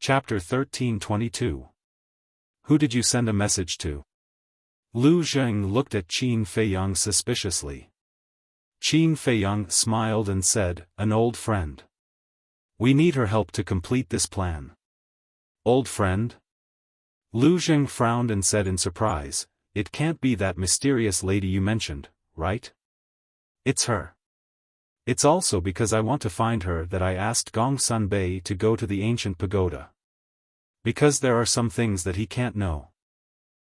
Chapter 1322. Who did you send a message to? Lu Zheng looked at Qin Feiyang suspiciously. Qin Feiyang smiled and said, an old friend. We need her help to complete this plan. Old friend? Lu Zheng frowned and said in surprise, it can't be that mysterious lady you mentioned, right? It's her. It's also because I want to find her that I asked Gong Sun Bei to go to the ancient pagoda. Because there are some things that he can't know.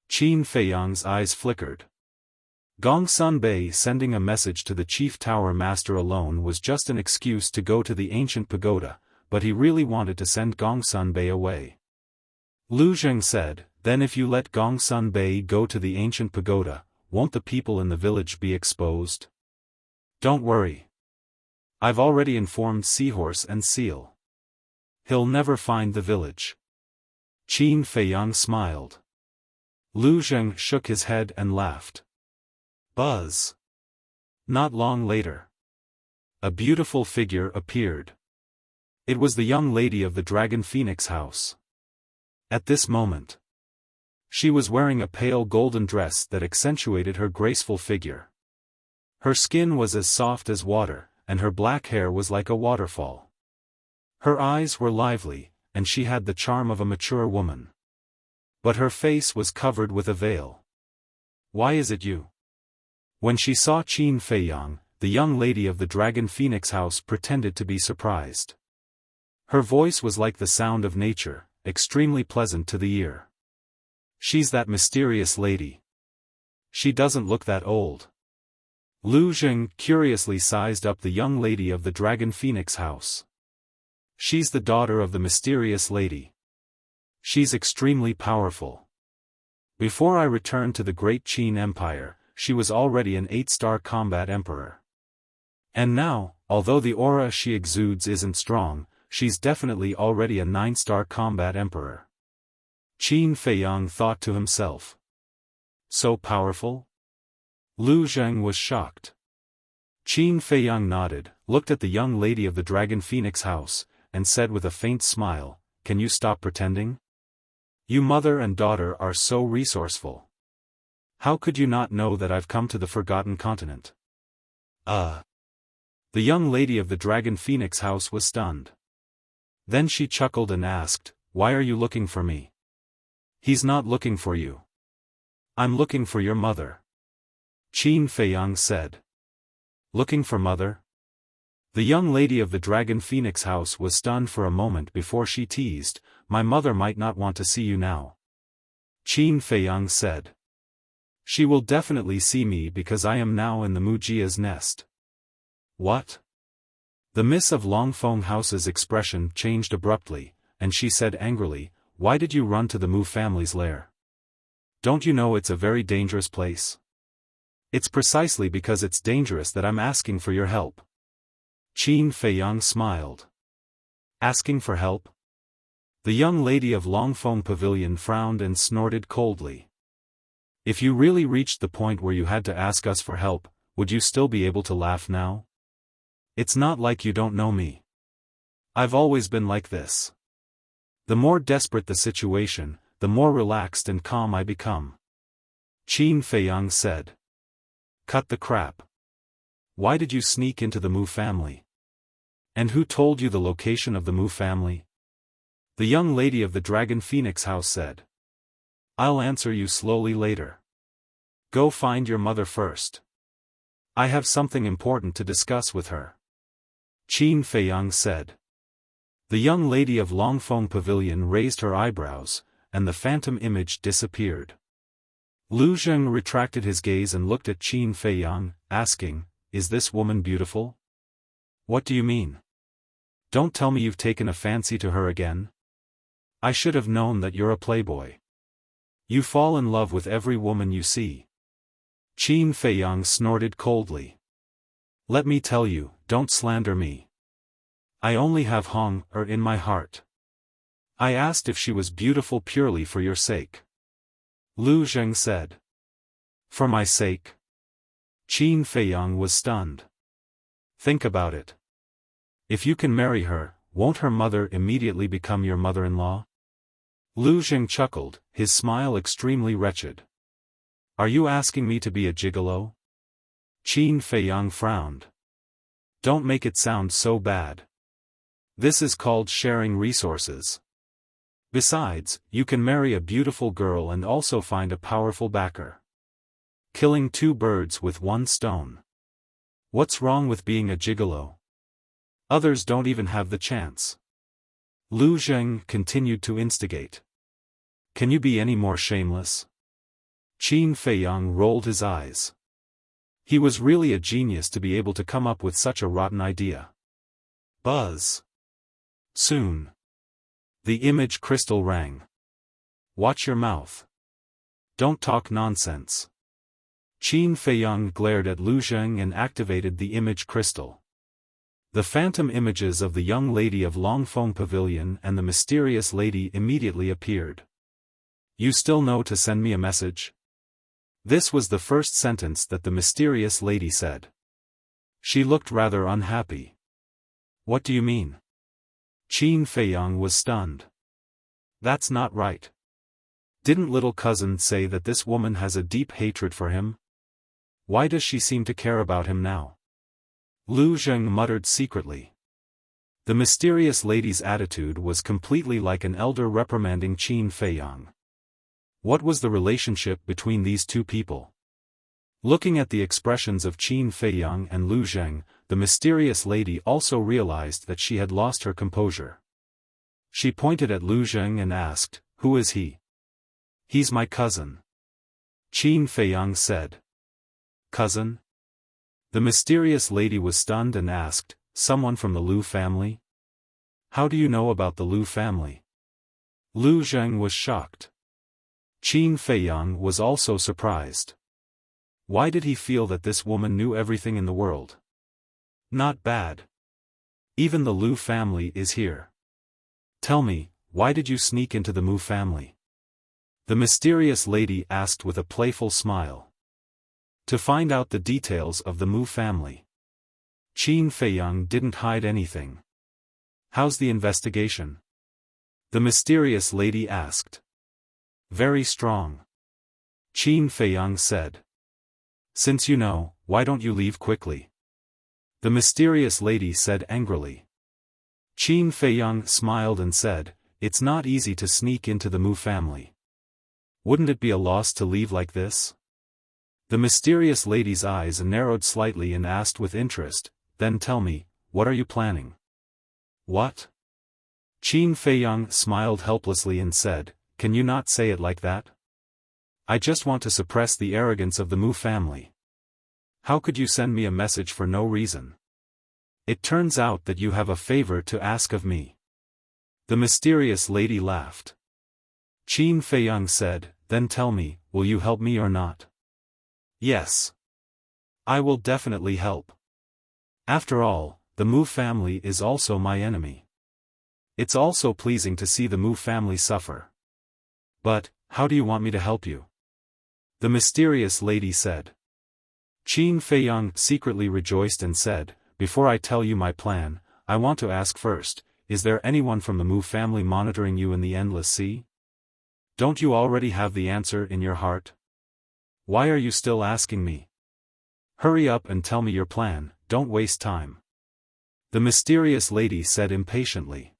Qin Feiyang's eyes flickered. Gong Sun Bei sending a message to the chief tower master alone was just an excuse to go to the ancient pagoda, but he really wanted to send Gong Sun Bei away. Lu Zheng said, then if you let Gong Sun Bei go to the ancient pagoda, won't the people in the village be exposed? Don't worry. I've already informed Seahorse and Seal. He'll never find the village. Qin Feiyang smiled. Lu Zheng shook his head and laughed. Buzz. Not long later. A beautiful figure appeared. It was the young lady of the Dragon Phoenix house. At this moment, she was wearing a pale golden dress that accentuated her graceful figure. Her skin was as soft as water, and her black hair was like a waterfall. Her eyes were lively, and she had the charm of a mature woman. But her face was covered with a veil. Why is it you? When she saw Qin Feiyang, the young lady of the Dragon Phoenix house pretended to be surprised. Her voice was like the sound of nature, extremely pleasant to the ear. She's that mysterious lady. She doesn't look that old. Lu Zheng curiously sized up the young lady of the Dragon Phoenix house. She's the daughter of the mysterious lady. She's extremely powerful. Before I returned to the Great Qin Empire, she was already an 8-star combat emperor. And now, although the aura she exudes isn't strong, she's definitely already a 9-star combat emperor. Qin Feiyang thought to himself. So powerful? Lu Zheng was shocked. Qin Feiyang nodded, looked at the young lady of the Dragon Phoenix house, and said with a faint smile, can you stop pretending? You mother and daughter are so resourceful. How could you not know that I've come to the Forgotten Continent? The young lady of the Dragon Phoenix house was stunned. Then she chuckled and asked, why are you looking for me? He's not looking for you. I'm looking for your mother. Qin Feiyang said. Looking for mother? The young lady of the Dragon Phoenix house was stunned for a moment before she teased, my mother might not want to see you now. Qin Feiyang said. She will definitely see me because I am now in the Mujia's nest. What? The Miss of Longfeng House's expression changed abruptly, and she said angrily, why did you run to the Mu family's lair? Don't you know it's a very dangerous place? It's precisely because it's dangerous that I'm asking for your help. Qin Feiyang smiled. Asking for help? The young lady of Longfeng Pavilion frowned and snorted coldly. If you really reached the point where you had to ask us for help, would you still be able to laugh now? It's not like you don't know me. I've always been like this. The more desperate the situation, the more relaxed and calm I become. Qin Feiyang said. Cut the crap. Why did you sneak into the Mu family? And who told you the location of the Mu family? The young lady of the Dragon Phoenix house said. I'll answer you slowly later. Go find your mother first. I have something important to discuss with her. Qin Feiyang said. The young lady of Longfeng Pavilion raised her eyebrows, and the phantom image disappeared. Lu Zheng retracted his gaze and looked at Qin Feiyang, asking, is this woman beautiful? What do you mean? Don't tell me you've taken a fancy to her again? I should have known that you're a playboy. You fall in love with every woman you see. Qin Feiyang snorted coldly. Let me tell you, don't slander me. I only have Hong-er in my heart. I asked if she was beautiful purely for your sake. Lu Zheng said. For my sake? Qin Feiyang was stunned. Think about it. If you can marry her, won't her mother immediately become your mother-in-law? Lu Zheng chuckled, his smile extremely wretched. Are you asking me to be a gigolo? Qin Feiyang frowned. Don't make it sound so bad. This is called sharing resources. Besides, you can marry a beautiful girl and also find a powerful backer. Killing two birds with one stone. What's wrong with being a gigolo? Others don't even have the chance. Lu Zheng continued to instigate. Can you be any more shameless? Qin Feiyang rolled his eyes. He was really a genius to be able to come up with such a rotten idea. Buzz. Soon. The image crystal rang. Watch your mouth. Don't talk nonsense. Qin Feiyang glared at Lu Zheng and activated the image crystal. The phantom images of the young lady of Longfeng Pavilion and the mysterious lady immediately appeared. You still know to send me a message? This was the first sentence that the mysterious lady said. She looked rather unhappy. What do you mean? Qin Feiyang was stunned. That's not right. Didn't little cousin say that this woman has a deep hatred for him? Why does she seem to care about him now? Lu Zheng muttered secretly. The mysterious lady's attitude was completely like an elder reprimanding Qin Feiyang. What was the relationship between these two people? Looking at the expressions of Qin Feiyang and Lu Zheng, the mysterious lady also realized that she had lost her composure. She pointed at Lu Zheng and asked, "Who is he?" "He's my cousin." Qin Feiyang said. "Cousin?" The mysterious lady was stunned and asked, "Someone from the Lu family?" "How do you know about the Lu family?" Lu Zheng was shocked. Qin Feiyang was also surprised. Why did he feel that this woman knew everything in the world? Not bad. Even the Lu family is here. Tell me, why did you sneak into the Mu family? The mysterious lady asked with a playful smile. To find out the details of the Mu family. Qin Feiyang didn't hide anything. How's the investigation? The mysterious lady asked. Very strong. Qin Feiyang said. Since you know, why don't you leave quickly? The mysterious lady said angrily. Qin Feiyang smiled and said, It's not easy to sneak into the Mu family. Wouldn't it be a loss to leave like this? The mysterious lady's eyes narrowed slightly and asked with interest, Then tell me, what are you planning? What? Qin Feiyang smiled helplessly and said, Can you not say it like that? I just want to suppress the arrogance of the Mu family. How could you send me a message for no reason? It turns out that you have a favor to ask of me. The mysterious lady laughed. Qin Feiyang said, Then tell me, will you help me or not? Yes. I will definitely help. After all, the Mu family is also my enemy. It's also pleasing to see the Mu family suffer. But, how do you want me to help you? The mysterious lady said. Qin Feiyang secretly rejoiced and said, Before I tell you my plan, I want to ask first, is there anyone from the Mu family monitoring you in the endless sea? Don't you already have the answer in your heart? Why are you still asking me? Hurry up and tell me your plan, don't waste time. The mysterious lady said impatiently.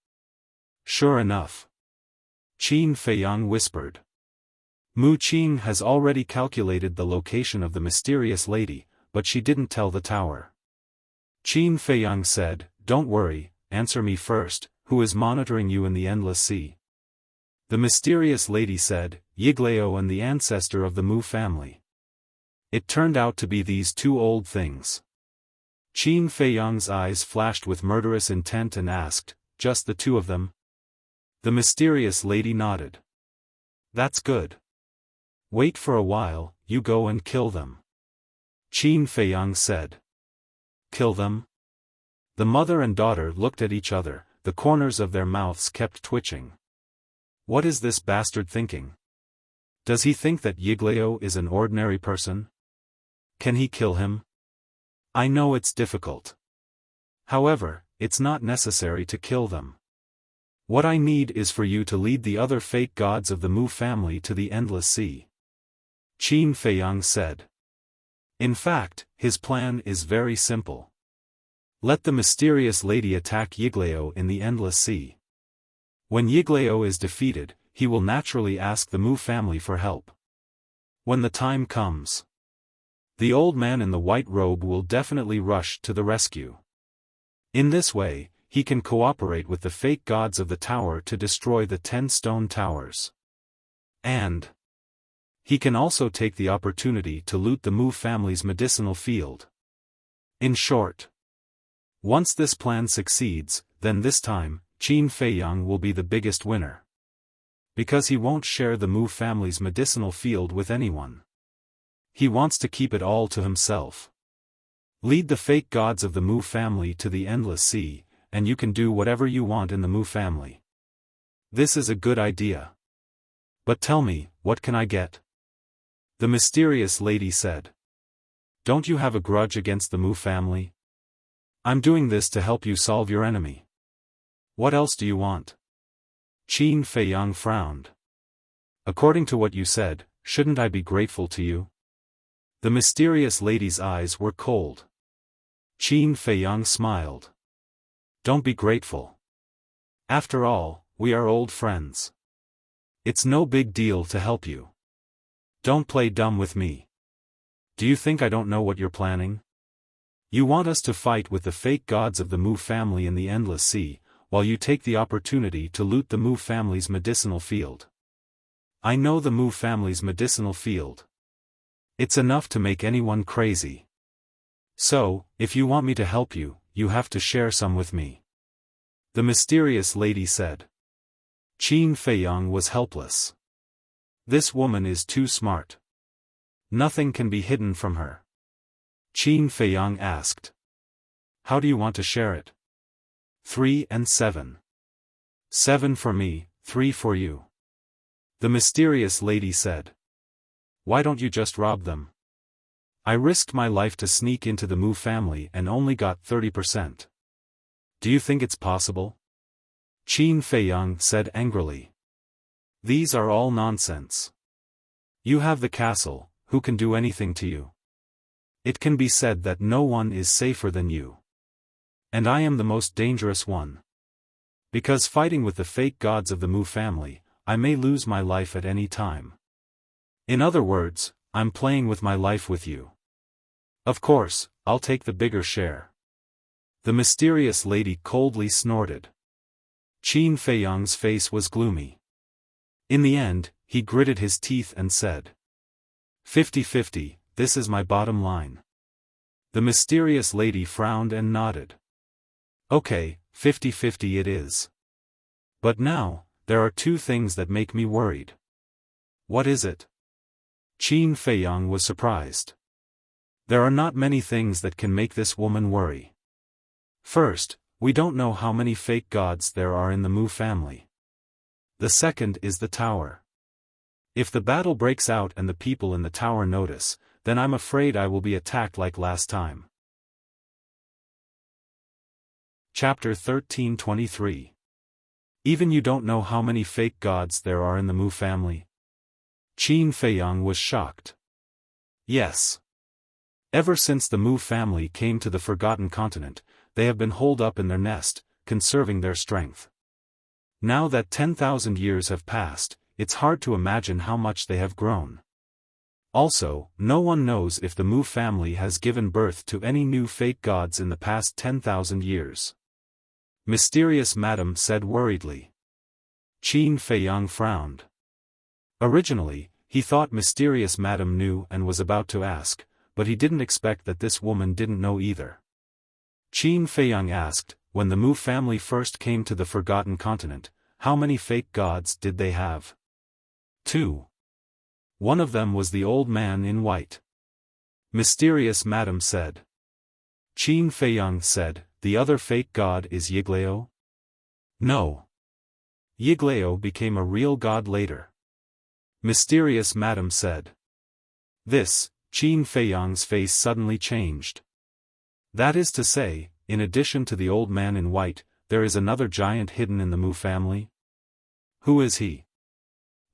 Sure enough. Qin Feiyang whispered. Mu Qin has already calculated the location of the mysterious lady, but she didn't tell the tower. Qin Feiyang said, Don't worry, answer me first, who is monitoring you in the endless sea? The mysterious lady said, Yiglao and the ancestor of the Mu family. It turned out to be these two old things. Qin Feiyang's eyes flashed with murderous intent and asked, Just the two of them? The mysterious lady nodded. That's good. Wait for a while, you go and kill them. Qin Feiyang said. Kill them? The mother and daughter looked at each other, the corners of their mouths kept twitching. What is this bastard thinking? Does he think that Yiglao is an ordinary person? Can he kill him? I know it's difficult. However, it's not necessary to kill them. What I need is for you to lead the other fake gods of the Mu family to the Endless Sea. Qin Feiyang said. In fact, his plan is very simple. Let the mysterious lady attack Yiglao in the Endless Sea. When Yiglao is defeated, he will naturally ask the Mu family for help. When the time comes, the old man in the white robe will definitely rush to the rescue. In this way, he can cooperate with the fake gods of the tower to destroy the 10 stone towers. And he can also take the opportunity to loot the Mu family's medicinal field. In short, once this plan succeeds, then this time, Qin Feiyang will be the biggest winner. Because he won't share the Mu family's medicinal field with anyone. He wants to keep it all to himself. Lead the fake gods of the Mu family to the Endless Sea, and you can do whatever you want in the Mu family. This is a good idea. But tell me, what can I get? The mysterious lady said. Don't you have a grudge against the Mu family? I'm doing this to help you solve your enemy. What else do you want? Qin Feiyang frowned. According to what you said, shouldn't I be grateful to you? The mysterious lady's eyes were cold. Qin Feiyang smiled. Don't be grateful. After all, we are old friends. It's no big deal to help you. Don't play dumb with me. Do you think I don't know what you're planning? You want us to fight with the fake gods of the Mu family in the Endless Sea, while you take the opportunity to loot the Mu family's medicinal field. I know the Mu family's medicinal field. It's enough to make anyone crazy. So, if you want me to help you, you have to share some with me. The mysterious lady said. Qin Feiyang was helpless. This woman is too smart. Nothing can be hidden from her. Qin Feiyang asked. How do you want to share it? 3 and 7. 7 for me, 3 for you. The mysterious lady said. Why don't you just rob them? I risked my life to sneak into the Mu family and only got 30%. Do you think it's possible? Qin Feiyang said angrily. These are all nonsense. You have the castle, who can do anything to you? It can be said that no one is safer than you. And I am the most dangerous one. Because fighting with the fake gods of the Mu family, I may lose my life at any time. In other words, I'm playing with my life with you. Of course, I'll take the bigger share. The mysterious lady coldly snorted. Qin Feiyang's face was gloomy. In the end, he gritted his teeth and said. 50-50, this is my bottom line. The mysterious lady frowned and nodded. Okay, 50-50 it is. But now, there are 2 things that make me worried. What is it? Qin Feiyang was surprised. There are not many things that can make this woman worry. First, we don't know how many fake gods there are in the Mu family. The second is the tower. If the battle breaks out and the people in the tower notice, then I'm afraid I will be attacked like last time. Chapter 13:23. Even you don't know how many fake gods there are in the Mu family? Qin Feiyang was shocked. Yes. Ever since the Mu family came to the Forgotten Continent, they have been holed up in their nest, conserving their strength. Now that 10,000 years have passed, it's hard to imagine how much they have grown. Also, no one knows if the Mu family has given birth to any new fake gods in the past 10,000 years. Mysterious Madam said worriedly. Qin Feiyang frowned. Originally, he thought Mysterious Madam knew and was about to ask, but he didn't expect that this woman didn't know either. Qin Feiyang asked, when the Mu family first came to the Forgotten Continent, how many fake gods did they have? 2. One of them was the old man in white. Mysterious Madam said. Qin Feiyang said, the other fake god is Yiglao? No. Yiglao became a real god later. Mysterious Madam said. This, Qin Feiyang's face suddenly changed. That is to say, in addition to the old man in white, there is another giant hidden in the Mu family? Who is he?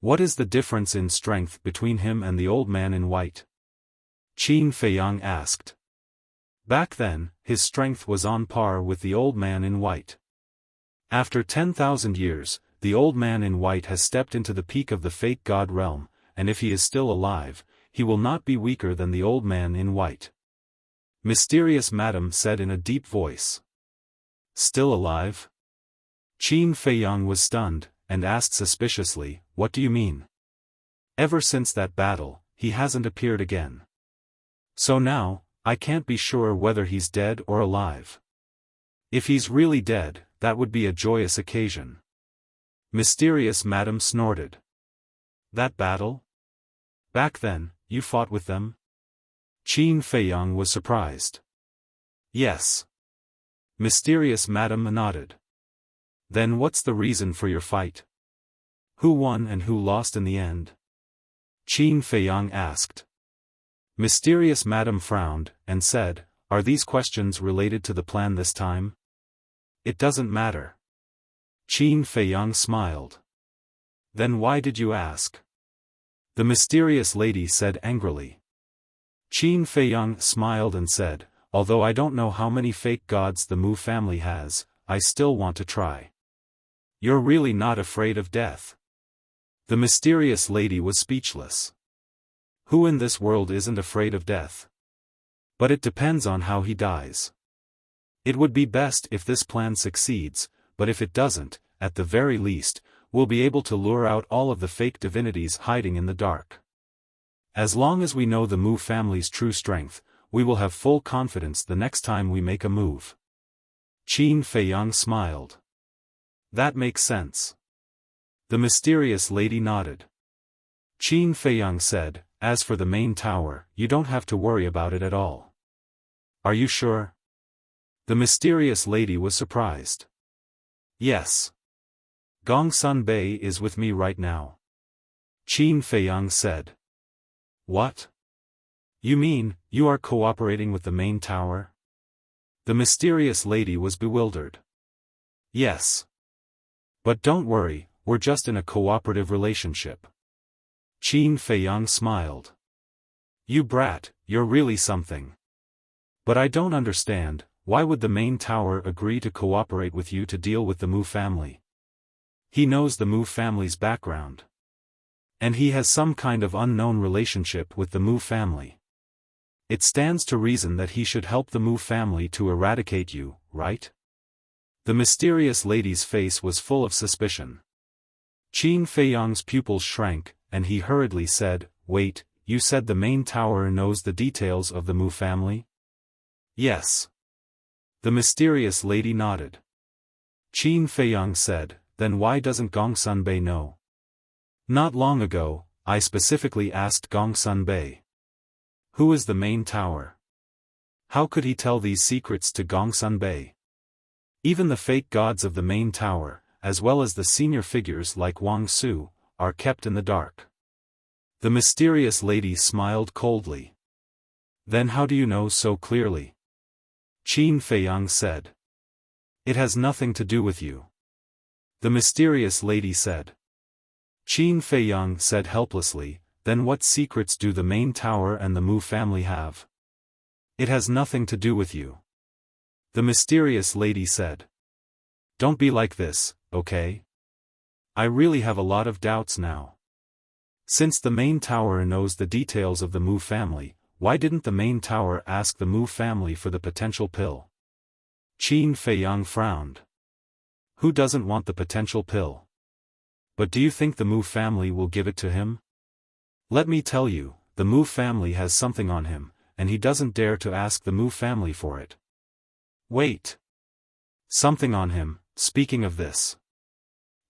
What is the difference in strength between him and the old man in white? Qin Feiyang asked. Back then, his strength was on par with the old man in white. After 10,000 years, the old man in white has stepped into the peak of the fake god realm, and if he is still alive, he will not be weaker than the old man in white. Mysterious Madam said in a deep voice. Still alive? Qin Feiyang was stunned, and asked suspiciously, what do you mean? Ever since that battle, he hasn't appeared again. So now, I can't be sure whether he's dead or alive. If he's really dead, that would be a joyous occasion. Mysterious Madam snorted. That battle? Back then, you fought with them? Qin Feiyang was surprised. Yes. Mysterious Madam nodded. Then what's the reason for your fight? Who won and who lost in the end? Qin Feiyang asked. Mysterious Madam frowned, and said, are these questions related to the plan this time? It doesn't matter. Qin Feiyang smiled. Then why did you ask? The mysterious lady said angrily. Qin Feiyang smiled and said, although I don't know how many fake gods the Mu family has, I still want to try. You're really not afraid of death? The mysterious lady was speechless. Who in this world isn't afraid of death? But it depends on how he dies. It would be best if this plan succeeds, but if it doesn't, at the very least, we'll be able to lure out all of the fake divinities hiding in the dark. As long as we know the Mu family's true strength, we will have full confidence the next time we make a move. Qin Feiyang smiled. That makes sense. The mysterious lady nodded. Qin Feiyang said, as for the main tower, you don't have to worry about it at all. Are you sure? The mysterious lady was surprised. Yes. Gongsun Bei is with me right now. Qin Feiyang said. What? You mean, you are cooperating with the main tower? The mysterious lady was bewildered. Yes. But don't worry, we're just in a cooperative relationship. Qin Feiyang smiled. You brat, you're really something. But I don't understand, why would the main tower agree to cooperate with you to deal with the Mu family? He knows the Mu family's background. And he has some kind of unknown relationship with the Mu family. It stands to reason that he should help the Mu family to eradicate you, right? The mysterious lady's face was full of suspicion. Qin Feiyang's pupils shrank, and he hurriedly said, wait, you said the main tower knows the details of the Mu family? Yes. The mysterious lady nodded. Qin Feiyang said, then why doesn't Gongsun Bei know? Not long ago, I specifically asked Gongsun Bei. Who is the main tower? How could he tell these secrets to Gongsun Bei? Even the fake gods of the main tower, as well as the senior figures like Wang Su, are kept in the dark. The mysterious lady smiled coldly. Then how do you know so clearly? Qin Feiyang said. It has nothing to do with you. The mysterious lady said. Qin Feiyang said helplessly, then what secrets do the main tower and the Mu family have? It has nothing to do with you. The mysterious lady said. Don't be like this, okay? I really have a lot of doubts now. Since the main tower knows the details of the Mu family, why didn't the main tower ask the Mu family for the potential pill? Qin Feiyang frowned. Who doesn't want the potential pill? But do you think the Mu family will give it to him? Let me tell you, the Mu family has something on him, and he doesn't dare to ask the Mu family for it. Wait. Something on him, speaking of this.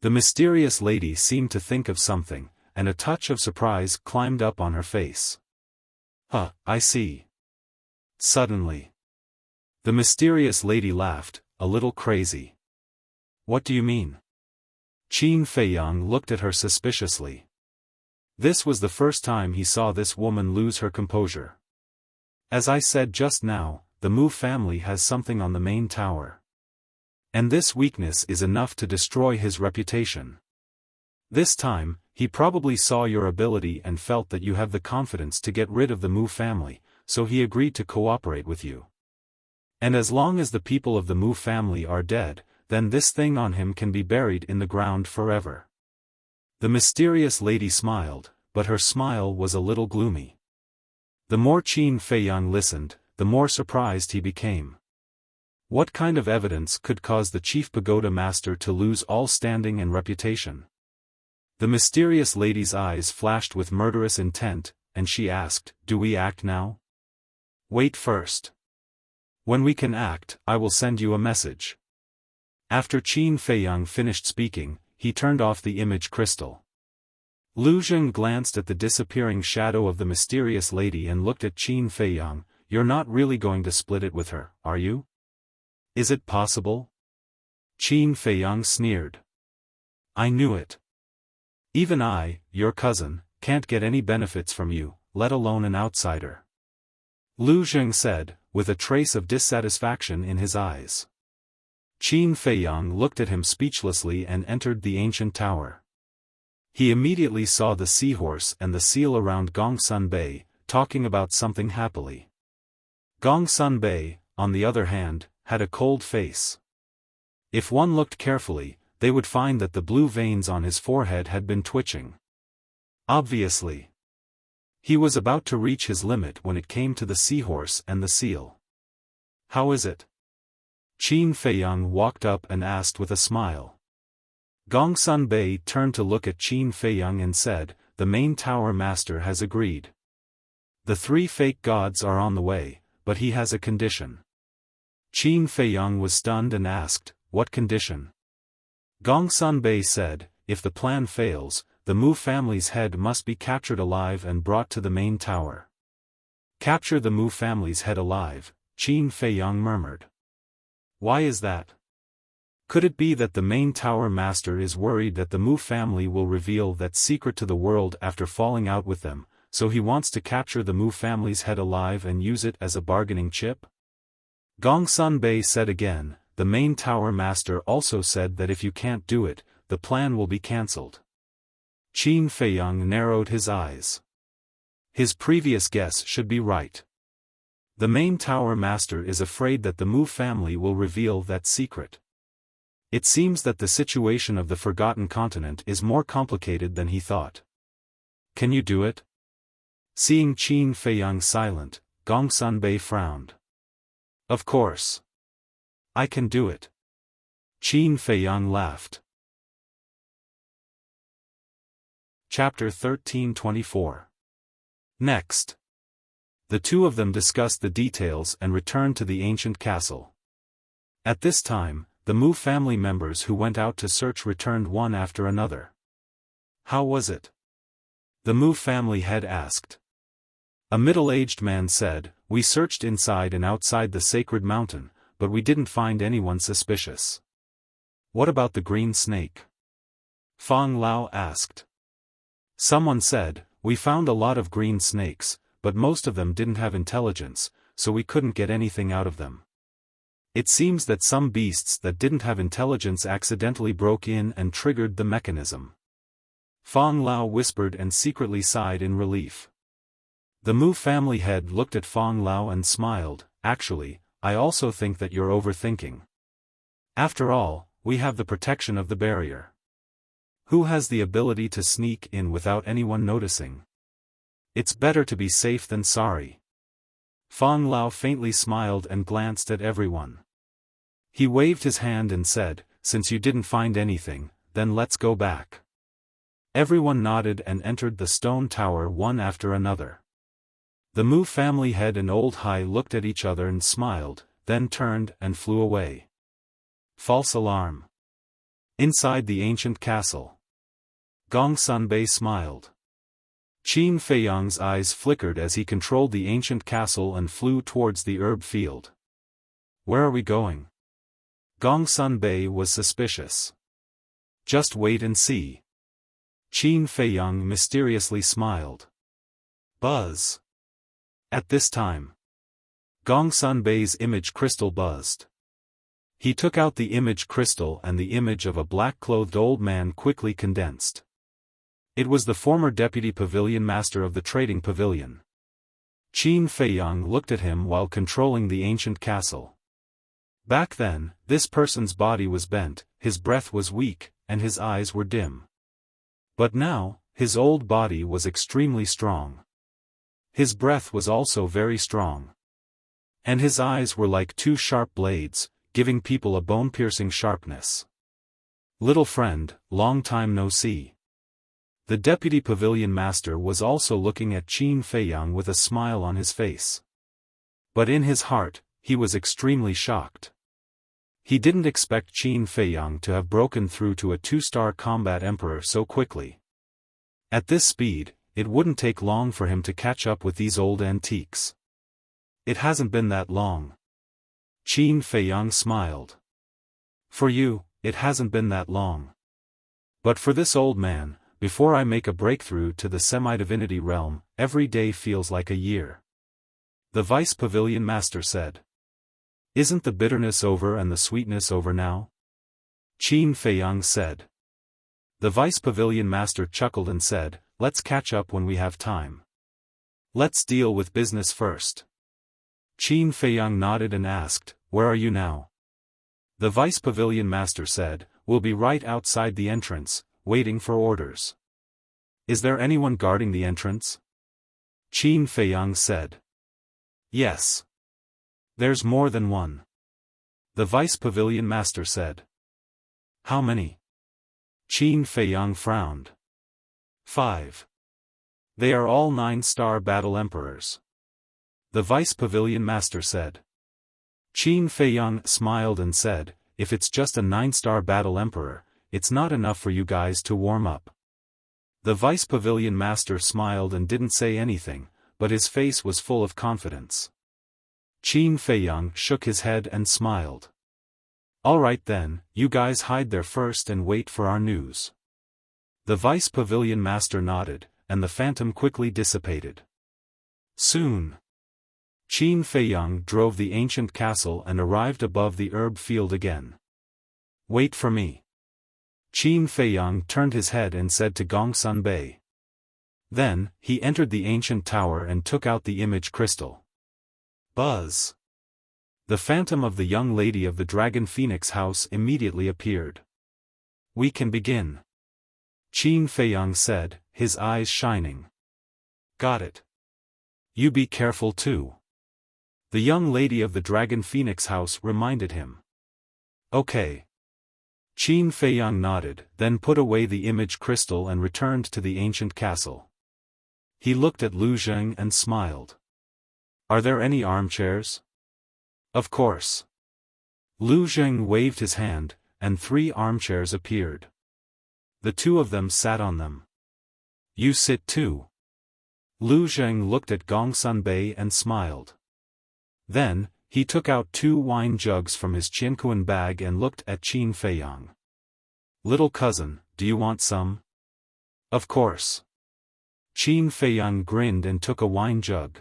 The mysterious lady seemed to think of something, and a touch of surprise climbed up on her face. I see. Suddenly. The mysterious lady laughed, a little crazy. What do you mean? Qin Feiyang looked at her suspiciously. This was the first time he saw this woman lose her composure. As I said just now, the Mu family has something on the main tower. And this weakness is enough to destroy his reputation. This time, he probably saw your ability and felt that you have the confidence to get rid of the Mu family, so he agreed to cooperate with you. And as long as the people of the Mu family are dead, then this thing on him can be buried in the ground forever. The mysterious lady smiled, but her smile was a little gloomy. The more Qin Feiyang listened, the more surprised he became. What kind of evidence could cause the chief pagoda master to lose all standing and reputation? The mysterious lady's eyes flashed with murderous intent, and she asked, "Do we act now?" "Wait first. When we can act, I will send you a message." After Qin Feiyang finished speaking, he turned off the image crystal. Lu Zheng glanced at the disappearing shadow of the mysterious lady and looked at Qin Feiyang. "You're not really going to split it with her, are you? Is it possible?" Qin Feiyang sneered. "I knew it. Even I, your cousin, can't get any benefits from you, let alone an outsider," Lu Zheng said, with a trace of dissatisfaction in his eyes. Qin Feiyang looked at him speechlessly and entered the ancient tower. He immediately saw the seahorse and the seal around Gongsun Bei, talking about something happily. Gongsun Bei, on the other hand, had a cold face. If one looked carefully, they would find that the blue veins on his forehead had been twitching. Obviously, he was about to reach his limit when it came to the seahorse and the seal. "How is it?" Qin Feiyang walked up and asked with a smile. Gongsun Bei turned to look at Qin Feiyang and said, "The main tower master has agreed. The 3 fake gods are on the way, but he has a condition." Qin Feiyang was stunned and asked, "What condition?" Gongsun Bei said, "If the plan fails, the Mu family's head must be captured alive and brought to the main tower." "Capture the Mu family's head alive," Qin Feiyang murmured. "Why is that? Could it be that the main tower master is worried that the Mu family will reveal that secret to the world after falling out with them, so he wants to capture the Mu family's head alive and use it as a bargaining chip?" Gongsun Bei said again, "The main tower master also said that if you can't do it, the plan will be cancelled." Qin Feiyang narrowed his eyes. His previous guess should be right. The main tower master is afraid that the Mu family will reveal that secret. It seems that the situation of the Forgotten Continent is more complicated than he thought. "Can you do it?" Seeing Qin Feiyang silent, Gongsun Bei frowned. "Of course. I can do it." Qin Feiyang laughed. Chapter 1324. Next. The two of them discussed the details and returned to the ancient castle. At this time, the Mu family members who went out to search returned one after another. "How was it?" the Mu family head asked. A middle-aged man said, "We searched inside and outside the sacred mountain, but we didn't find anyone suspicious." "What about the green snake?" Fang Lao asked. Someone said, "We found a lot of green snakes, but most of them didn't have intelligence, so we couldn't get anything out of them. It seems that some beasts that didn't have intelligence accidentally broke in and triggered the mechanism." Fang Lao whispered and secretly sighed in relief. The Mu family head looked at Fang Lao and smiled. "Actually, I also think that you're overthinking. After all, we have the protection of the barrier. Who has the ability to sneak in without anyone noticing? It's better to be safe than sorry." Fang Lao faintly smiled and glanced at everyone. He waved his hand and said, "Since you didn't find anything, then let's go back." Everyone nodded and entered the stone tower one after another. The Mu family head and Old Hai looked at each other and smiled, then turned and flew away. False alarm. Inside the ancient castle. Gongsun Bei smiled. Qin Feiyang's eyes flickered as he controlled the ancient castle and flew towards the herb field. "Where are we going?" Gongsun Bei was suspicious. "Just wait and see." Qin Feiyang mysteriously smiled. Buzz. At this time, Gongsun Bei's image crystal buzzed. He took out the image crystal and the image of a black-clothed old man quickly condensed. It was the former deputy pavilion master of the trading pavilion. Qin Feiyang looked at him while controlling the ancient castle. Back then, this person's body was bent, his breath was weak, and his eyes were dim. But now, his old body was extremely strong. His breath was also very strong. And his eyes were like two sharp blades, giving people a bone-piercing sharpness. Little friend, long time no see. The deputy pavilion master was also looking at Qin Feiyang with a smile on his face. But in his heart, he was extremely shocked. He didn't expect Qin Feiyang to have broken through to a 2-star combat emperor so quickly. At this speed, it wouldn't take long for him to catch up with these old antiques. It hasn't been that long. Qin Feiyang smiled. For you, it hasn't been that long. But for this old man, before I make a breakthrough to the semi-divinity realm, every day feels like a year. The vice pavilion master said. Isn't the bitterness over and the sweetness over now? Qin Feiyang said. The vice pavilion master chuckled and said, let's catch up when we have time. Let's deal with business first. Qin Feiyang nodded and asked, where are you now? The vice pavilion master said, we'll be right outside the entrance, waiting for orders. Is there anyone guarding the entrance? Qin Feiyang said. Yes. There's more than one. The vice pavilion master said. How many? Qin Feiyang frowned. 5. They are all 9-star battle emperors. The vice pavilion master said. Qin Feiyang smiled and said, if it's just a 9-star battle emperor, it's not enough for you guys to warm up. The vice pavilion master smiled and didn't say anything, but his face was full of confidence. Qin Feiyang shook his head and smiled. All right then, you guys hide there first and wait for our news. The vice pavilion master nodded, and the phantom quickly dissipated. Soon, Qin Feiyang drove the ancient castle and arrived above the herb field again. Wait for me. Qin Feiyang turned his head and said to Gongsun Bei. Then, he entered the ancient tower and took out the image crystal. Buzz! The phantom of the young lady of the Dragon Phoenix house immediately appeared. We can begin. Qin Feiyang said, his eyes shining. Got it. You be careful too. The young lady of the Dragon Phoenix house reminded him. Okay. Qin Feiyang nodded, then put away the image crystal and returned to the ancient castle. He looked at Lu Zheng and smiled. Are there any armchairs? Of course. Lu Zheng waved his hand, and 3 armchairs appeared. The 2 of them sat on them. You sit too. Lu Zheng looked at Gongsun Bei and smiled. Then, he took out 2 wine jugs from his Qianquan bag and looked at Qin Feiyang. Little cousin, do you want some? Of course. Qin Feiyang grinned and took a wine jug.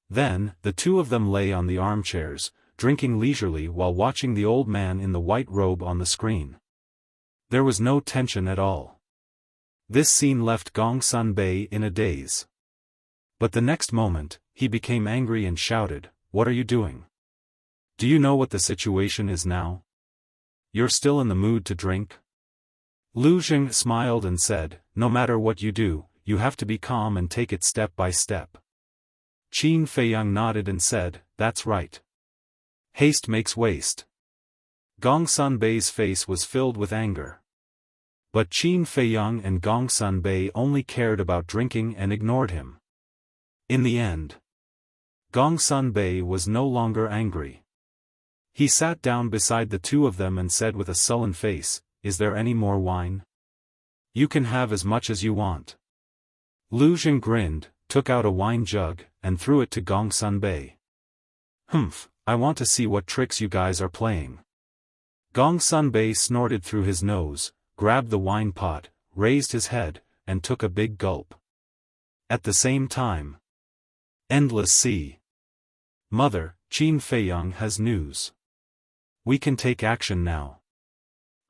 Then, the 2 of them lay on the armchairs, drinking leisurely while watching the old man in the white robe on the screen. There was no tension at all. This scene left Gongsun Bei in a daze. But the next moment, he became angry and shouted, what are you doing? Do you know what the situation is now? You're still in the mood to drink? Lu Zheng smiled and said, no matter what you do, you have to be calm and take it step by step. Qin Feiyang nodded and said, that's right. Haste makes waste. Gongsun Bei's face was filled with anger. But Qin Feiyang and Gongsun Bei only cared about drinking and ignored him. In the end, Gongsun Bei was no longer angry. He sat down beside the 2 of them and said with a sullen face, is there any more wine? You can have as much as you want. Lu Zheng grinned, took out a wine jug, and threw it to Gongsun Bei. Humph, I want to see what tricks you guys are playing. Gongsun Bei snorted through his nose, grabbed the wine pot, raised his head, and took a big gulp. At the same time, endless sea. Mother, Qin Feiyang has news. We can take action now.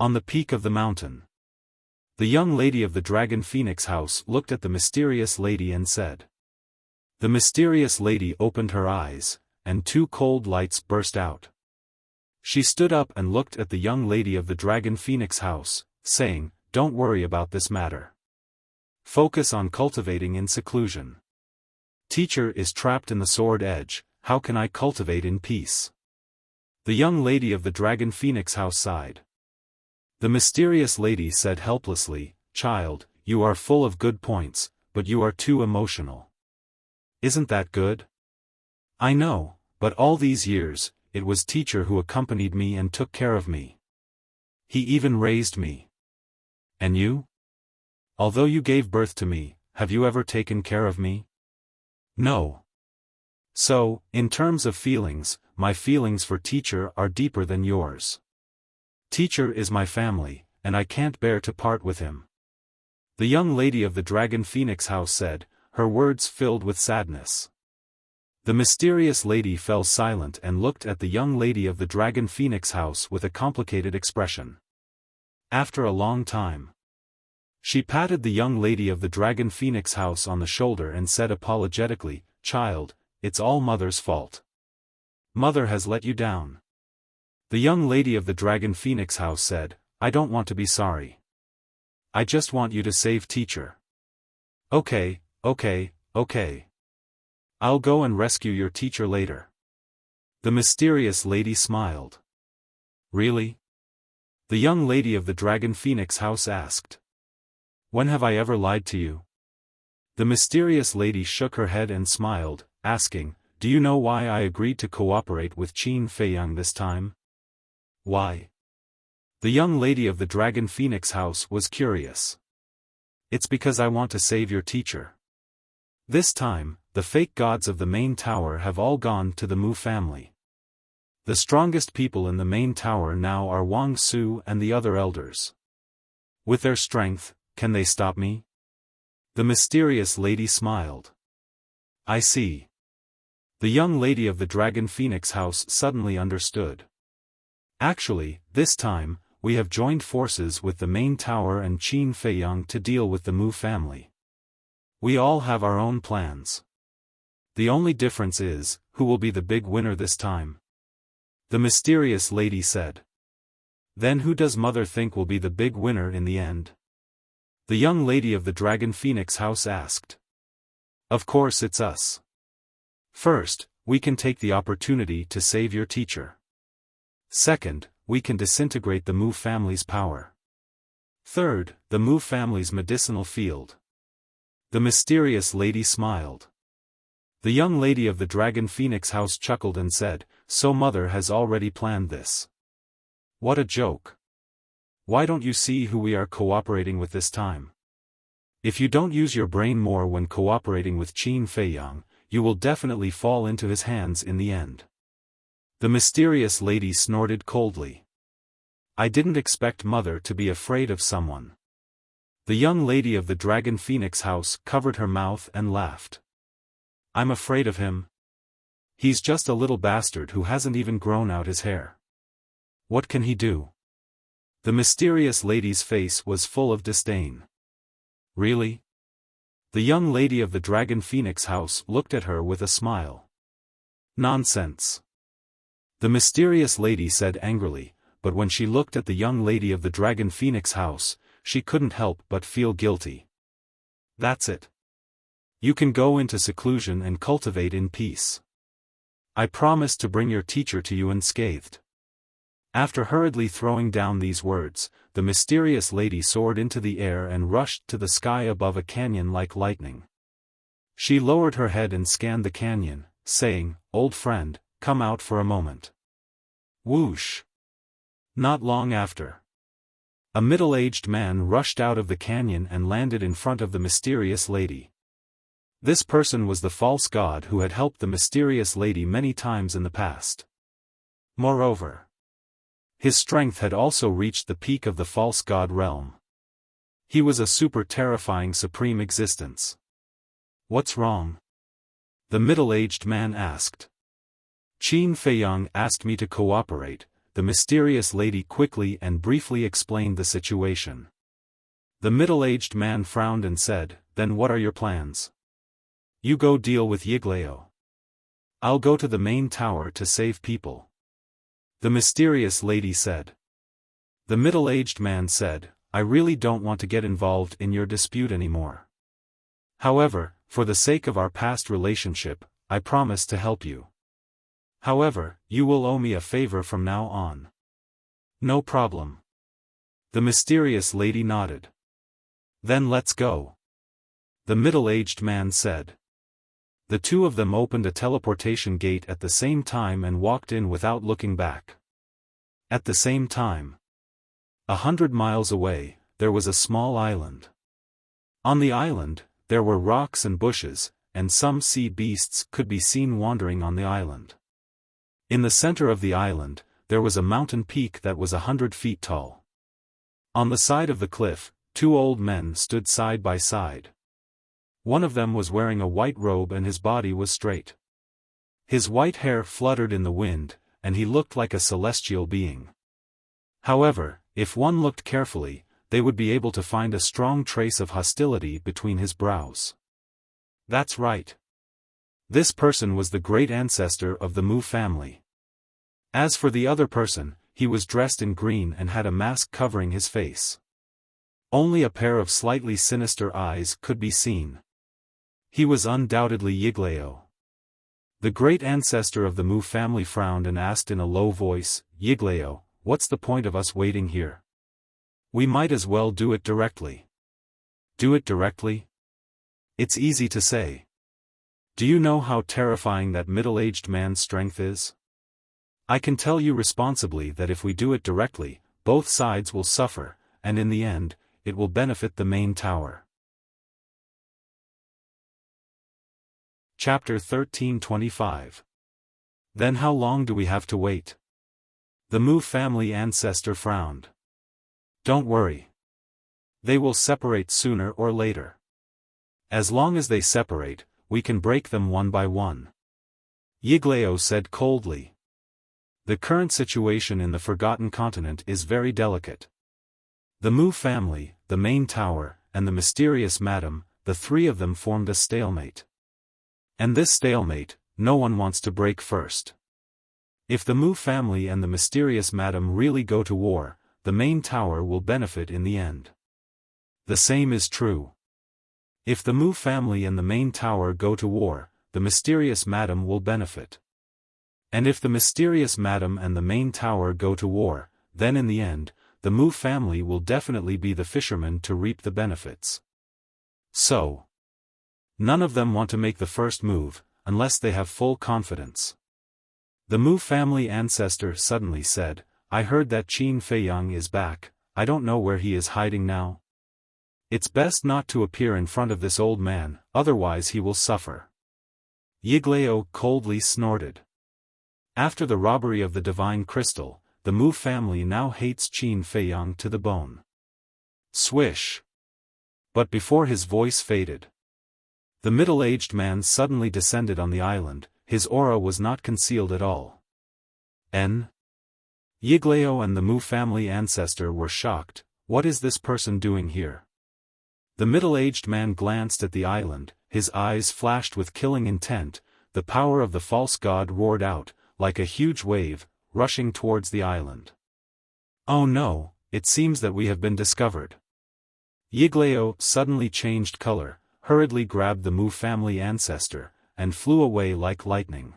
On the peak of the mountain. The young lady of the Dragon Phoenix house looked at the mysterious lady and said. The mysterious lady opened her eyes, and two cold lights burst out. She stood up and looked at the young lady of the Dragon Phoenix house, saying, "Don't worry about this matter. Focus on cultivating in seclusion. Teacher is trapped in the sword edge, how can I cultivate in peace?" The young lady of the Dragon Phoenix house sighed. The mysterious lady said helplessly, "Child, you are full of good points, but you are too emotional. Isn't that good? I know, but all these years, it was teacher who accompanied me and took care of me. He even raised me. And you? Although you gave birth to me, have you ever taken care of me? No. So, in terms of feelings, my feelings for teacher are deeper than yours. Teacher is my family, and I can't bear to part with him." The young lady of the Dragon Phoenix house said, her words filled with sadness. The mysterious lady fell silent and looked at the young lady of the Dragon Phoenix house with a complicated expression. After a long time, she patted the young lady of the Dragon Phoenix house on the shoulder and said apologetically, "Child, it's all Mother's fault. Mother has let you down." The young lady of the Dragon Phoenix house said, "I don't want to be sorry. I just want you to save teacher." Okay. I'll go and rescue your teacher later." The mysterious lady smiled. "Really?" The young lady of the Dragon Phoenix house asked. "When have I ever lied to you?" The mysterious lady shook her head and smiled, asking, "Do you know why I agreed to cooperate with Qin Feiyang this time?" "Why?" The young lady of the Dragon Phoenix house was curious. "It's because I want to save your teacher. This time, the fake gods of the main tower have all gone to the Mu family. The strongest people in the main tower now are Wang Su and the other elders. With their strength, can they stop me?" The mysterious lady smiled. "I see." The young lady of the Dragon Phoenix house suddenly understood. "Actually, this time, we have joined forces with the main tower and Qin Feiyang to deal with the Mu family. We all have our own plans. The only difference is, who will be the big winner this time?" The mysterious lady said. "Then who does Mother think will be the big winner in the end?" The young lady of the Dragon Phoenix house asked. "Of course it's us. First, we can take the opportunity to save your teacher. Second, we can disintegrate the Mu family's power. Third, the Mu family's medicinal field." The mysterious lady smiled. The young lady of the Dragon Phoenix house chuckled and said, "So Mother has already planned this. What a joke. Why don't you see who we are cooperating with this time? If you don't use your brain more when cooperating with Qin Feiyang, you will definitely fall into his hands in the end." The mysterious lady snorted coldly. "I didn't expect Mother to be afraid of someone." The young lady of the Dragon Phoenix house covered her mouth and laughed. "I'm afraid of him? He's just a little bastard who hasn't even grown out his hair. What can he do?" The mysterious lady's face was full of disdain. "Really?" The young lady of the Dragon Phoenix house looked at her with a smile. "Nonsense." The mysterious lady said angrily, but when she looked at the young lady of the Dragon Phoenix house, she couldn't help but feel guilty. "That's it. You can go into seclusion and cultivate in peace. I promise to bring your teacher to you unscathed." After hurriedly throwing down these words, the mysterious lady soared into the air and rushed to the sky above a canyon like lightning. She lowered her head and scanned the canyon, saying, "Old friend, come out for a moment." Whoosh! Not long after, a middle-aged man rushed out of the canyon and landed in front of the mysterious lady. This person was the false god who had helped the mysterious lady many times in the past. Moreover, his strength had also reached the peak of the false god realm. He was a super terrifying supreme existence. "What's wrong?" the middle-aged man asked. Qin Feiyang asked me to cooperate. The mysterious lady quickly and briefly explained the situation. The middle-aged man frowned and said, "Then what are your plans?" "You go deal with Yiglao. I'll go to the main tower to save people," the mysterious lady said. The middle-aged man said, "I really don't want to get involved in your dispute anymore. However, for the sake of our past relationship, I promise to help you. However, you will owe me a favor from now on." "No problem." The mysterious lady nodded. "Then let's go," the middle-aged man said. The two of them opened a teleportation gate at the same time and walked in without looking back. At the same time, 100 miles away, there was a small island. On the island, there were rocks and bushes, and some sea beasts could be seen wandering on the island. In the center of the island, there was a mountain peak that was 100 feet tall. On the side of the cliff, two old men stood side by side. One of them was wearing a white robe and his body was straight. His white hair fluttered in the wind, and he looked like a celestial being. However, if one looked carefully, they would be able to find a strong trace of hostility between his brows. That's right. This person was the great ancestor of the Mu family. As for the other person, he was dressed in green and had a mask covering his face. Only a pair of slightly sinister eyes could be seen. He was undoubtedly Yiglao. The great ancestor of the Mu family frowned and asked in a low voice, "Yiglao, what's the point of us waiting here? We might as well do it directly." "Do it directly?" It's easy to say. Do you know how terrifying that middle-aged man's strength is? I can tell you responsibly that if we do it directly, both sides will suffer, and in the end, it will benefit the main tower. Chapter 13:25. Then how long do we have to wait? The Mu family ancestor frowned. Don't worry. They will separate sooner or later. As long as they separate, we can break them one by one. Yiglao said coldly. The current situation in the Forgotten Continent is very delicate. The Mu family, the main tower, and the mysterious madam, the three of them formed a stalemate. And this stalemate, no one wants to break first. If the Mu family and the mysterious madam really go to war, the main tower will benefit in the end. The same is true. If the Mu family and the main tower go to war, the mysterious madam will benefit. And if the mysterious madam and the main tower go to war, then in the end, the Mu family will definitely be the fishermen to reap the benefits. So, none of them want to make the first move, unless they have full confidence. The Mu family ancestor suddenly said, "I heard that Qin Feiyang is back. I don't know where he is hiding now. It's best not to appear in front of this old man, otherwise he will suffer." Yiglao coldly snorted. After the robbery of the divine crystal, the Mu family now hates Qin Feiyang to the bone. Swish! But before his voice faded, the middle-aged man suddenly descended on the island. His aura was not concealed at all. Yiglao and the Mu family ancestor were shocked. What is this person doing here? The middle-aged man glanced at the island, his eyes flashed with killing intent. The power of the false god roared out, like a huge wave, rushing towards the island. Oh no, it seems that we have been discovered. Yiglao suddenly changed color, hurriedly grabbed the Mu family ancestor, and flew away like lightning.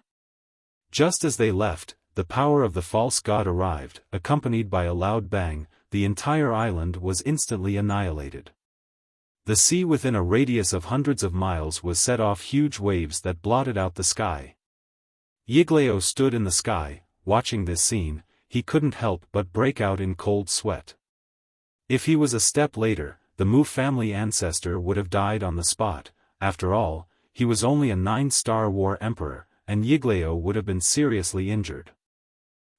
Just as they left, the power of the false god arrived, accompanied by a loud bang. The entire island was instantly annihilated. The sea within a radius of hundreds of miles was set off huge waves that blotted out the sky. Yiglao stood in the sky, watching this scene. He couldn't help but break out in cold sweat. If he was a step later, the Mu family ancestor would have died on the spot. After all, he was only a 9-star war emperor, and Yiglao would have been seriously injured.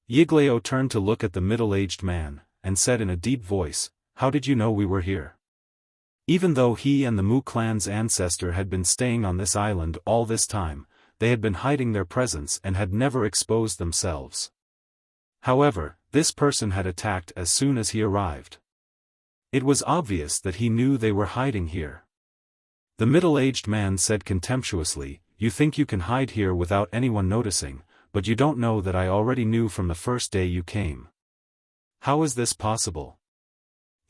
Yiglao turned to look at the middle-aged man, and said in a deep voice, "How did you know we were here?" Even though he and the Mu clan's ancestor had been staying on this island all this time, they had been hiding their presence and had never exposed themselves. However, this person had attacked as soon as he arrived. It was obvious that he knew they were hiding here. The middle-aged man said contemptuously, "You think you can hide here without anyone noticing, but you don't know that I already knew from the first day you came. How is this possible?"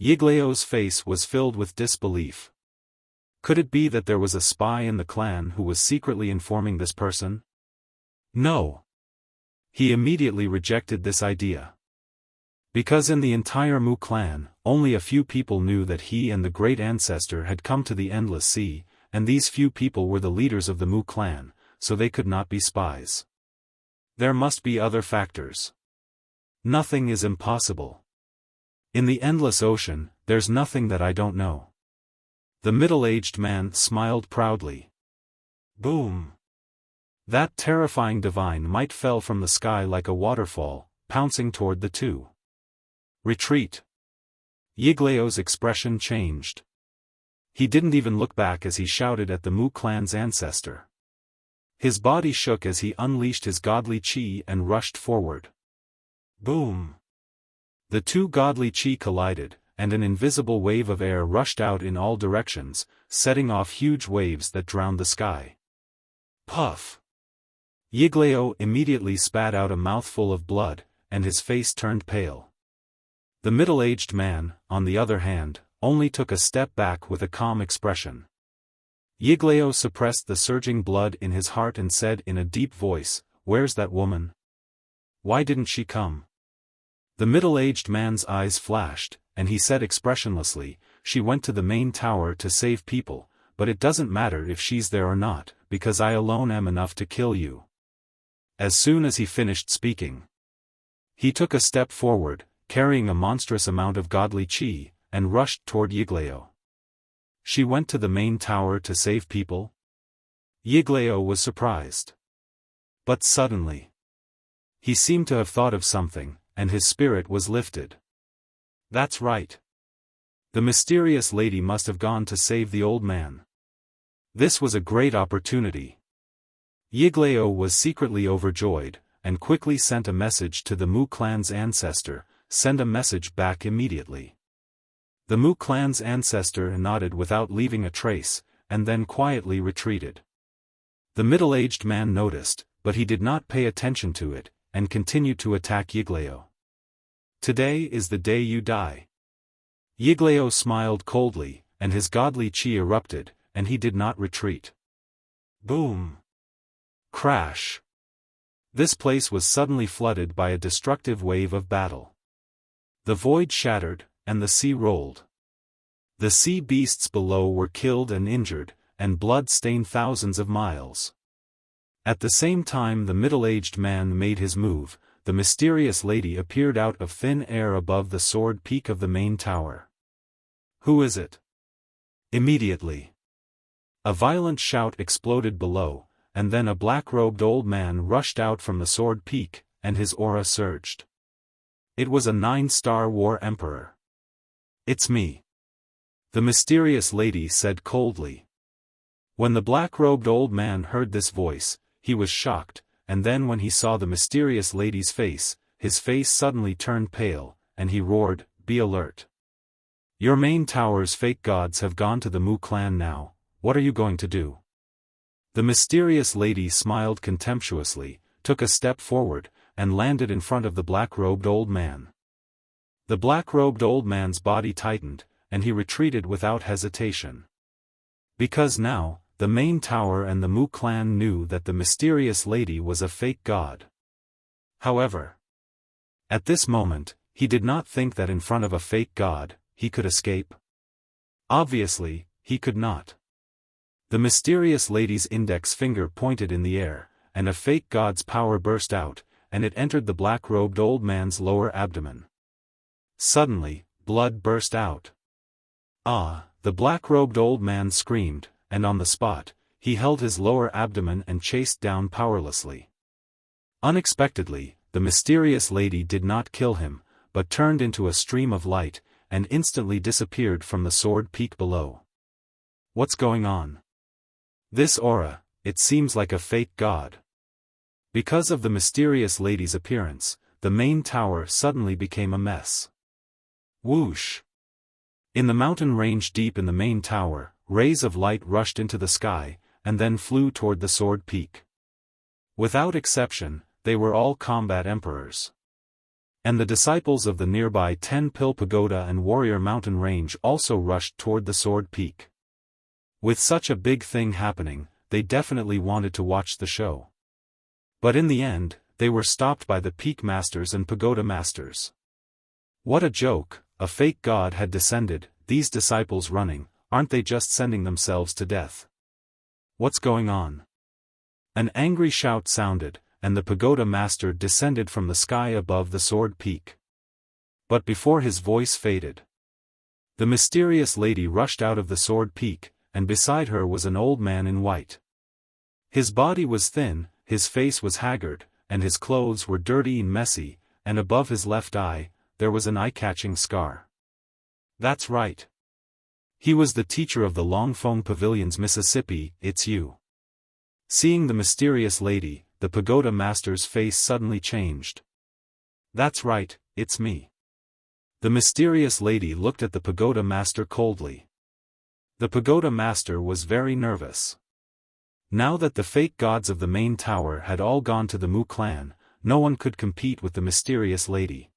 Yigleo's face was filled with disbelief. Could it be that there was a spy in the clan who was secretly informing this person? No. He immediately rejected this idea. Because in the entire Mu clan, only a few people knew that he and the great ancestor had come to the Endless Sea, and these few people were the leaders of the Mu clan, so they could not be spies. There must be other factors. Nothing is impossible. In the endless ocean, there's nothing that I don't know. The middle-aged man smiled proudly. Boom! That terrifying divine might fell from the sky like a waterfall, pouncing toward the two. Retreat! Yigleo's expression changed. He didn't even look back as he shouted at the Mu clan's ancestor. His body shook as he unleashed his godly chi and rushed forward. Boom! The two godly chi collided, and an invisible wave of air rushed out in all directions, setting off huge waves that drowned the sky. Puff! Yigleo immediately spat out a mouthful of blood, and his face turned pale. The middle-aged man, on the other hand, only took a step back with a calm expression. Yigleo suppressed the surging blood in his heart and said in a deep voice, "Where's that woman? Why didn't she come?" The middle-aged man's eyes flashed, and he said expressionlessly, "She went to the main tower to save people, but it doesn't matter if she's there or not, because I alone am enough to kill you." As soon as he finished speaking, he took a step forward, carrying a monstrous amount of godly chi, and rushed toward Yigleo. She went to the main tower to save people? Yigleo was surprised. But suddenly, he seemed to have thought of something, and his spirit was lifted. That's right. The mysterious lady must have gone to save the old man. This was a great opportunity. Yigleo was secretly overjoyed, and quickly sent a message to the Mu clan's ancestor, "Send a message back immediately." The Mu clan's ancestor nodded without leaving a trace, and then quietly retreated. The middle-aged man noticed, but he did not pay attention to it, and continued to attack Yigleo. "Today is the day you die." Yigleo smiled coldly, and his godly chi erupted, and he did not retreat. Boom! Crash! This place was suddenly flooded by a destructive wave of battle. The void shattered, and the sea rolled. The sea beasts below were killed and injured, and blood stained thousands of miles. At the same time the middle-aged man made his move, the mysterious lady appeared out of thin air above the sword peak of the main tower. "Who is it?" Immediately, a violent shout exploded below, and then a black-robed old man rushed out from the sword peak, and his aura surged. It was a 9-star war emperor. "It's me," the mysterious lady said coldly. When the black-robed old man heard this voice, he was shocked, and then when he saw the mysterious lady's face, his face suddenly turned pale, and he roared, "Be alert! Your main tower's fake gods have gone to the Mu clan now. What are you going to do?" The mysterious lady smiled contemptuously, took a step forward, and landed in front of the black-robed old man. The black-robed old man's body tightened, and he retreated without hesitation. Because now, the main tower and the Mu clan knew that the mysterious lady was a fake god. However, at this moment, he did not think that in front of a fake god, he could escape. Obviously, he could not. The mysterious lady's index finger pointed in the air, and a fake god's power burst out, and it entered the black-robed old man's lower abdomen. Suddenly, blood burst out. "Ah!" the black-robed old man screamed, and on the spot, he held his lower abdomen and chased down powerlessly. Unexpectedly, the mysterious lady did not kill him, but turned into a stream of light, and instantly disappeared from the sword peak below. What's going on? This aura, it seems like a fake god. Because of the mysterious lady's appearance, the main tower suddenly became a mess. Whoosh! In the mountain range deep in the main tower, rays of light rushed into the sky, and then flew toward the sword peak. Without exception, they were all combat emperors. And the disciples of the nearby 10-Pill Pagoda and Warrior Mountain Range also rushed toward the sword peak. With such a big thing happening, they definitely wanted to watch the show. But in the end, they were stopped by the peak masters and pagoda masters. What a joke, a fake god had descended, these disciples running, aren't they just sending themselves to death? What's going on? An angry shout sounded, and the pagoda master descended from the sky above the sword peak. But before his voice faded, the mysterious lady rushed out of the sword peak, and beside her was an old man in white. His body was thin, his face was haggard, and his clothes were dirty and messy, and above his left eye, there was an eye-catching scar. That's right. He was the teacher of the Longfeng Pavilions, Mississippi. It's you. Seeing the mysterious lady, the pagoda master's face suddenly changed. That's right, it's me. The mysterious lady looked at the pagoda master coldly. The pagoda master was very nervous. Now that the fake gods of the main tower had all gone to the Mu clan, no one could compete with the mysterious lady.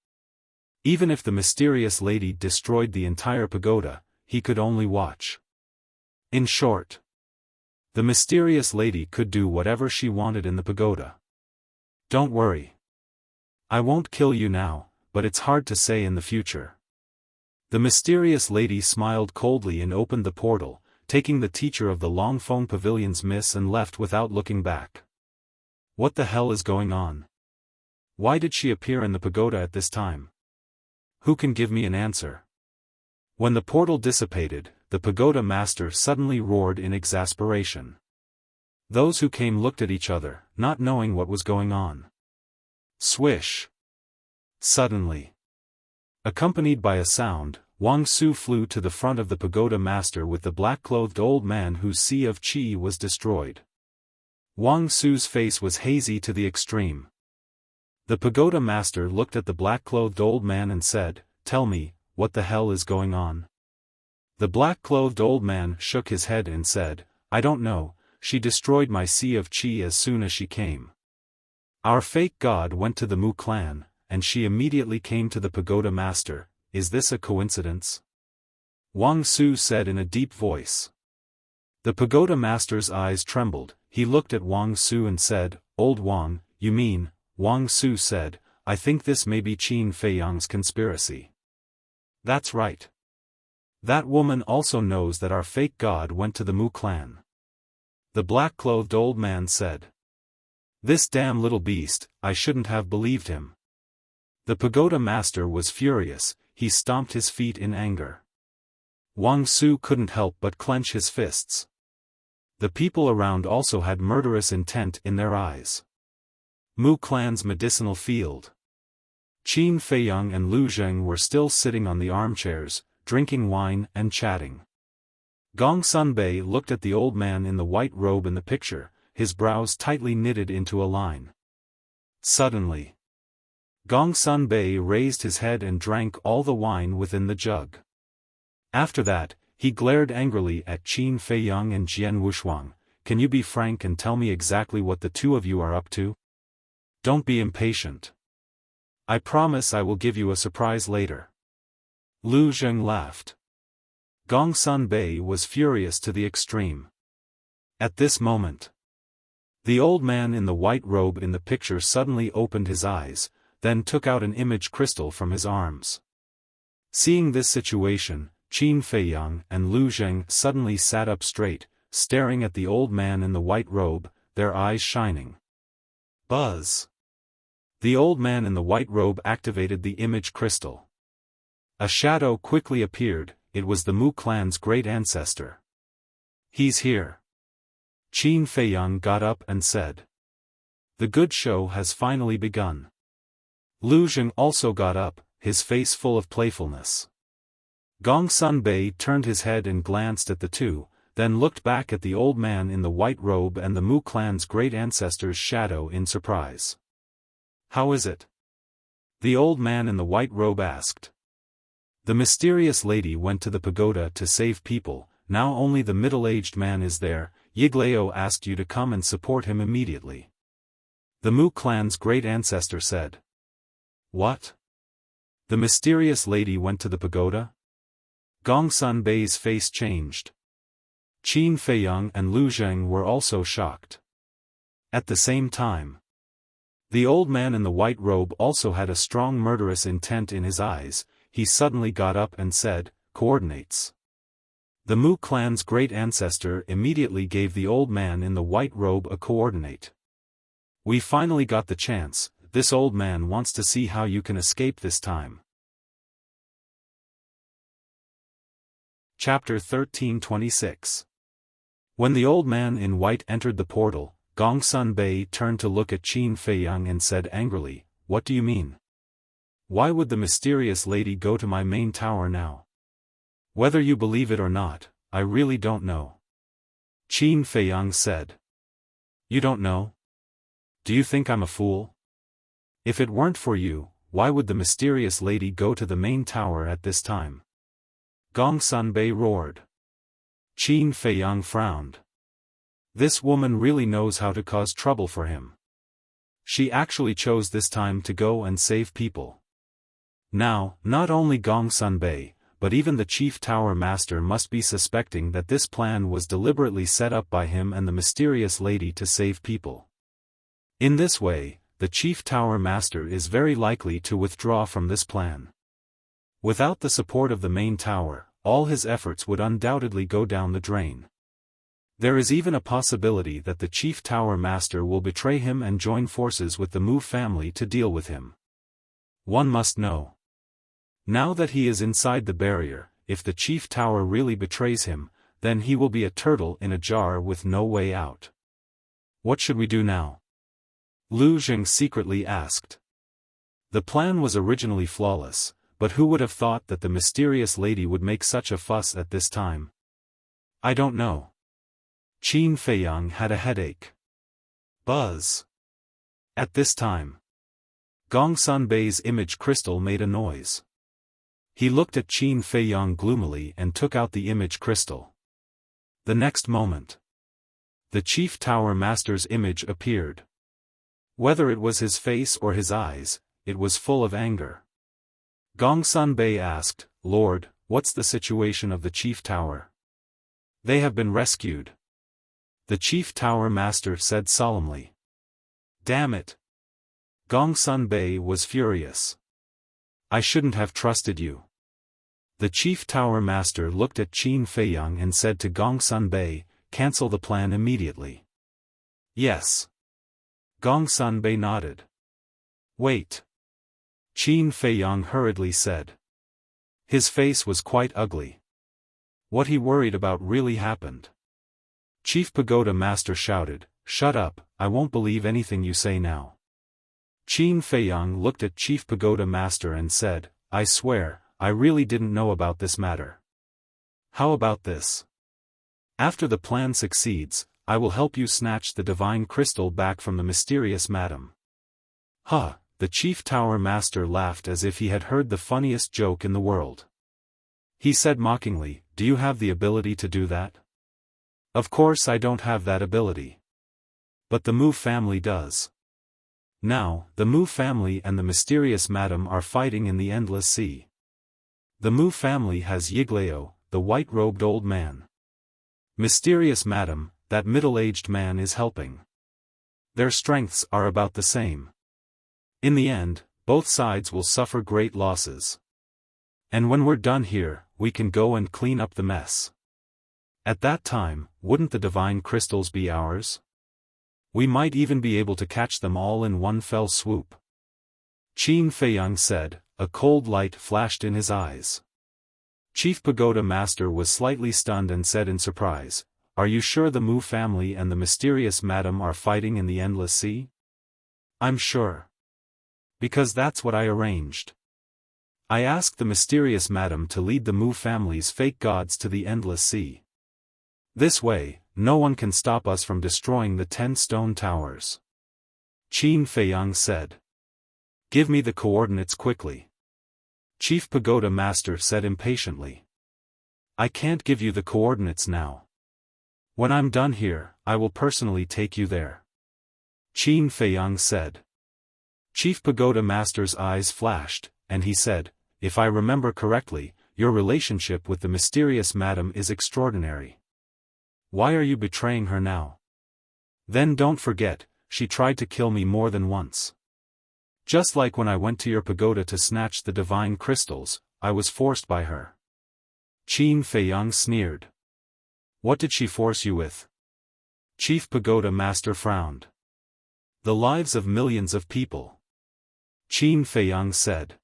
Even if the mysterious lady destroyed the entire pagoda, he could only watch. In short, the mysterious lady could do whatever she wanted in the pagoda. Don't worry. I won't kill you now, but it's hard to say in the future. The mysterious lady smiled coldly and opened the portal, taking the teacher of the Longfeng Pavilions miss and left without looking back. What the hell is going on? Why did she appear in the pagoda at this time? Who can give me an answer? When the portal dissipated, the pagoda master suddenly roared in exasperation. Those who came looked at each other, not knowing what was going on. Swish! Suddenly, accompanied by a sound, Wang Su flew to the front of the pagoda master with the black-clothed old man whose sea of qi was destroyed. Wang Su's face was hazy to the extreme. The pagoda master looked at the black-clothed old man and said, "Tell me, what the hell is going on?" The black-clothed old man shook his head and said, "I don't know, she destroyed my sea of qi as soon as she came. Our fake god went to the Mu clan, and she immediately came to the pagoda master. Is this a coincidence?" Wang Su said in a deep voice. The pagoda master's eyes trembled. He looked at Wang Su and said, "Old Wang, you mean?" Wang Su said, "I think this may be Qin Feiyang's conspiracy." "That's right. That woman also knows that our fake god went to the Mu clan." The black-clothed old man said. "This damn little beast, I shouldn't have believed him." The pagoda master was furious, he stomped his feet in anger. Wang Su couldn't help but clench his fists. The people around also had murderous intent in their eyes. Mu clan's medicinal field. Qin Feiyang and Lu Zheng were still sitting on the armchairs, drinking wine and chatting. Gong Sunbei looked at the old man in the white robe in the picture, his brows tightly knitted into a line. Suddenly, Gong Sunbei raised his head and drank all the wine within the jug. After that, he glared angrily at Qin Feiyang and Jian Wushuang. "Can you be frank and tell me exactly what the two of you are up to? Don't be impatient. I promise I will give you a surprise later." Lu Zheng laughed. Gong Sunbei was furious to the extreme. At this moment, the old man in the white robe in the picture suddenly opened his eyes, then took out an image crystal from his arms. Seeing this situation, Qin Feiyang and Lu Zheng suddenly sat up straight, staring at the old man in the white robe, their eyes shining. Buzz! The old man in the white robe activated the image crystal. A shadow quickly appeared. It was the Mu clan's great ancestor. "He's here." Qin Feiyang got up and said. "The good show has finally begun." Lu Zheng also got up, his face full of playfulness. Gong Sunbei turned his head and glanced at the two, then looked back at the old man in the white robe and the Mu clan's great ancestor's shadow in surprise. "How is it?" the old man in the white robe asked. "The mysterious lady went to the pagoda to save people, now only the middle-aged man is there. Yiglao asked you to come and support him immediately," the Mu clan's great ancestor said. "What? The mysterious lady went to the pagoda?" Gongsun Bei's face changed. Qin Feiyang and Lu Zheng were also shocked. At the same time, the old man in the white robe also had a strong murderous intent in his eyes. He suddenly got up and said, "Coordinates." The Mu clan's great ancestor immediately gave the old man in the white robe a coordinate. "We finally got the chance. This old man wants to see how you can escape this time." Chapter 1326. When the old man in white entered the portal, Gongsun Bei turned to look at Qin Feiyang and said angrily, "What do you mean? Why would the mysterious lady go to my main tower now? Whether you believe it or not, I really don't know." Qin Feiyang said. "You don't know? Do you think I'm a fool? If it weren't for you, why would the mysterious lady go to the main tower at this time?" Gongsun Bei roared. Qin Feiyang frowned. This woman really knows how to cause trouble for him. She actually chose this time to go and save people. Now, not only Gongsun Bei, but even the chief tower master must be suspecting that this plan was deliberately set up by him and the mysterious lady to save people. In this way, the chief tower master is very likely to withdraw from this plan. Without the support of the main tower, all his efforts would undoubtedly go down the drain. There is even a possibility that the chief tower master will betray him and join forces with the Mu family to deal with him. One must know. Now that he is inside the barrier, if the chief tower really betrays him, then he will be a turtle in a jar with no way out. What should we do now? Lu Zheng secretly asked. The plan was originally flawless, but who would have thought that the mysterious lady would make such a fuss at this time? I don't know. Qin Feiyang had a headache. Buzz. At this time, Gongsun Bei's image crystal made a noise. He looked at Qin Feiyang gloomily and took out the image crystal. The next moment, the chief tower master's image appeared. Whether it was his face or his eyes, it was full of anger. Gongsun Bei asked, "Lord, what's the situation of the chief tower?" "They have been rescued," the chief tower master said solemnly. "Damn it!" Gongsun Bei was furious. "I shouldn't have trusted you." The chief tower master looked at Qin Feiyang and said to Gongsun Bei, "Cancel the plan immediately." "Yes." Gongsun Bei nodded. "Wait." Qin Feiyang hurriedly said. His face was quite ugly. What he worried about really happened. Chief Pagoda Master shouted, "Shut up, I won't believe anything you say now." Qin Feiyang looked at Chief Pagoda Master and said, "I swear, I really didn't know about this matter. How about this? After the plan succeeds, I will help you snatch the divine crystal back from the mysterious madam." "Huh," the Chief Tower Master laughed as if he had heard the funniest joke in the world. He said mockingly, "Do you have the ability to do that?" "Of course I don't have that ability. But the Mu family does." Now, the Mu family and the mysterious madam are fighting in the endless sea. The Mu family has Yiglao, the white-robed old man. Mysterious madam, that middle-aged man is helping. Their strengths are about the same. In the end, both sides will suffer great losses. And when we're done here, we can go and clean up the mess. At that time, wouldn't the divine crystals be ours? We might even be able to catch them all in one fell swoop. Qin Feiyang said, a cold light flashed in his eyes. Chief Pagoda Master was slightly stunned and said in surprise, "Are you sure the Mu family and the mysterious madam are fighting in the endless sea?" "I'm sure. Because that's what I arranged. I asked the mysterious madam to lead the Mu family's fake gods to the endless sea. This way, no one can stop us from destroying the 10 stone towers. Qin Feiyang said. Give me the coordinates quickly. Chief Pagoda Master said impatiently. I can't give you the coordinates now. When I'm done here, I will personally take you there. Qin Feiyang said. Chief Pagoda Master's eyes flashed, and he said, if I remember correctly, your relationship with the mysterious madam is extraordinary. Why are you betraying her now? Then don't forget, she tried to kill me more than once. Just like when I went to your pagoda to snatch the divine crystals, I was forced by her. Qin Feiyang sneered. What did she force you with? Chief Pagoda Master frowned. The lives of millions of people. Qin Feiyang said.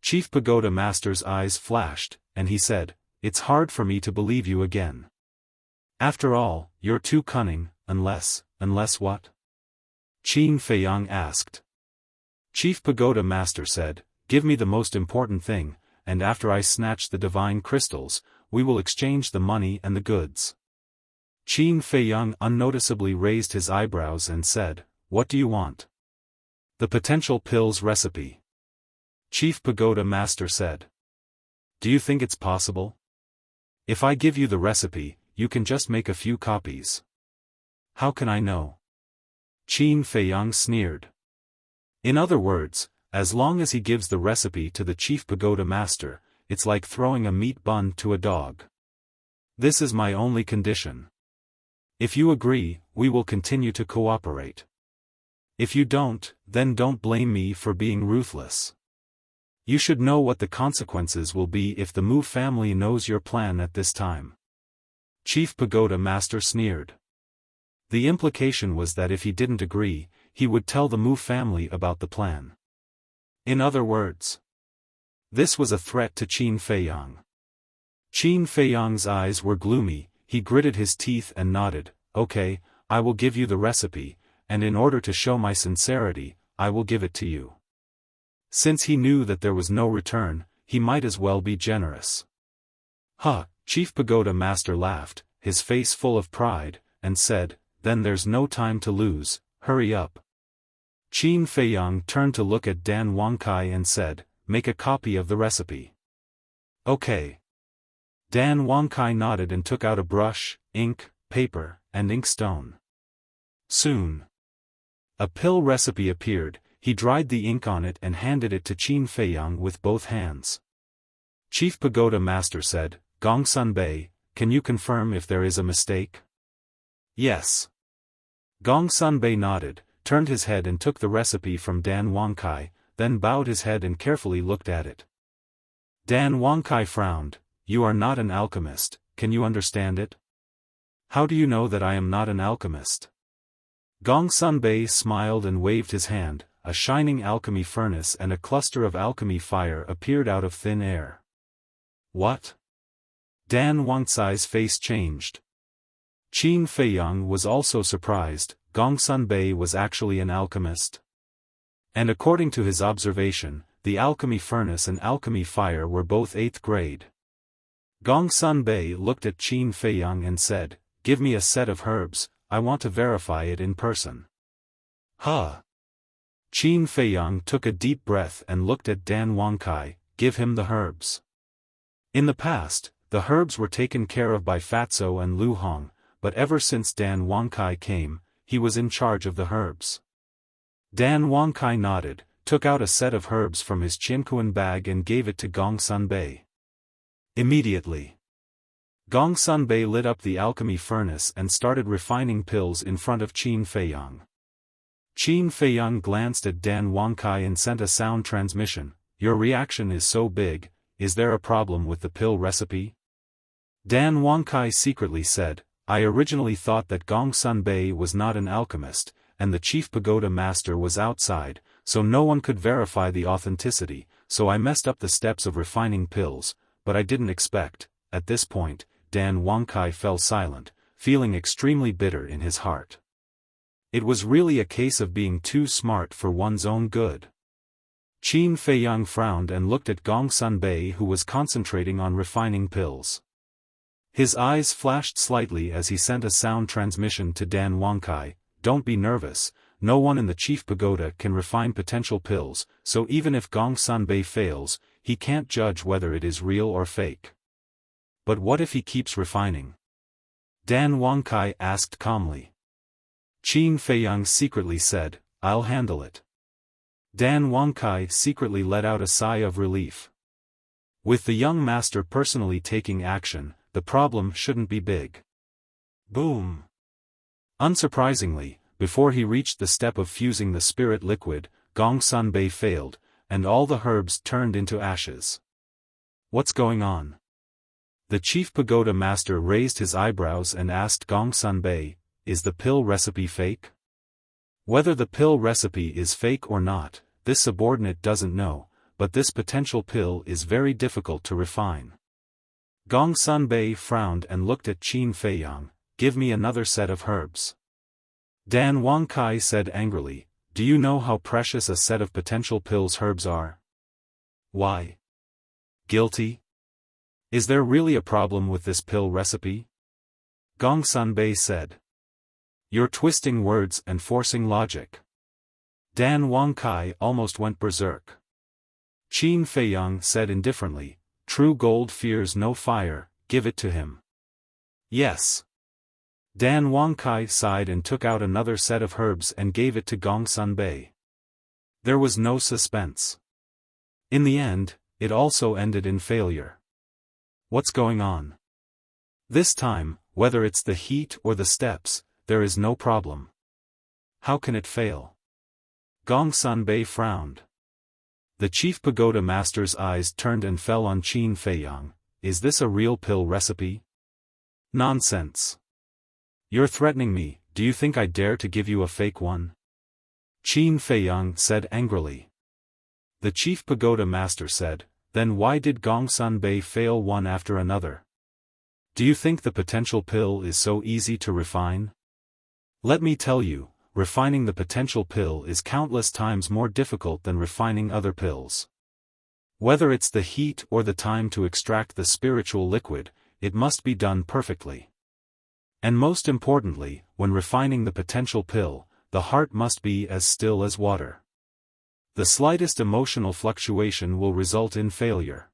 Chief Pagoda Master's eyes flashed, and he said, it's hard for me to believe you again. After all, you're too cunning, unless what? Qin Feiyang asked. Chief Pagoda Master said, give me the most important thing, and after I snatch the divine crystals, we will exchange the money and the goods. Qin Feiyang unnoticeably raised his eyebrows and said, what do you want? The potential pills recipe. Chief Pagoda Master said. Do you think it's possible? If I give you the recipe, you can just make a few copies. How can I know? Qin Feiyang sneered. In other words, as long as he gives the recipe to the Chief Pagoda Master, it's like throwing a meat bun to a dog. This is my only condition. If you agree, we will continue to cooperate. If you don't, then don't blame me for being ruthless. You should know what the consequences will be if the Mu family knows your plan at this time. Chief Pagoda Master sneered. The implication was that if he didn't agree, he would tell the Mu family about the plan. In other words, this was a threat to Qin Feiyang. Qin Feiyang's eyes were gloomy, he gritted his teeth and nodded, okay, I will give you the recipe, and in order to show my sincerity, I will give it to you. Since he knew that there was no return, he might as well be generous. Chief Pagoda Master laughed, his face full of pride, and said, then there's no time to lose, hurry up. Qin Feiyang turned to look at Dan Wangkai and said, make a copy of the recipe. Okay. Dan Wangkai nodded and took out a brush, ink, paper, and inkstone. Soon, a pill recipe appeared. He dried the ink on it and handed it to Qin Feiyang with both hands. Chief Pagoda Master said, Gongsun Bei, can you confirm if there is a mistake? Yes. Gongsun Bei nodded, turned his head and took the recipe from Dan Wangkai, then bowed his head and carefully looked at it. Dan Wangkai frowned, you are not an alchemist, can you understand it? How do you know that I am not an alchemist? Gongsun Bei smiled and waved his hand. A shining alchemy furnace and a cluster of alchemy fire appeared out of thin air. What? Dan Wangcai's face changed. Qin Feiyang was also surprised. Gongsun Bei was actually an alchemist. And according to his observation, the alchemy furnace and alchemy fire were both 8th grade. Gongsun Bei looked at Qin Feiyang and said, give me a set of herbs, I want to verify it in person. Qin Feiyang took a deep breath and looked at Dan Wangkai, give him the herbs. In the past, the herbs were taken care of by Fatso and Lu Hong, but ever since Dan Wangkai came, he was in charge of the herbs. Dan Wangkai nodded, took out a set of herbs from his Qinkuan bag and gave it to Gongsun Bei. Immediately, Gongsun Bei lit up the alchemy furnace and started refining pills in front of Qin Feiyang. Qin Feiyang glanced at Dan Wangkai and sent a sound transmission, your reaction is so big, is there a problem with the pill recipe? Dan Wangkai secretly said, I originally thought that Gongsun Bei was not an alchemist, and the Chief Pagoda Master was outside, so no one could verify the authenticity, so I messed up the steps of refining pills, but I didn't expect. At this point, Dan Wangkai fell silent, feeling extremely bitter in his heart. It was really a case of being too smart for one's own good. Qin Feiyang frowned and looked at Gongsun Bei, who was concentrating on refining pills. His eyes flashed slightly as he sent a sound transmission to Dan Wangkai. Don't be nervous, no one in the Chief Pagoda can refine potential pills, so even if Gong Sanbei fails, he can't judge whether it is real or fake. But what if he keeps refining? Dan Wangkai asked calmly. Qin Feiyang secretly said, I'll handle it. Dan Wangkai secretly let out a sigh of relief. With the young master personally taking action, the problem shouldn't be big. Boom! Unsurprisingly, before he reached the step of fusing the spirit liquid, Gong Sanbei failed, and all the herbs turned into ashes. What's going on? The Chief Pagoda Master raised his eyebrows and asked Gong Sanbei, is the pill recipe fake? Whether the pill recipe is fake or not, this subordinate doesn't know, but this potential pill is very difficult to refine. Gong Sanbei frowned and looked at Qin Feiyang. Give me another set of herbs. Dan Wangkai said angrily, do you know how precious a set of potential pills herbs are? Why? Guilty? Is there really a problem with this pill recipe? Gong Sanbei said. You're twisting words and forcing logic. Dan Wangkai almost went berserk. Qin Feiyang said indifferently, true gold fears no fire, give it to him. Yes. Dan Wangkai sighed and took out another set of herbs and gave it to Gong Sanbei. There was no suspense. In the end, it also ended in failure. What's going on? This time, whether it's the heat or the steps, there is no problem. How can it fail? Gong Sanbei frowned. The Chief Pagoda Master's eyes turned and fell on Qin Feiyang. Is this a real pill recipe? Nonsense. You're threatening me, do you think I dare to give you a fake one? Qin Feiyang said angrily. The Chief Pagoda Master said, then why did Gong Sanbei fail one after another? Do you think the potential pill is so easy to refine? Let me tell you, refining the potential pill is countless times more difficult than refining other pills. Whether it's the heat or the time to extract the spiritual liquid, it must be done perfectly. And most importantly, when refining the potential pill, the heart must be as still as water. The slightest emotional fluctuation will result in failure.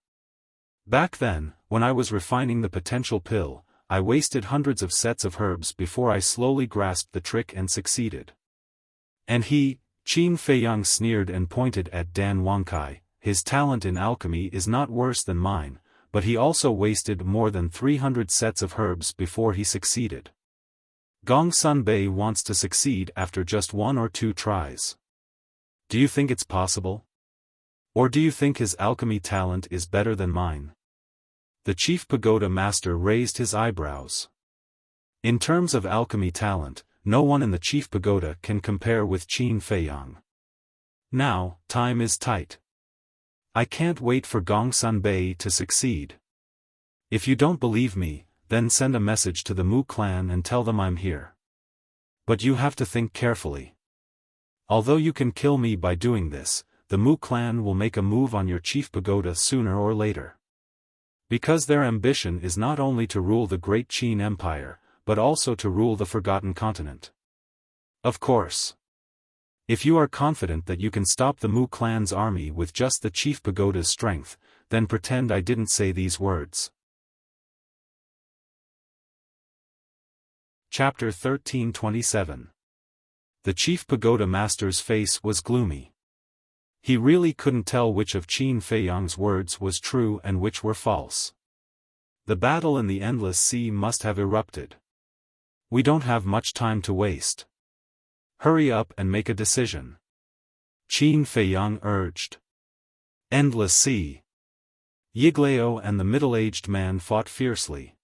Back then, when I was refining the potential pill, I wasted hundreds of sets of herbs before I slowly grasped the trick and succeeded. And he, Qin Feiyang sneered and pointed at Dan Wangkai, his talent in alchemy is not worse than mine, but he also wasted more than 300 sets of herbs before he succeeded. Gong Sanbei wants to succeed after just 1 or 2 tries. Do you think it's possible? Or do you think his alchemy talent is better than mine? The Chief Pagoda Master raised his eyebrows. In terms of alchemy talent, no one in the Chief Pagoda can compare with Qin Feiyang. Now, time is tight. I can't wait for Gong Sanbei to succeed. If you don't believe me, then send a message to the Mu clan and tell them I'm here. But you have to think carefully. Although you can kill me by doing this, the Mu clan will make a move on your Chief Pagoda sooner or later. Because their ambition is not only to rule the great Qin Empire, but also to rule the Forgotten Continent. Of course. If you are confident that you can stop the Mu clan's army with just the Chief Pagoda's strength, then pretend I didn't say these words. Chapter 1327. The Chief Pagoda Master's face was gloomy. He really couldn't tell which of Qin Feiyang's words was true and which were false. The battle in the endless sea must have erupted. We don't have much time to waste. Hurry up and make a decision. Qin Feiyang urged. Endless sea. Yiglao and the middle-aged man fought fiercely.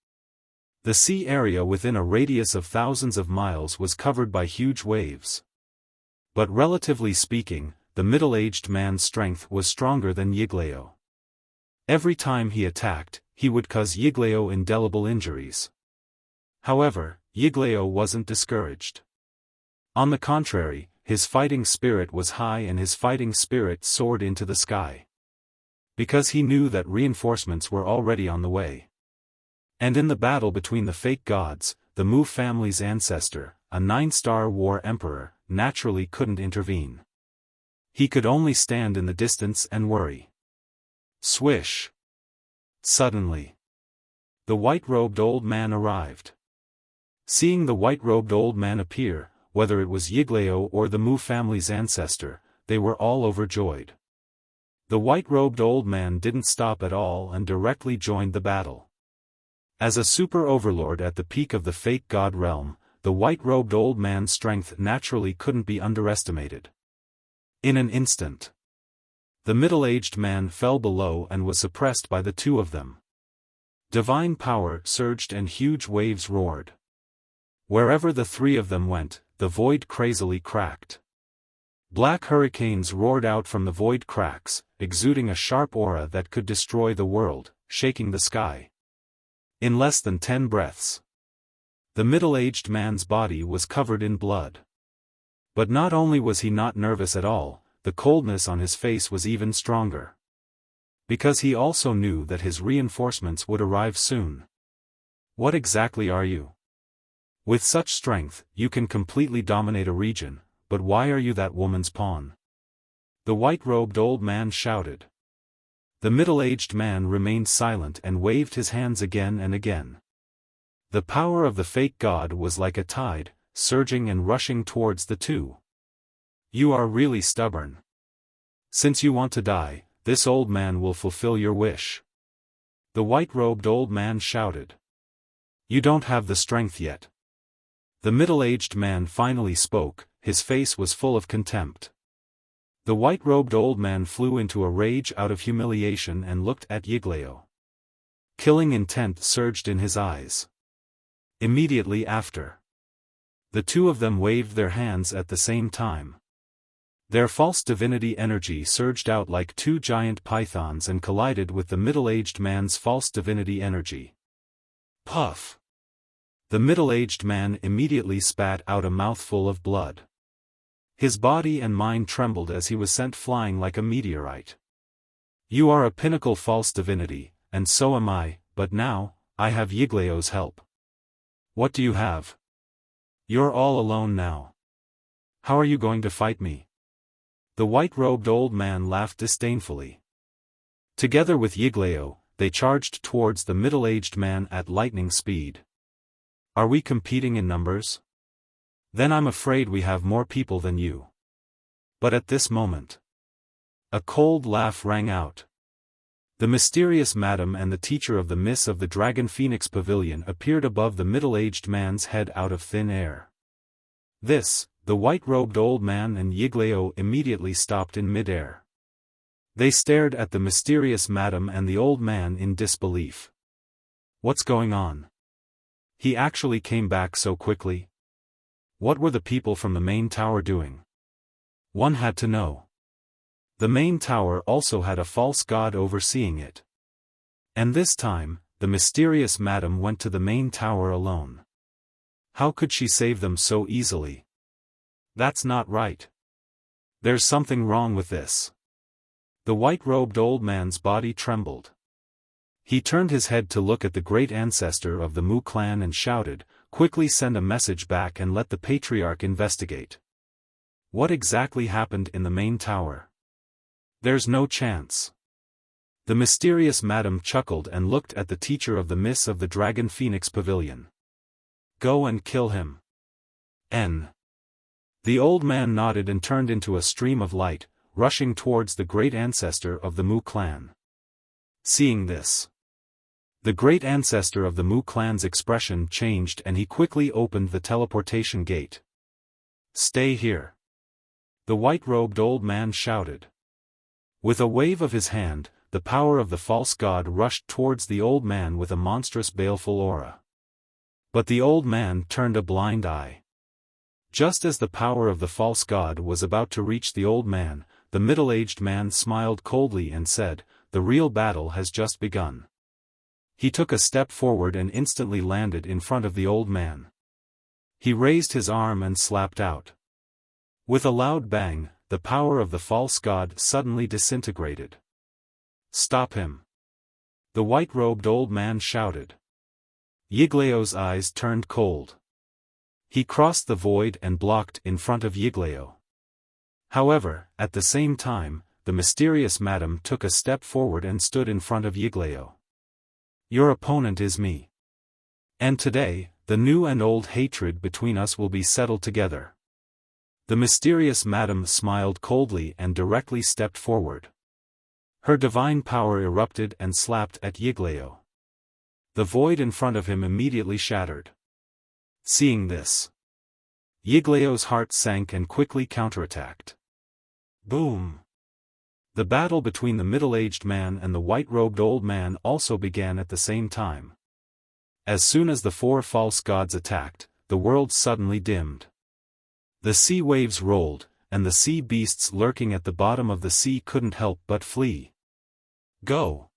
The sea area within a radius of thousands of miles was covered by huge waves. But relatively speaking, the middle-aged man's strength was stronger than Yiglao. Every time he attacked, he would cause Yiglao indelible injuries. However, Yiglao wasn't discouraged. On the contrary, his fighting spirit was high and his fighting spirit soared into the sky. Because he knew that reinforcements were already on the way. And in the battle between the fake gods, the Mu family's ancestor, a 9-star war emperor, naturally couldn't intervene. He could only stand in the distance and worry. Swish! Suddenly, the white-robed old man arrived. Seeing the white-robed old man appear, whether it was Yiglao or the Mu family's ancestor, they were all overjoyed. The white-robed old man didn't stop at all and directly joined the battle. As a super overlord at the peak of the fake god realm, the white-robed old man's strength naturally couldn't be underestimated. In an instant, the middle-aged man fell below and was suppressed by the two of them. Divine power surged and huge waves roared. Wherever the three of them went, the void crazily cracked. Black hurricanes roared out from the void cracks, exuding a sharp aura that could destroy the world, shaking the sky. In less than 10 breaths, the middle-aged man's body was covered in blood. But not only was he not nervous at all, the coldness on his face was even stronger. Because he also knew that his reinforcements would arrive soon. What exactly are you? With such strength, you can completely dominate a region, but why are you that woman's pawn? The white-robed old man shouted. The middle-aged man remained silent and waved his hands again and again. The power of the fake god was like a tide, surging and rushing towards the two. You are really stubborn. Since you want to die, this old man will fulfill your wish. The white-robed old man shouted. You don't have the strength yet. The middle-aged man finally spoke, his face was full of contempt. The white-robed old man flew into a rage out of humiliation and looked at Yiglao. Killing intent surged in his eyes. Immediately after, the two of them waved their hands at the same time. Their false divinity energy surged out like two giant pythons and collided with the middle-aged man's false divinity energy. Puff! The middle-aged man immediately spat out a mouthful of blood. His body and mind trembled as he was sent flying like a meteorite. You are a pinnacle false divinity, and so am I, but now, I have Yiglao's help. What do you have? You're all alone now. How are you going to fight me? The white-robed old man laughed disdainfully. Together with Yiglao, they charged towards the middle-aged man at lightning speed. Are we competing in numbers? Then I'm afraid we have more people than you. But at this moment, a cold laugh rang out. The mysterious madam and the teacher of the Miss of the Dragon Phoenix Pavilion appeared above the middle-aged man's head out of thin air. The white-robed old man and Yiglao immediately stopped in mid-air. They stared at the mysterious madam and the old man in disbelief. What's going on? He actually came back so quickly? What were the people from the main tower doing? One had to know. The main tower also had a false god overseeing it. And this time, the mysterious madam went to the main tower alone. How could she save them so easily? That's not right. There's something wrong with this. The white-robed old man's body trembled. He turned his head to look at the great ancestor of the Mu clan and shouted, "Quickly send a message back and let the patriarch investigate. What exactly happened in the main tower? There's no chance." The mysterious madam chuckled and looked at the teacher of the Miss of the Dragon Phoenix Pavilion. Go and kill him. The old man nodded and turned into a stream of light, rushing towards the great ancestor of the Mu clan. Seeing this, the great ancestor of the Mu clan's expression changed and he quickly opened the teleportation gate. Stay here. The white-robed old man shouted. With a wave of his hand, the power of the false god rushed towards the old man with a monstrous baleful aura. But the old man turned a blind eye. Just as the power of the false god was about to reach the old man, the middle-aged man smiled coldly and said, "The real battle has just begun." He took a step forward and instantly landed in front of the old man. He raised his arm and slapped out. With a loud bang, the power of the false god suddenly disintegrated. Stop him! The white-robed old man shouted. Yigleo's eyes turned cold. He crossed the void and blocked in front of Yigleo. However, at the same time, the mysterious madam took a step forward and stood in front of Yigleo. Your opponent is me. And today, the new and old hatred between us will be settled together. The mysterious madam smiled coldly and directly stepped forward. Her divine power erupted and slapped at Yigleo. The void in front of him immediately shattered. Seeing this, Yigleo's heart sank and quickly counterattacked. Boom! The battle between the middle-aged man and the white-robed old man also began at the same time. As soon as the four false gods attacked, the world suddenly dimmed. The sea waves rolled, and the sea beasts lurking at the bottom of the sea couldn't help but flee. Go!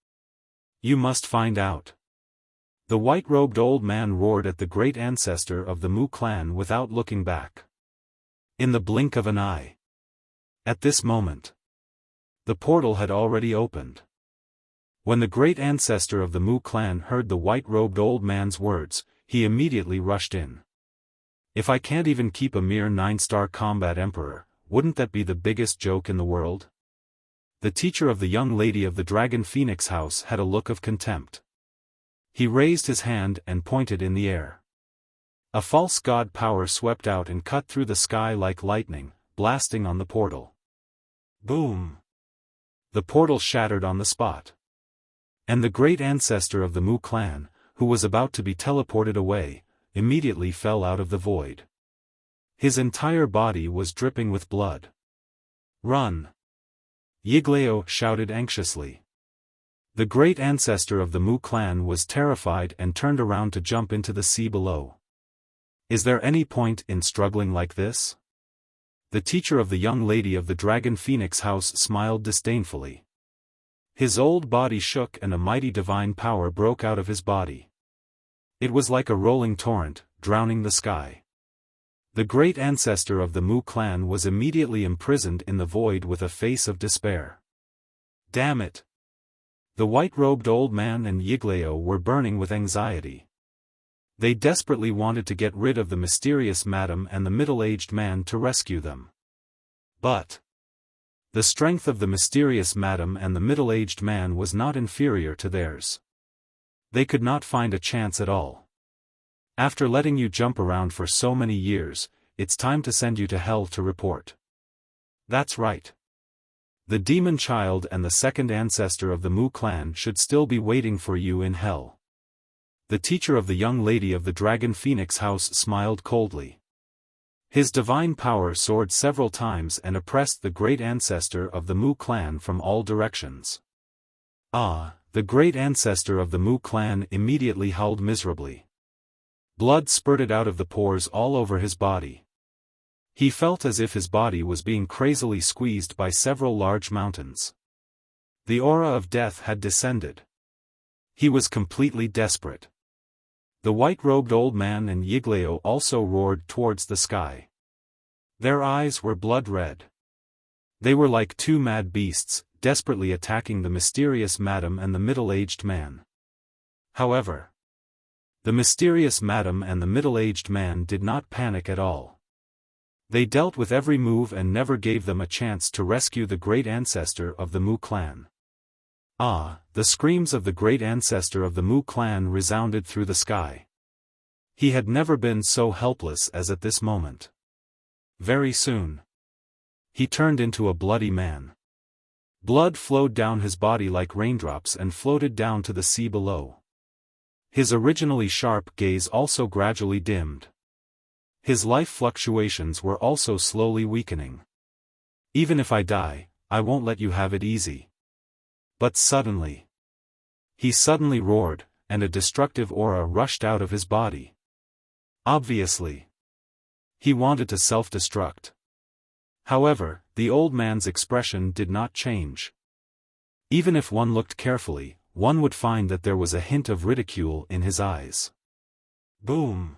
You must find out. The white-robed old man roared at the great ancestor of the Mu clan without looking back. In the blink of an eye. At this moment, the portal had already opened. When the great ancestor of the Mu clan heard the white-robed old man's words, he immediately rushed in. If I can't even keep a mere 9-star combat emperor, wouldn't that be the biggest joke in the world? The teacher of the young lady of the Dragon Phoenix house had a look of contempt. He raised his hand and pointed in the air. A false god power swept out and cut through the sky like lightning, blasting on the portal. Boom! The portal shattered on the spot. And the great ancestor of the Mu clan, who was about to be teleported away, immediately fell out of the void. His entire body was dripping with blood. Run! Yigleo shouted anxiously. The great ancestor of the Mu clan was terrified and turned around to jump into the sea below. Is there any point in struggling like this? The teacher of the young lady of the Dragon Phoenix house smiled disdainfully. His old body shook and a mighty divine power broke out of his body. It was like a rolling torrent, drowning the sky. The great ancestor of the Mu clan was immediately imprisoned in the void with a face of despair. Damn it! The white-robed old man and Yigleo were burning with anxiety. They desperately wanted to get rid of the mysterious madam and the middle-aged man to rescue them. But the strength of the mysterious madam and the middle-aged man was not inferior to theirs. They could not find a chance at all. After letting you jump around for so many years, it's time to send you to hell to report. That's right. The demon child and the second ancestor of the Mu clan should still be waiting for you in hell. The teacher of the young lady of the Dragon Phoenix house smiled coldly. His divine power soared several times and oppressed the great ancestor of the Mu clan from all directions. Ah, the great ancestor of the Mu clan immediately howled miserably. Blood spurted out of the pores all over his body. He felt as if his body was being crazily squeezed by several large mountains. The aura of death had descended. He was completely desperate. The white-robed old man and Yigleo also roared towards the sky. Their eyes were blood-red. They were like two mad beasts, desperately attacking the mysterious madam and the middle-aged man. However, the mysterious madam and the middle-aged man did not panic at all. They dealt with every move and never gave them a chance to rescue the great ancestor of the Mu clan. Ah, the screams of the great ancestor of the Mu clan resounded through the sky. He had never been so helpless as at this moment. Very soon, he turned into a bloody man. Blood flowed down his body like raindrops and floated down to the sea below. His originally sharp gaze also gradually dimmed. His life fluctuations were also slowly weakening. Even if I die, I won't let you have it easy. But suddenly, he suddenly roared, and a destructive aura rushed out of his body. Obviously, he wanted to self-destruct. However, the old man's expression did not change. Even if one looked carefully, one would find that there was a hint of ridicule in his eyes. Boom!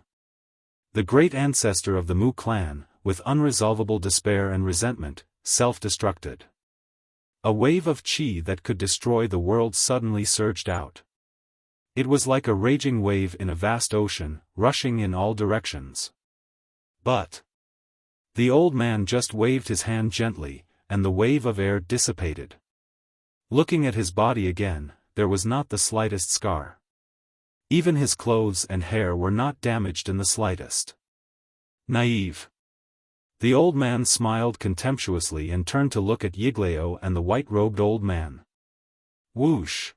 The great ancestor of the Mu clan, with unresolvable despair and resentment, self-destructed. A wave of chi that could destroy the world suddenly surged out. It was like a raging wave in a vast ocean, rushing in all directions. But the old man just waved his hand gently, and the wave of air dissipated. Looking at his body again, there was not the slightest scar. Even his clothes and hair were not damaged in the slightest. Naive. The old man smiled contemptuously and turned to look at Yigleo and the white-robed old man. Whoosh!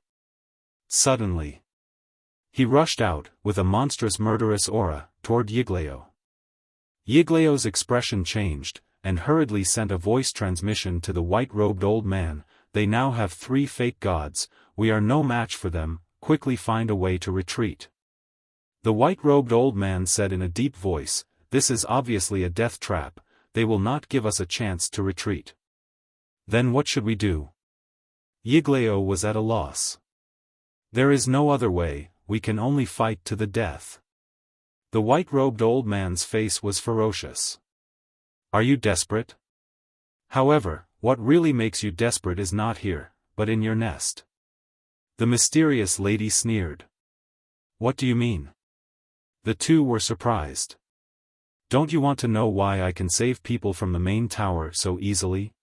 Suddenly, he rushed out, with a monstrous murderous aura, toward Yigleo. Yigleo's expression changed, and hurriedly sent a voice transmission to the white-robed old man. They now have 3 fake gods, we are no match for them, quickly find a way to retreat. The white-robed old man said in a deep voice, this is obviously a death trap, they will not give us a chance to retreat. Then what should we do? Yigleo was at a loss. There is no other way, we can only fight to the death. The white-robed old man's face was ferocious. Are you desperate? However, what really makes you desperate is not here, but in your nest. The mysterious lady sneered. What do you mean? The two were surprised. Don't you want to know why I can save people from the main tower so easily?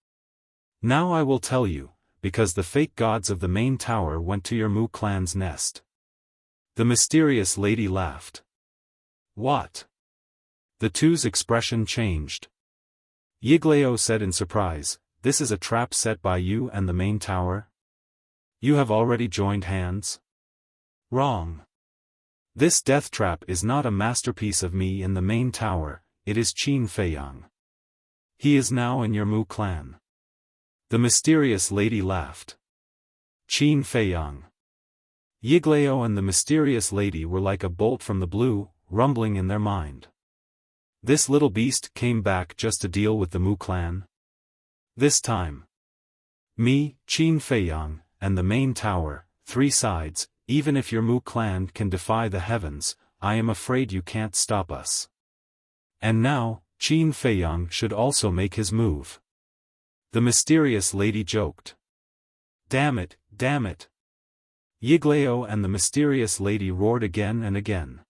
Now I will tell you, because the fake gods of the main tower went to your Mu clan's nest. The mysterious lady laughed. What? The two's expression changed. Yigleo said in surprise, this is a trap set by you and the main tower? You have already joined hands? Wrong. This death trap is not a masterpiece of me in the main tower, it is Qin Feiyang. He is now in your Mu clan. The mysterious lady laughed. Qin Feiyang. Yigleo and the mysterious lady were like a bolt from the blue, rumbling in their mind. This little beast came back just to deal with the Mu clan? This time. Me, Qin Feiyang, and the main tower, 3 sides, even if your Mu clan can defy the heavens, I am afraid you can't stop us. And now, Qin Feiyang should also make his move. The mysterious lady joked. Damn it, damn it. Yigleo and the mysterious lady roared again and again.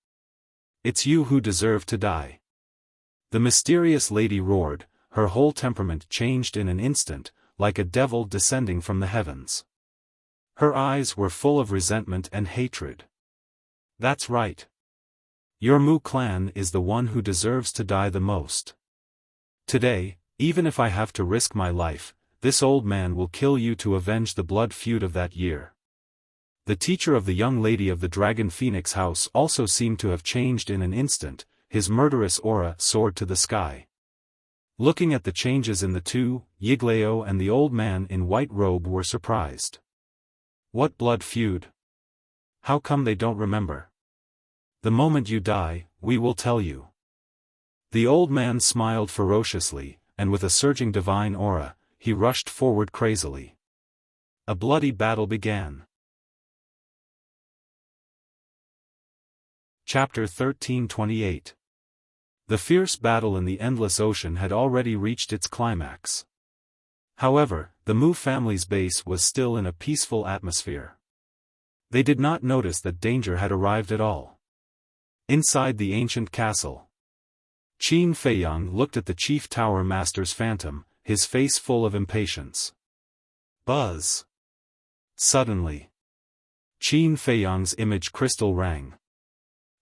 It's you who deserve to die. The mysterious lady roared, her whole temperament changed in an instant, like a devil descending from the heavens. Her eyes were full of resentment and hatred. That's right. Your Mu clan is the one who deserves to die the most. Today, even if I have to risk my life, this old man will kill you to avenge the blood feud of that year. The teacher of the young lady of the Dragon Phoenix house also seemed to have changed in an instant, his murderous aura soared to the sky. Looking at the changes in the two, Yigleo and the old man in white robe were surprised. What blood feud? How come they don't remember? The moment you die, we will tell you. The old man smiled ferociously, and with a surging divine aura, he rushed forward crazily. A bloody battle began. Chapter 1328. The fierce battle in the endless ocean had already reached its climax. However, the Mu family's base was still in a peaceful atmosphere. They did not notice that danger had arrived at all. Inside the ancient castle, Qin Feiyang looked at the chief tower master's phantom, his face full of impatience. Buzz! Suddenly, Qin Feiyang's image crystal rang.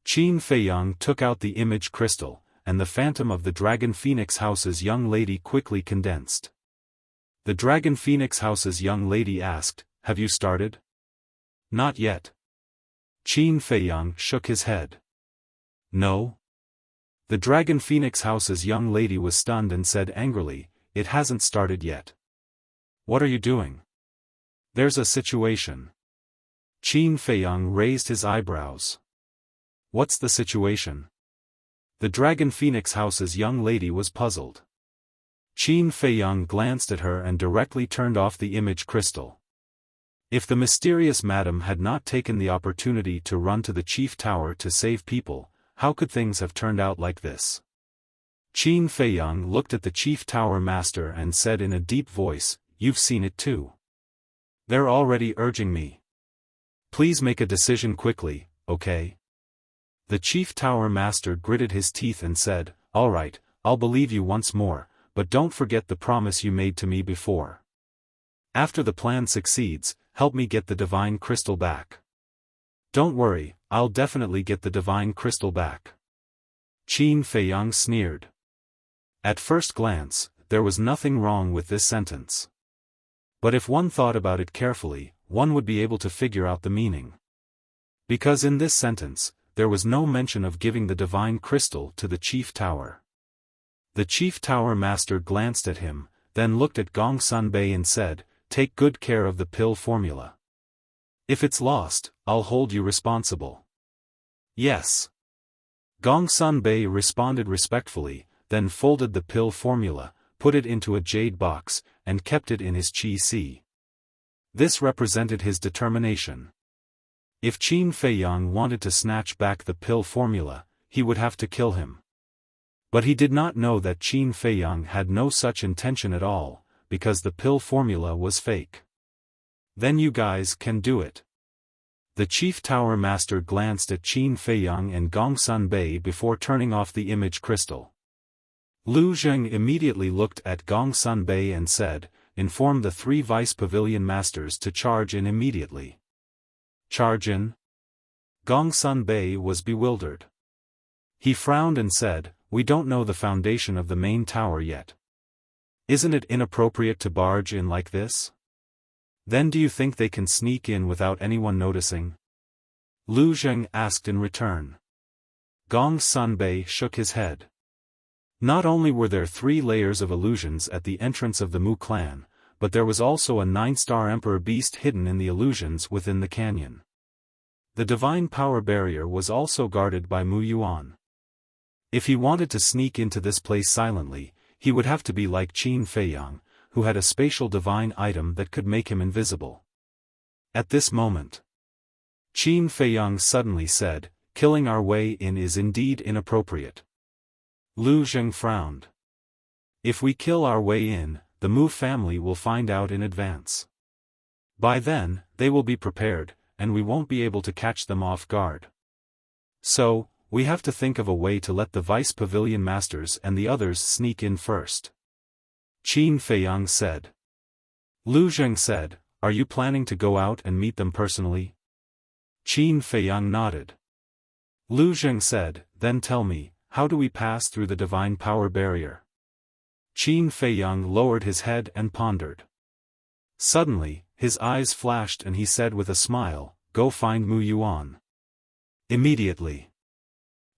Qin Feiyang took out the image crystal, and the phantom of the Dragon Phoenix house's young lady quickly condensed. The Dragon Phoenix house's young lady asked, "Have you started?" "Not yet." Qin Feiyang shook his head. "No?" The Dragon Phoenix house's young lady was stunned and said angrily, "It hasn't started yet." "What are you doing?" "There's a situation." Qin Feiyang raised his eyebrows. "What's the situation?" The Dragon Phoenix house's young lady was puzzled. Qin Feiyang glanced at her and directly turned off the image crystal. If the mysterious madam had not taken the opportunity to run to the chief tower to save people, how could things have turned out like this? Qin Feiyang looked at the chief tower master and said in a deep voice, "You've seen it too. They're already urging me." Please make a decision quickly, okay? The chief tower master gritted his teeth and said, "All right, I'll believe you once more, but don't forget the promise you made to me before. After the plan succeeds, help me get the divine crystal back." "Don't worry, I'll definitely get the divine crystal back." Qin Feiyang sneered. At first glance, there was nothing wrong with this sentence. But if one thought about it carefully, one would be able to figure out the meaning. Because in this sentence, there was no mention of giving the divine crystal to the chief tower. The chief tower master glanced at him, then looked at Gong Sunbei and said, "Take good care of the pill formula. If it's lost, I'll hold you responsible." "Yes." Gong Sunbei responded respectfully, then folded the pill formula, put it into a jade box, and kept it in his qi. This represented his determination. If Qin Feiyang wanted to snatch back the pill formula, he would have to kill him. But he did not know that Qin Feiyang had no such intention at all, because the pill formula was fake. "Then you guys can do it." The chief tower master glanced at Qin Feiyang and Gong Sunbei before turning off the image crystal. Lu Zheng immediately looked at Gong Sunbei and said, "Inform the 3 vice pavilion masters to charge in immediately." "Charge in?" Gong Sunbei was bewildered. He frowned and said, "We don't know the foundation of the main tower yet. Isn't it inappropriate to barge in like this? Then do you think they can sneak in without anyone noticing?" Lu Zheng asked in return. Gong Sunbei shook his head. Not only were there 3 layers of illusions at the entrance of the Mu clan, but there was also a 9-star Emperor beast hidden in the illusions within the canyon. The divine power barrier was also guarded by Mu Yuan. If he wanted to sneak into this place silently, he would have to be like Qin Feiyang, who had a spatial divine item that could make him invisible. At this moment, Qin Feiyang suddenly said, "Killing our way in is indeed inappropriate." Lu Zheng frowned. "If we kill our way in, the Mu family will find out in advance. By then, they will be prepared, and we won't be able to catch them off guard. So, we have to think of a way to let the vice pavilion masters and the others sneak in first," Qin Feiyang said. Lu Zheng said, "Are you planning to go out and meet them personally?" Qin Feiyang nodded. Lu Zheng said, "Then tell me, how do we pass through the divine power barrier?" Qin Feiyang lowered his head and pondered. Suddenly, his eyes flashed and he said with a smile, "Go find Mu Yuan." Immediately,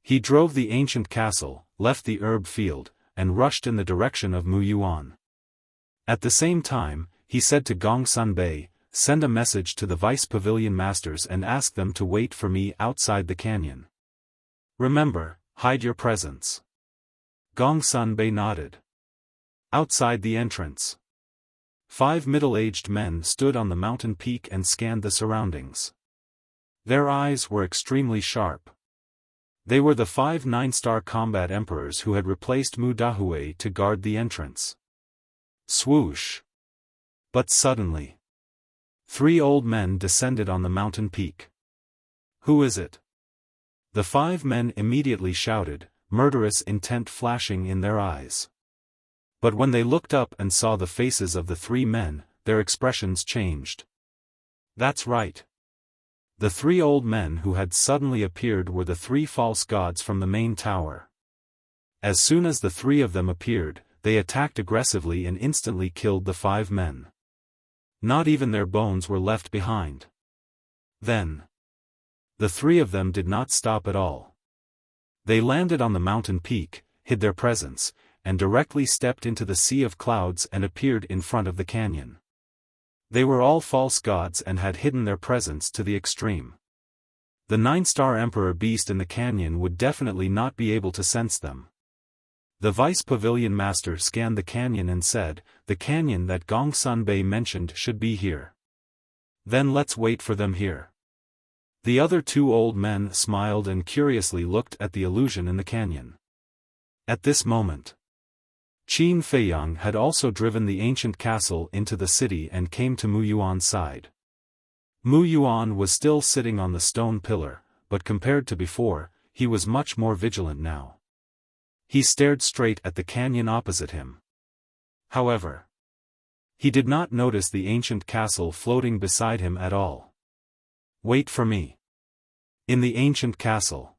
he drove the ancient castle, left the herb field, and rushed in the direction of Mu Yuan. At the same time, he said to Gong Sunbei, "Send a message to the vice pavilion masters and ask them to wait for me outside the canyon. Remember, hide your presence." Gong Sunbei nodded. Outside the entrance, 5 middle-aged men stood on the mountain peak and scanned the surroundings. Their eyes were extremely sharp. They were the 5 9-star combat emperors who had replaced Mu Dahue to guard the entrance. Swoosh! But suddenly, 3 old men descended on the mountain peak. "Who is it?" The 5 men immediately shouted, murderous intent flashing in their eyes. But when they looked up and saw the faces of the 3 men, their expressions changed. That's right. The 3 old men who had suddenly appeared were the 3 false gods from the main tower. As soon as the 3 of them appeared, they attacked aggressively and instantly killed the 5 men. Not even their bones were left behind. Then, the 3 of them did not stop at all. They landed on the mountain peak, hid their presence, and directly stepped into the sea of clouds and appeared in front of the canyon. They were all false gods and had hidden their presence to the extreme. The 9-star Emperor beast in the canyon would definitely not be able to sense them. The vice pavilion master scanned the canyon and said, "The canyon that Gong Sunbei mentioned should be here. Then let's wait for them here." The other 2 old men smiled and curiously looked at the illusion in the canyon. At this moment, Qin Feiyang had also driven the ancient castle into the city and came to Mu Yuan's side. Mu Yuan was still sitting on the stone pillar, but compared to before, he was much more vigilant now. He stared straight at the canyon opposite him. However, he did not notice the ancient castle floating beside him at all. "Wait for me." In the ancient castle,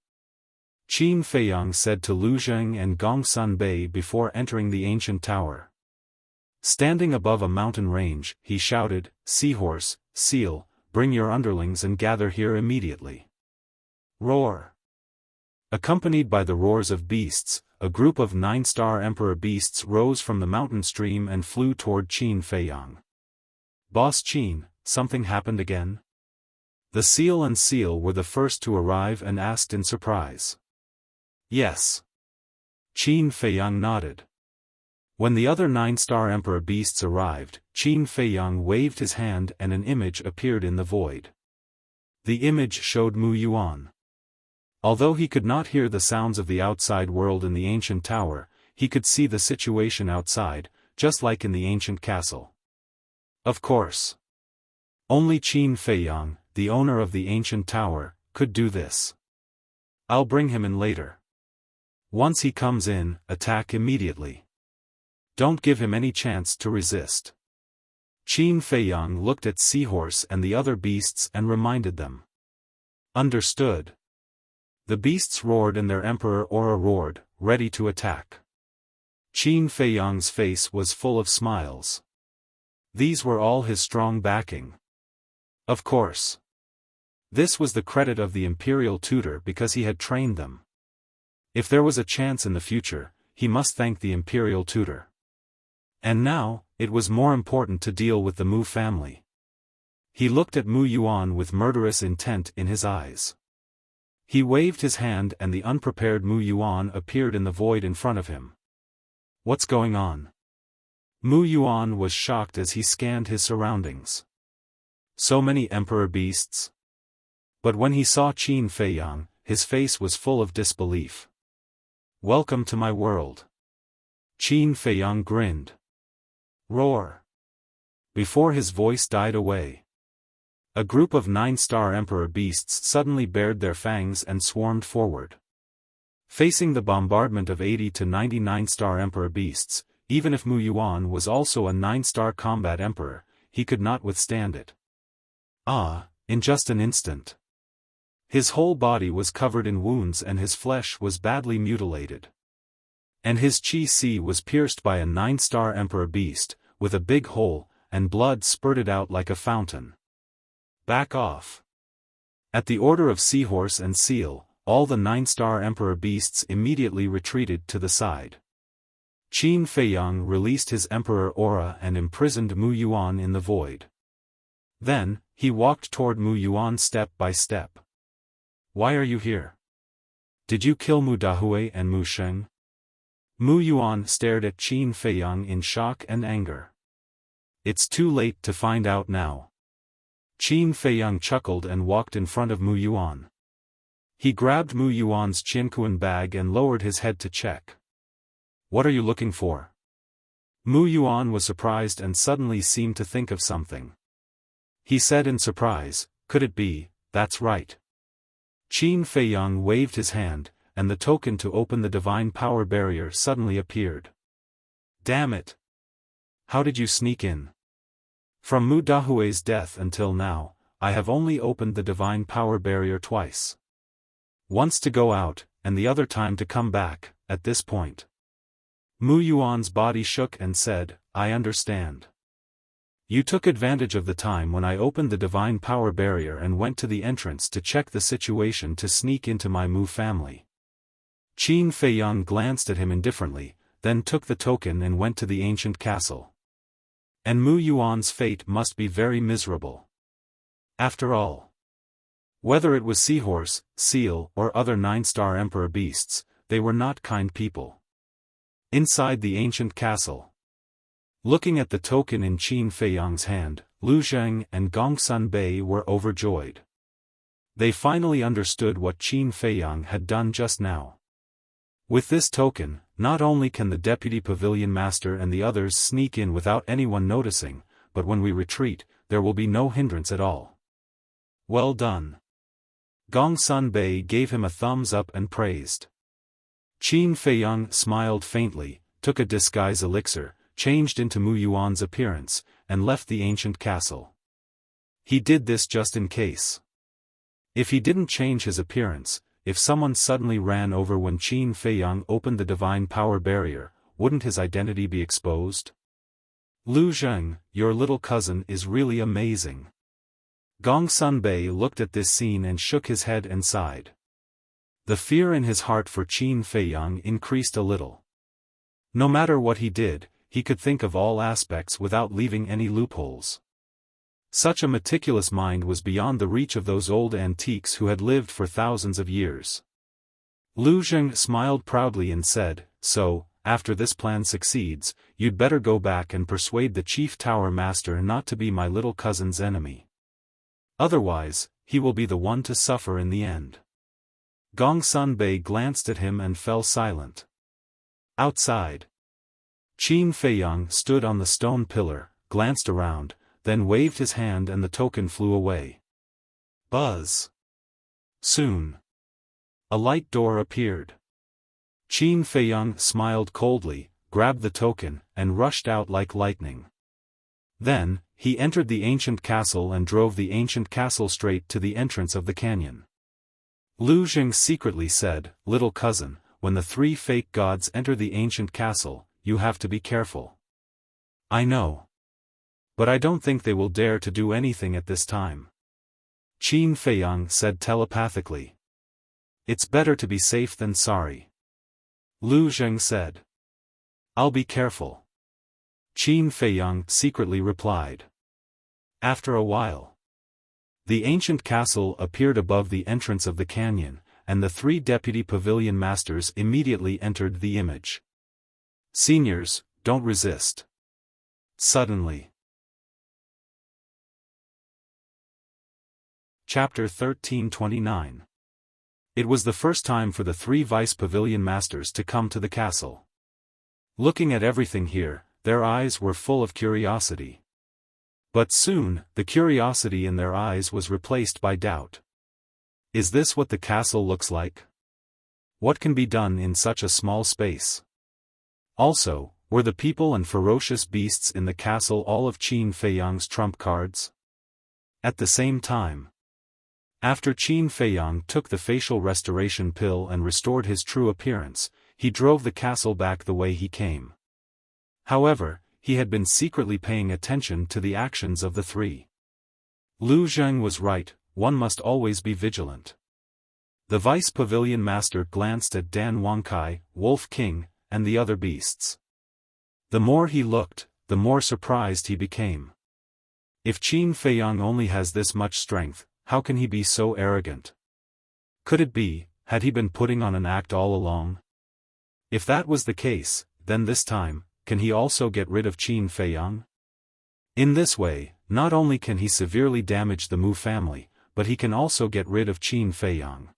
Qin Feiyang said to Lu Zheng and Gongsun Bei before entering the ancient tower. Standing above a mountain range, he shouted, "Seahorse, seal, bring your underlings and gather here immediately." Roar! Accompanied by the roars of beasts, a group of 9-star emperor beasts rose from the mountain stream and flew toward Qin Feiyang. "Boss Qin, something happened again?" The seal and seal were the first to arrive and asked in surprise. "Yes." Qin Feiyang nodded. When the other 9-star emperor beasts arrived, Qin Feiyang waved his hand and an image appeared in the void. The image showed Mu Yuan. Although he could not hear the sounds of the outside world in the ancient tower, he could see the situation outside, just like in the ancient castle. Of course, only Qin Feiyang, the owner of the ancient tower, could do this. "I'll bring him in later. Once he comes in, attack immediately. Don't give him any chance to resist." Qin Feiyang looked at Seahorse and the other beasts and reminded them. "Understood." The beasts roared and their emperor Aura roared, ready to attack. Qin Feiyang's face was full of smiles. These were all his strong backing. Of course. This was the credit of the imperial tutor because he had trained them. If there was a chance in the future, he must thank the imperial tutor. And now, it was more important to deal with the Mu family. He looked at Mu Yuan with murderous intent in his eyes. He waved his hand and the unprepared Mu Yuan appeared in the void in front of him. "What's going on?" Mu Yuan was shocked as he scanned his surroundings. So many emperor beasts. But when he saw Qin Feiyang, his face was full of disbelief. "Welcome to my world." Qin Feiyang grinned. Roar! Before his voice died away, a group of 9-star emperor beasts suddenly bared their fangs and swarmed forward. Facing the bombardment of 80 to 99-star emperor beasts, even if Mu Yuan was also a 9-star combat emperor, he could not withstand it. In just an instant, his whole body was covered in wounds and his flesh was badly mutilated. And his chi-si was pierced by a 9-star emperor beast, with a big hole, and blood spurted out like a fountain. "Back off." At the order of Seahorse and Seal, all the 9-star emperor beasts immediately retreated to the side. Qin Feiyang released his emperor aura and imprisoned Mu Yuan in the void. Then, he walked toward Mu Yuan step by step. "Why are you here? Did you kill Mu Dahue and Mu Sheng?" Mu Yuan stared at Qin Feiyang in shock and anger. "It's too late to find out now." Qin Feiyang chuckled and walked in front of Mu Yuan. He grabbed Mu Yuan's Qinquan bag and lowered his head to check. "What are you looking for?" Mu Yuan was surprised and suddenly seemed to think of something. He said in surprise, "Could it be, that's right." Qin Feiyang waved his hand, and the token to open the divine power barrier suddenly appeared. "Damn it! How did you sneak in?" "From Mu Dahue's death until now, I have only opened the divine power barrier twice. Once to go out, and the other time to come back, at this point." Mu Yuan's body shook and said, "I understand. You took advantage of the time when I opened the divine power barrier and went to the entrance to check the situation to sneak into my Mu family." Qin Feiyang glanced at him indifferently, then took the token and went to the ancient castle. And Mu Yuan's fate must be very miserable. After all, whether it was Seahorse, Seal, or other 9-star emperor beasts, they were not kind people. Inside the ancient castle, looking at the token in Qin Feiyang's hand, Lu Zheng and Gongsun Bei were overjoyed. They finally understood what Qin Feiyang had done just now. With this token, not only can the deputy pavilion master and the others sneak in without anyone noticing, but when we retreat, there will be no hindrance at all. Well done. Gongsun Bei gave him a thumbs up and praised. Qin Feiyang smiled faintly, took a disguise elixir, changed into Mu Yuan's appearance, and left the ancient castle. He did this just in case. If he didn't change his appearance, if someone suddenly ran over when Qin Feiyang opened the divine power barrier, wouldn't his identity be exposed? Lu Zheng, your little cousin is really amazing. Gongsun Bei looked at this scene and shook his head and sighed. The fear in his heart for Qin Feiyang increased a little. No matter what he did, he could think of all aspects without leaving any loopholes. Such a meticulous mind was beyond the reach of those old antiques who had lived for thousands of years. Lu Zheng smiled proudly and said, "So, after this plan succeeds, you'd better go back and persuade the chief tower master not to be my little cousin's enemy. Otherwise, he will be the one to suffer in the end." Gongsun Bei glanced at him and fell silent. Outside, Qin Feiyang stood on the stone pillar, glanced around, then waved his hand and the token flew away. Buzz! Soon, a light door appeared. Qin Feiyang smiled coldly, grabbed the token, and rushed out like lightning. Then, he entered the ancient castle and drove the ancient castle straight to the entrance of the canyon. Lu Zheng secretly said, "Little cousin, when the three fake gods enter the ancient castle, you have to be careful." "I know. But I don't think they will dare to do anything at this time," Qin Feiyang said telepathically. "It's better to be safe than sorry," Lu Zheng said. "I'll be careful," Qin Feiyang secretly replied. After a while, the ancient castle appeared above the entrance of the canyon, and the three deputy pavilion masters immediately entered the image. "Seniors, don't resist." Suddenly. Chapter 1329. It was the first time for the three vice pavilion masters to come to the castle. Looking at everything here, their eyes were full of curiosity. But soon, the curiosity in their eyes was replaced by doubt. Is this what the castle looks like? What can be done in such a small space? Also, were the people and ferocious beasts in the castle all of Qin Feiyang's trump cards? At the same time, after Qin Feiyang took the facial restoration pill and restored his true appearance, he drove the castle back the way he came. However, he had been secretly paying attention to the actions of the three. Lu Zheng was right, one must always be vigilant. The vice pavilion master glanced at Dan Wangkai, Wolf King, and the other beasts. The more he looked, the more surprised he became. If Qin Feiyang only has this much strength, how can he be so arrogant? Could it be, had he been putting on an act all along? If that was the case, then this time, can he also get rid of Qin Feiyang? In this way, not only can he severely damage the Mu family, but he can also get rid of Qin Feiyang.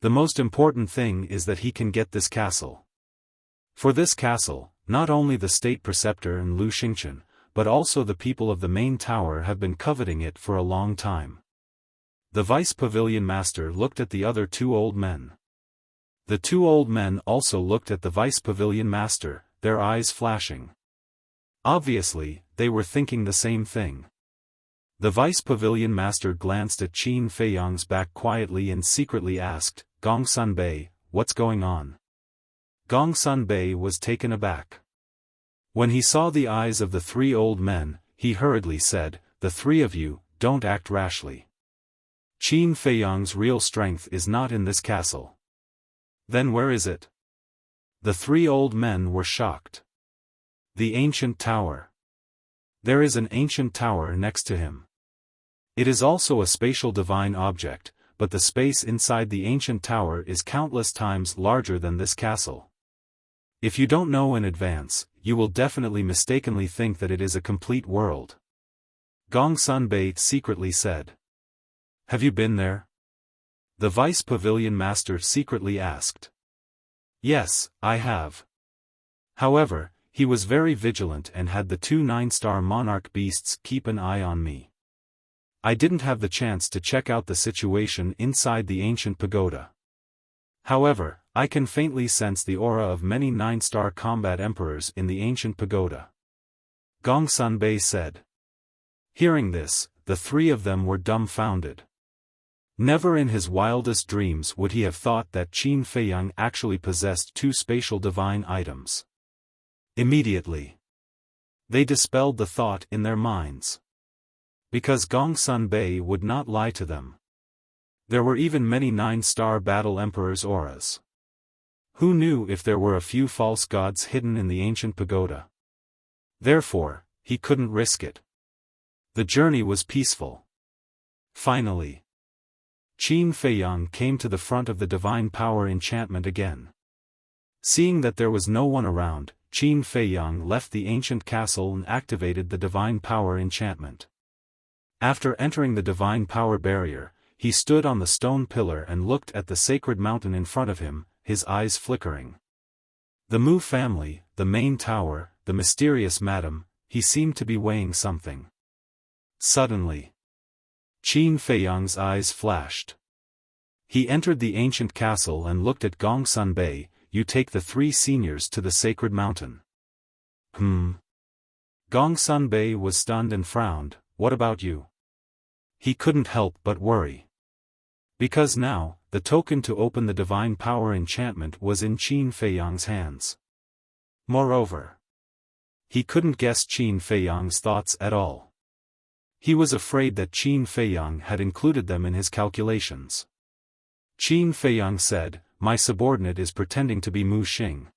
The most important thing is that he can get this castle. For this castle, not only the state preceptor and Lu Xingchen, but also the people of the main tower have been coveting it for a long time. The vice pavilion master looked at the other two old men. The two old men also looked at the vice pavilion master, their eyes flashing. Obviously, they were thinking the same thing. The vice pavilion master glanced at Qin Feiyang's back quietly and secretly asked, "Gongsun Bei, what's going on?" Gongsun Bei was taken aback. When he saw the eyes of the three old men, he hurriedly said, "The three of you, don't act rashly. Qin Feiyang's real strength is not in this castle." "Then where is it?" The three old men were shocked. "The ancient tower. There is an ancient tower next to him. It is also a spatial divine object, but the space inside the ancient tower is countless times larger than this castle. If you don't know in advance, you will definitely mistakenly think that it is a complete world." Gongsun Bei secretly said. "Have you been there?" The vice pavilion master secretly asked. "Yes, I have." However, he was very vigilant and had the two 9-star monarch beasts keep an eye on me. I didn't have the chance to check out the situation inside the ancient pagoda. However, I can faintly sense the aura of many 9-star combat emperors in the ancient pagoda. Gongsun said. Hearing this, the three of them were dumbfounded. Never in his wildest dreams would he have thought that Qin Feiyang actually possessed 2 spatial divine items. Immediately, they dispelled the thought in their minds. Because Gongsun would not lie to them. There were even many 9-star battle emperors' auras. Who knew if there were a few false gods hidden in the ancient pagoda? Therefore, he couldn't risk it. The journey was peaceful. Finally, Qin Feiyang came to the front of the divine power enchantment again. Seeing that there was no one around, Qin Feiyang left the ancient castle and activated the divine power enchantment. After entering the divine power barrier, he stood on the stone pillar and looked at the sacred mountain in front of him, his eyes flickering. The Mu family, the main tower, the mysterious madam, he seemed to be weighing something. Suddenly, Qin Feiyang's eyes flashed. He entered the ancient castle and looked at Gongsun. You take the 3 seniors to the sacred mountain. Gongsun was stunned and frowned. What about you? He couldn't help but worry. Because now, the token to open the divine power enchantment was in Qin Feiyang's hands. Moreover, he couldn't guess Qin Feiyang's thoughts at all. He was afraid that Qin Feiyang had included them in his calculations. Qin Feiyang said, "My subordinate is pretending to be Mu Xing.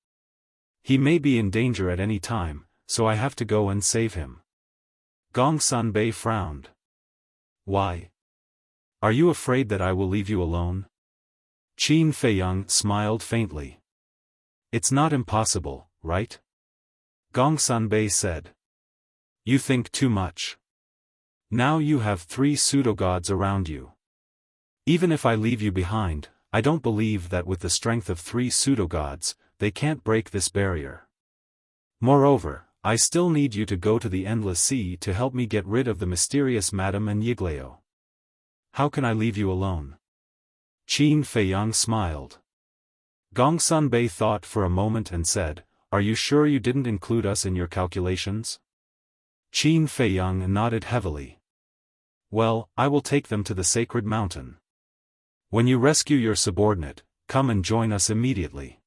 He may be in danger at any time, so I have to go and save him." Gongsun frowned. "Why? Are you afraid that I will leave you alone?" Qin Feiyang smiled faintly. "It's not impossible, right?" Gongsun said. "You think too much. Now you have 3 pseudo-gods around you. Even if I leave you behind, I don't believe that with the strength of 3 pseudo-gods, they can't break this barrier. Moreover, I still need you to go to the Endless Sea to help me get rid of the mysterious Madame and Yigleo. How can I leave you alone?" Qin Feiyang smiled. Gongsun thought for a moment and said, "Are you sure you didn't include us in your calculations?" Qin Feiyang nodded heavily. "Well, I will take them to the sacred mountain. When you rescue your subordinate, come and join us immediately.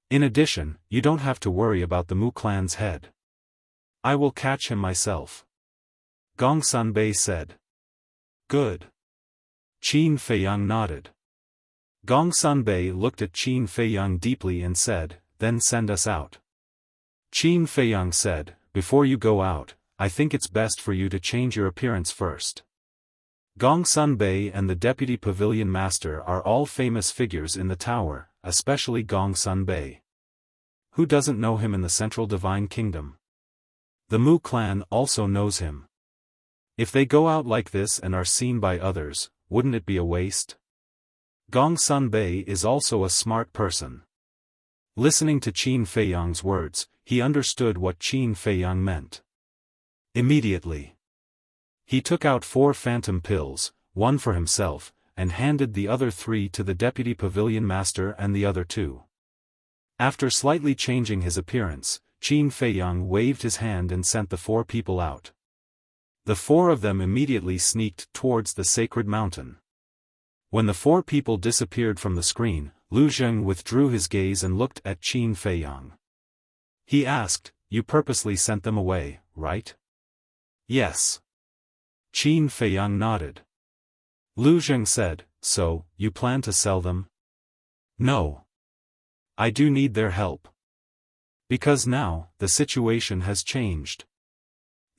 In addition, you don't have to worry about the Mu clan's head. I will catch him myself." Gongsun said. "Good." Qin Feiyang nodded. Gongsun looked at Qin Feiyang deeply and said, "Then send us out." Qin Feiyang said, "Before you go out, I think it's best for you to change your appearance first. Gongsun and the Deputy Pavilion Master are all famous figures in the tower, especially Gongsun. Who doesn't know him in the Central Divine Kingdom? The Mu clan also knows him. If they go out like this and are seen by others, wouldn't it be a waste? Gongsun is also a smart person." Listening to Qin Feiyang's words, he understood what Qin Feiyang meant. Immediately, he took out 4 phantom pills, 1 for himself, and handed the other 3 to the Deputy Pavilion Master and the other 2. After slightly changing his appearance, Qin Feiyang waved his hand and sent the 4 people out. The 4 of them immediately sneaked towards the sacred mountain. When the 4 people disappeared from the screen, Lu Zheng withdrew his gaze and looked at Qin Feiyang. He asked, "You purposely sent them away, right?" "Yes." Qin Feiyang nodded. Lu Zheng said, "So, you plan to sell them?" "No. I do need their help. Because now, the situation has changed.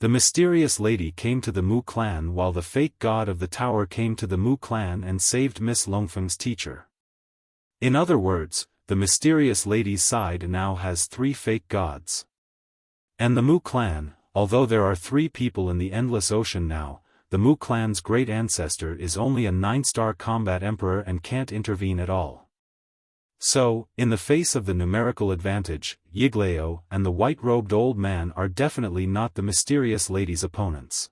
The mysterious lady came to the Mu clan while the fake god of the tower came to the Mu clan and saved Miss Longfeng's teacher. In other words, the mysterious lady's side now has 3 fake gods. And the Mu clan, although there are 3 people in the Endless Ocean now, the Mu clan's great ancestor is only a 9-star combat emperor and can't intervene at all. So, in the face of the numerical advantage, Yigleo and the white-robed old man are definitely not the mysterious lady's opponents.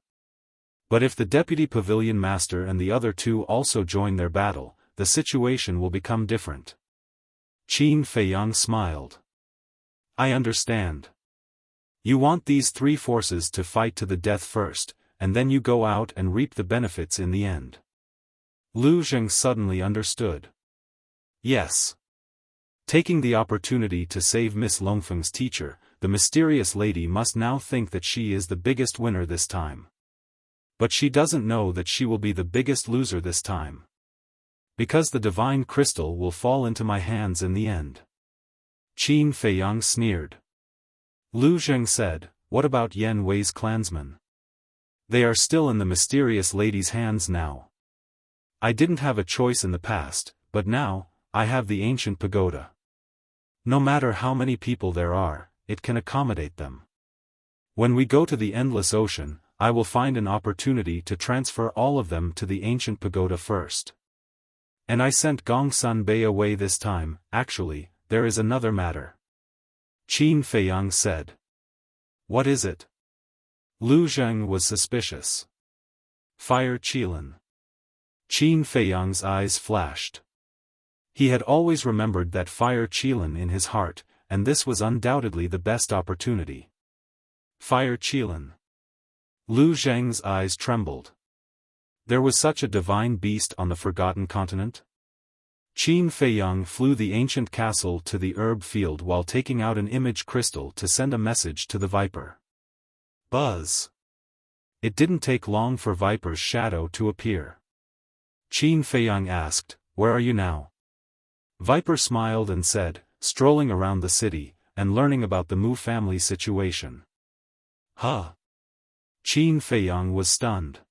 But if the deputy pavilion master and the other two also join their battle, the situation will become different. Qin Feiyang smiled. I understand. You want these three forces to fight to the death first, and then you go out and reap the benefits in the end. Lu Zheng suddenly understood. Yes. Taking the opportunity to save Miss Longfeng's teacher, the mysterious lady must now think that she is the biggest winner this time. But she doesn't know that she will be the biggest loser this time. Because the divine crystal will fall into my hands in the end. Qin Feiyang sneered. Lu Zheng said, what about Yan Wei's clansmen? They are still in the mysterious lady's hands now. I didn't have a choice in the past, but now, I have the ancient pagoda. No matter how many people there are, it can accommodate them. When we go to the endless ocean, I will find an opportunity to transfer all of them to the ancient pagoda first. And I sent Gongsun Bei away this time. Actually, there is another matter. Qin Feiyang said. What is it? Lu Zheng was suspicious. Fire Qilin. Qin Feiyang's eyes flashed. He had always remembered that Fire Qilin in his heart, and this was undoubtedly the best opportunity. Fire Qilin. Lu Zheng's eyes trembled. There was such a divine beast on the Forgotten Continent? Qin Feiyang flew the ancient castle to the herb field while taking out an image crystal to send a message to the Viper. Buzz. It didn't take long for Viper's shadow to appear. Qin Feiyang asked, where are you now? Viper smiled and said, strolling around the city, and learning about the Mu family situation. Huh? Qin Feiyang was stunned.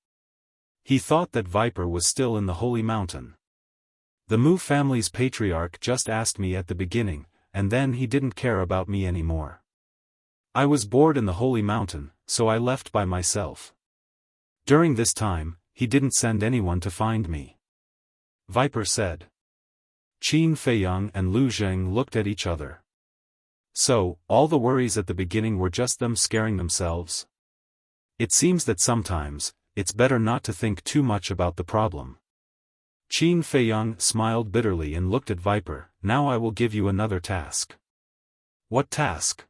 He thought that Viper was still in the Holy Mountain. The Mu family's patriarch just asked me at the beginning, and then he didn't care about me anymore. I was bored in the Holy Mountain, so I left by myself. During this time, he didn't send anyone to find me. Viper said. Qin Feiyang and Lu Zheng looked at each other. So, all the worries at the beginning were just them scaring themselves? It seems that sometimes, it's better not to think too much about the problem. Qin Feiyang smiled bitterly and looked at Viper. Now I will give you another task. What task?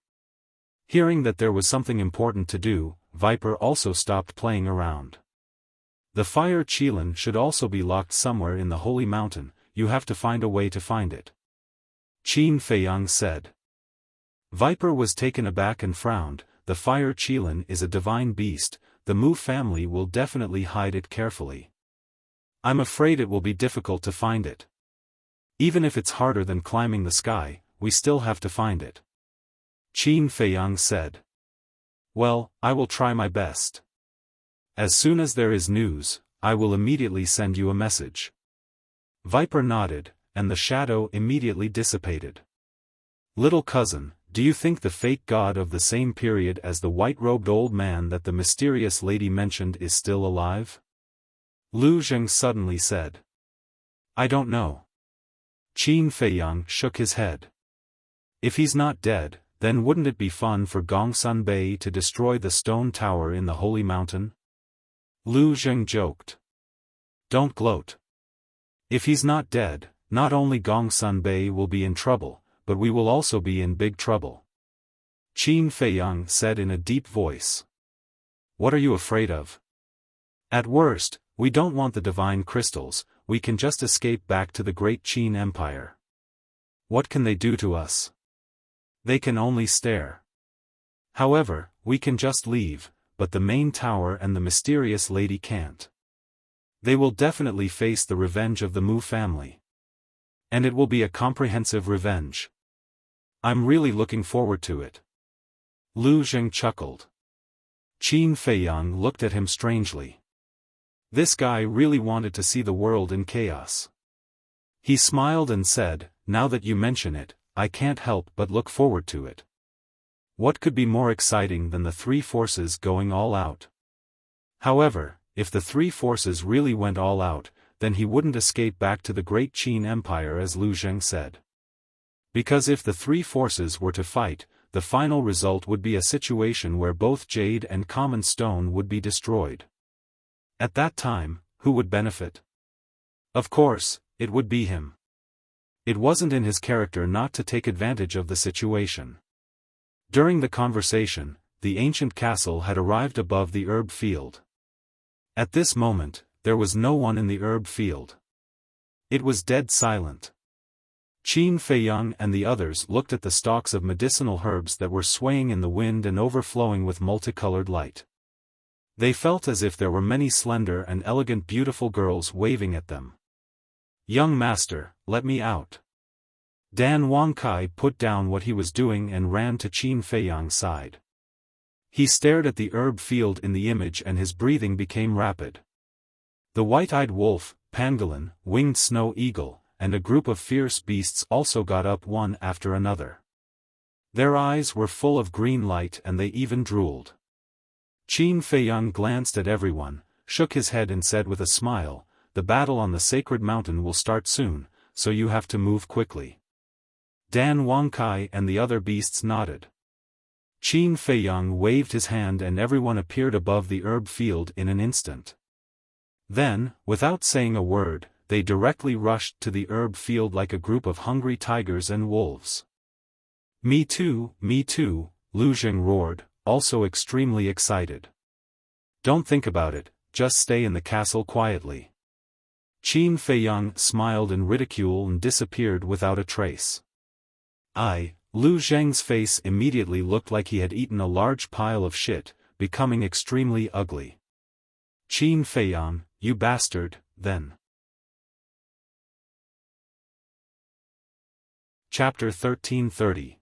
Hearing that there was something important to do, Viper also stopped playing around. The Fire Qilin should also be locked somewhere in the Holy Mountain. You have to find a way to find it. Qin Feiyang said. Viper was taken aback and frowned. The Fire Qilin is a divine beast. The Mu family will definitely hide it carefully. I'm afraid it will be difficult to find it. Even if it's harder than climbing the sky, we still have to find it. Qin Feiyang said. Well, I will try my best. As soon as there is news, I will immediately send you a message. Viper nodded, and the shadow immediately dissipated. Little cousin, do you think the fake god of the same period as the white-robed old man that the mysterious lady mentioned is still alive? Lu Zheng suddenly said. I don't know. Qin Feiyang shook his head. If he's not dead, then wouldn't it be fun for Gongsun Bei to destroy the stone tower in the Holy Mountain? Lu Zheng joked. Don't gloat. If he's not dead, not only Gongsun Bei will be in trouble, but we will also be in big trouble. Qin Feiyang said in a deep voice. What are you afraid of? At worst, we don't want the divine crystals, we can just escape back to the great Qin Empire. What can they do to us? They can only stare. However, we can just leave, but the main tower and the mysterious lady can't. They will definitely face the revenge of the Mu family. And it will be a comprehensive revenge. I'm really looking forward to it. Lu Zheng chuckled. Qin Feiyang looked at him strangely. This guy really wanted to see the world in chaos. He smiled and said, now that you mention it, I can't help but look forward to it. What could be more exciting than the three forces going all out? However, if the three forces really went all out, then he wouldn't escape back to the great Qin Empire as Lu Zheng said. Because if the three forces were to fight, the final result would be a situation where both jade and common stone would be destroyed. At that time, who would benefit? Of course, it would be him. It wasn't in his character not to take advantage of the situation. During the conversation, the ancient castle had arrived above the herb field. At this moment, there was no one in the herb field. It was dead silent. Qin Feiyang and the others looked at the stalks of medicinal herbs that were swaying in the wind and overflowing with multicolored light. They felt as if there were many slender and elegant beautiful girls waving at them. "Young master, let me out." Dan Wangkai put down what he was doing and ran to Qin Feiyang's side. He stared at the herb field in the image and his breathing became rapid. The white-eyed wolf, pangolin, winged snow eagle, and a group of fierce beasts also got up one after another. Their eyes were full of green light and they even drooled. Qin Feiyang glanced at everyone, shook his head and said with a smile, "The battle on the sacred mountain will start soon, so you have to move quickly." Dan Wangkai and the other beasts nodded. Qin Feiyang waved his hand and everyone appeared above the herb field in an instant. Then, without saying a word, they directly rushed to the herb field like a group of hungry tigers and wolves. Me too," Lu Zheng roared, also extremely excited. "Don't think about it, just stay in the castle quietly." Qin Feiyang smiled in ridicule and disappeared without a trace. Lu Zheng's face immediately looked like he had eaten a large pile of shit, becoming extremely ugly. "Qin Feiyang, you bastard," then. Chapter 1330.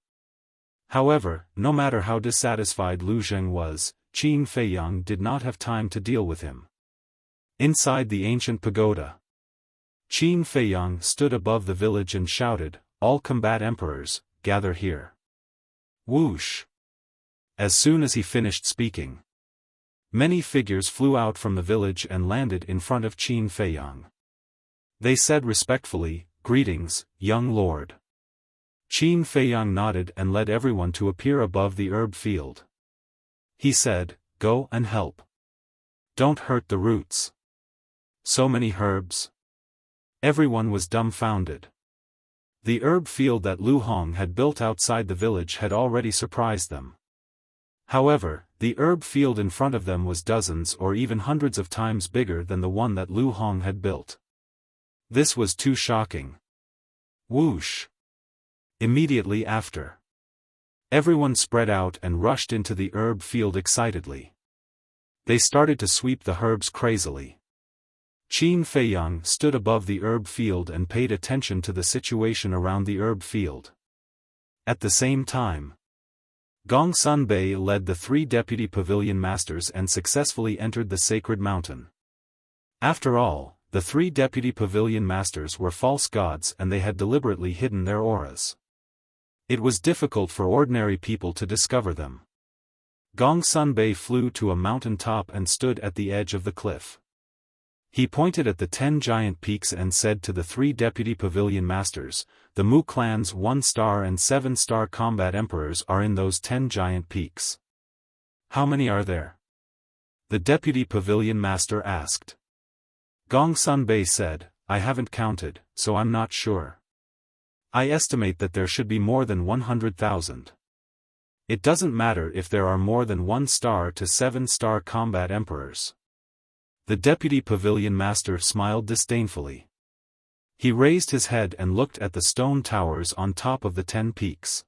However, no matter how dissatisfied Lu Zheng was, Qin Feiyang did not have time to deal with him. Inside the ancient pagoda, Qin Feiyang stood above the village and shouted, "All combat emperors, gather here." Whoosh! As soon as he finished speaking, many figures flew out from the village and landed in front of Qin Feiyang. They said respectfully, "Greetings, young lord." Qin Feiyang nodded and led everyone to appear above the herb field. He said, "Go and help. Don't hurt the roots." So many herbs. Everyone was dumbfounded. The herb field that Lu Hong had built outside the village had already surprised them. However, the herb field in front of them was dozens or even hundreds of times bigger than the one that Lu Hong had built. This was too shocking. Whoosh! Immediately after, everyone spread out and rushed into the herb field excitedly. They started to sweep the herbs crazily. Qin Feiyang stood above the herb field and paid attention to the situation around the herb field. At the same time, Gong Sunbei led the 3 deputy pavilion masters and successfully entered the sacred mountain. After all, the 3 deputy pavilion masters were false gods and they had deliberately hidden their auras. It was difficult for ordinary people to discover them. Gong Sunbei flew to a mountain top and stood at the edge of the cliff. He pointed at the 10 giant peaks and said to the 3 deputy pavilion masters, "The Mu clan's 1-star and 7-star combat emperors are in those 10 giant peaks." "How many are there?" the deputy pavilion master asked. Gong Sunbei said, "I haven't counted, so I'm not sure. I estimate that there should be more than 100,000. It doesn't matter if there are more than 1-star to 7-star combat emperors." The deputy pavilion master smiled disdainfully. He raised his head and looked at the stone towers on top of the 10 peaks.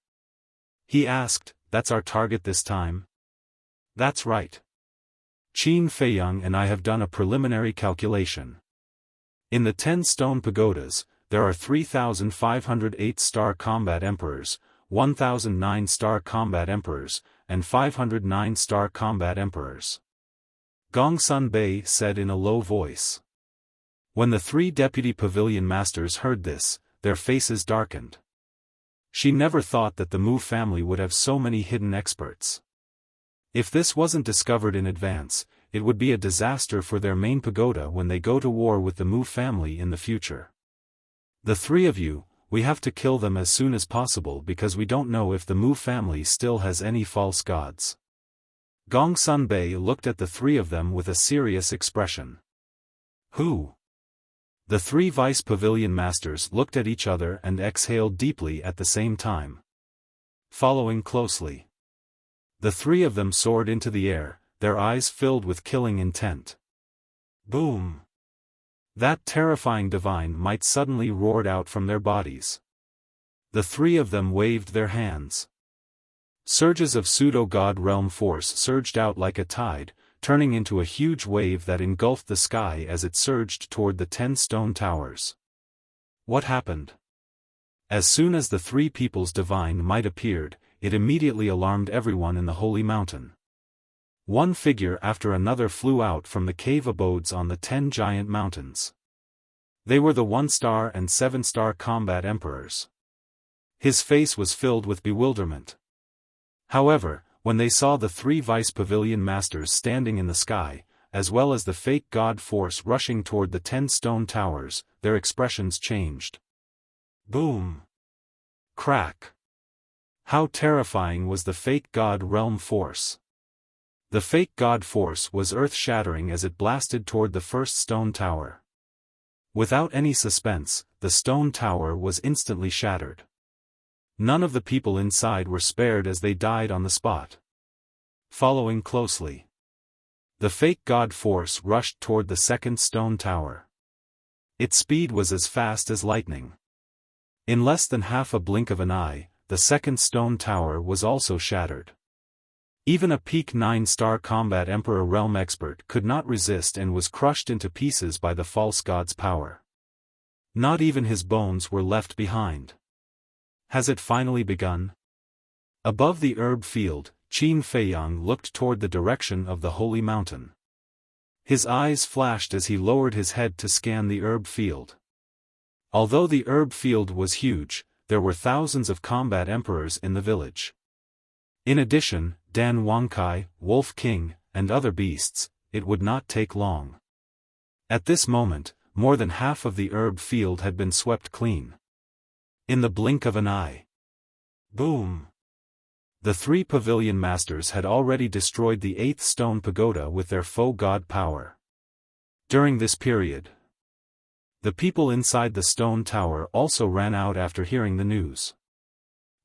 He asked, "That's our target this time?" "That's right. Qin Feiyang and I have done a preliminary calculation. In the 10 stone pagodas, there are 3,508-star combat emperors, 1,009-star combat emperors, and 509-star combat emperors." Gong Sunbei said in a low voice. When the 3 deputy pavilion masters heard this, their faces darkened. She never thought that the Mu family would have so many hidden experts. If this wasn't discovered in advance, it would be a disaster for their main pagoda when they go to war with the Mu family in the future. "The 3 of you, we have to kill them as soon as possible because we don't know if the Mu family still has any false gods." Gong Sunbei looked at the three of them with a serious expression. Who? The three vice pavilion masters looked at each other and exhaled deeply at the same time. Following closely, the three of them soared into the air, their eyes filled with killing intent. Boom! That terrifying divine might suddenly roared out from their bodies. The three of them waved their hands. Surges of pseudo-god realm force surged out like a tide, turning into a huge wave that engulfed the sky as it surged toward the 10 stone towers. What happened? As soon as the three people's divine might appeared, it immediately alarmed everyone in the holy mountain. One figure after another flew out from the cave abodes on the 10 giant mountains. They were the 1-star and 7-star combat emperors. His face was filled with bewilderment. However, when they saw the three vice pavilion masters standing in the sky, as well as the fake god force rushing toward the 10 stone towers, their expressions changed. Boom! Crack! How terrifying was the fake god realm force! The fake god force was earth-shattering as it blasted toward the first stone tower. Without any suspense, the stone tower was instantly shattered. None of the people inside were spared as they died on the spot. Following closely, the fake god force rushed toward the second stone tower. Its speed was as fast as lightning. In less than half a blink of an eye, the second stone tower was also shattered. Even a peak 9-star combat emperor realm expert could not resist and was crushed into pieces by the false god's power. Not even his bones were left behind. Has it finally begun? Above the herb field, Qin Feiyang looked toward the direction of the holy mountain. His eyes flashed as he lowered his head to scan the herb field. Although the herb field was huge, there were thousands of combat emperors in the village. In addition, Dan Wangkai, Wolf King, and other beasts, it would not take long. At this moment, more than half of the herb field had been swept clean. In the blink of an eye. Boom! The three pavilion masters had already destroyed the 8th stone pagoda with their faux god power. During this period, the people inside the stone tower also ran out after hearing the news.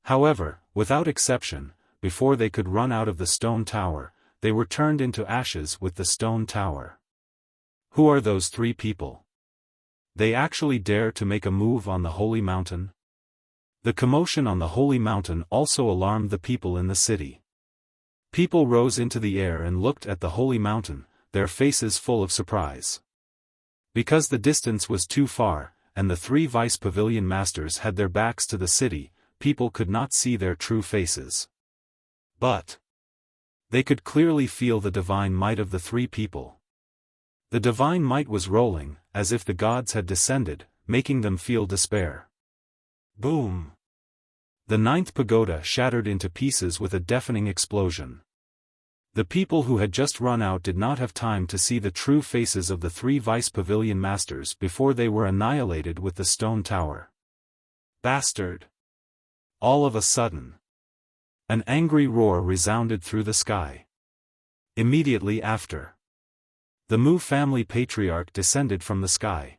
However, without exception, before they could run out of the stone tower, they were turned into ashes with the stone tower. Who are those three people? They actually dare to make a move on the holy mountain? The commotion on the holy mountain also alarmed the people in the city. People rose into the air and looked at the holy mountain, their faces full of surprise. Because the distance was too far, and the three vice pavilion masters had their backs to the city, people could not see their true faces. But they could clearly feel the divine might of the three people. The divine might was rolling, as if the gods had descended, making them feel despair. Boom! The 9th pagoda shattered into pieces with a deafening explosion. The people who had just run out did not have time to see the true faces of the three vice pavilion masters before they were annihilated with the stone tower. Bastard! All of a sudden, an angry roar resounded through the sky. Immediately after, the Mu family patriarch descended from the sky.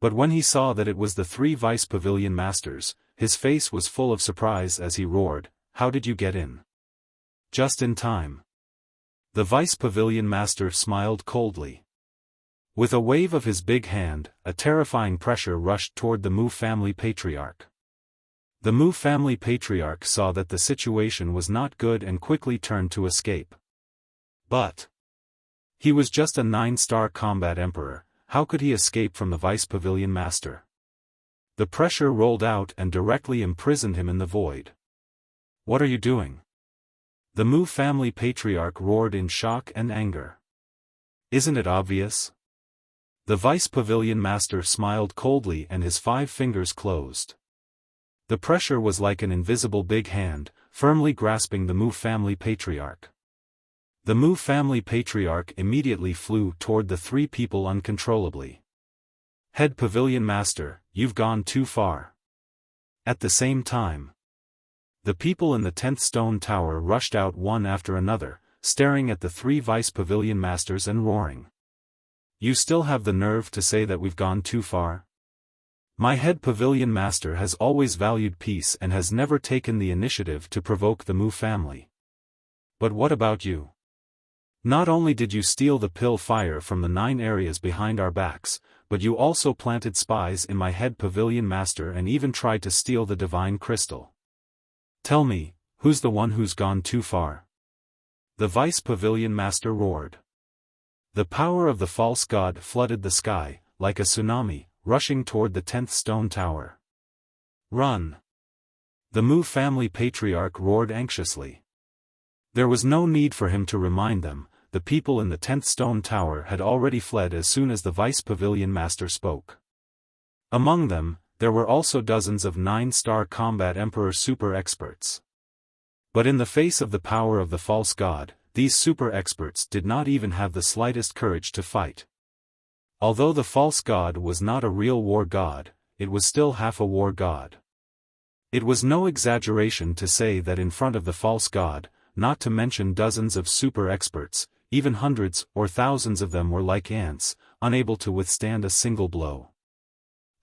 But when he saw that it was the three vice pavilion masters, his face was full of surprise as he roared, "How did you get in?" Just in time. The vice pavilion master smiled coldly. With a wave of his big hand, a terrifying pressure rushed toward the Mu family patriarch. The Mu family patriarch saw that the situation was not good and quickly turned to escape. But he was just a 9-star combat emperor, how could he escape from the vice pavilion master? The pressure rolled out and directly imprisoned him in the void. What are you doing? The Mu family patriarch roared in shock and anger. Isn't it obvious? The vice pavilion master smiled coldly and his 5 fingers closed. The pressure was like an invisible big hand, firmly grasping the Mu family patriarch. The Mu family patriarch immediately flew toward the three people uncontrollably. Head pavilion master, you've gone too far. At the same time, the people in the 10th stone tower rushed out one after another, staring at the three vice pavilion masters and roaring. You still have the nerve to say that we've gone too far? My head pavilion master has always valued peace and has never taken the initiative to provoke the Mu family. But what about you? Not only did you steal the pill fire from the 9 areas behind our backs, but you also planted spies in my head pavilion master and even tried to steal the divine crystal. Tell me, who's the one who's gone too far? The vice pavilion master roared. The power of the false god flooded the sky, like a tsunami, rushing toward the 10th stone tower. Run! The Mu family patriarch roared anxiously. There was no need for him to remind them, the people in the 10th stone tower had already fled as soon as the vice pavilion master spoke. Among them, there were also dozens of 9-star combat emperor super experts. But in the face of the power of the false god, these super experts did not even have the slightest courage to fight. Although the false god was not a real war god, it was still half a war god. It was no exaggeration to say that in front of the false god, not to mention dozens of super experts, even hundreds or thousands of them were like ants, unable to withstand a single blow.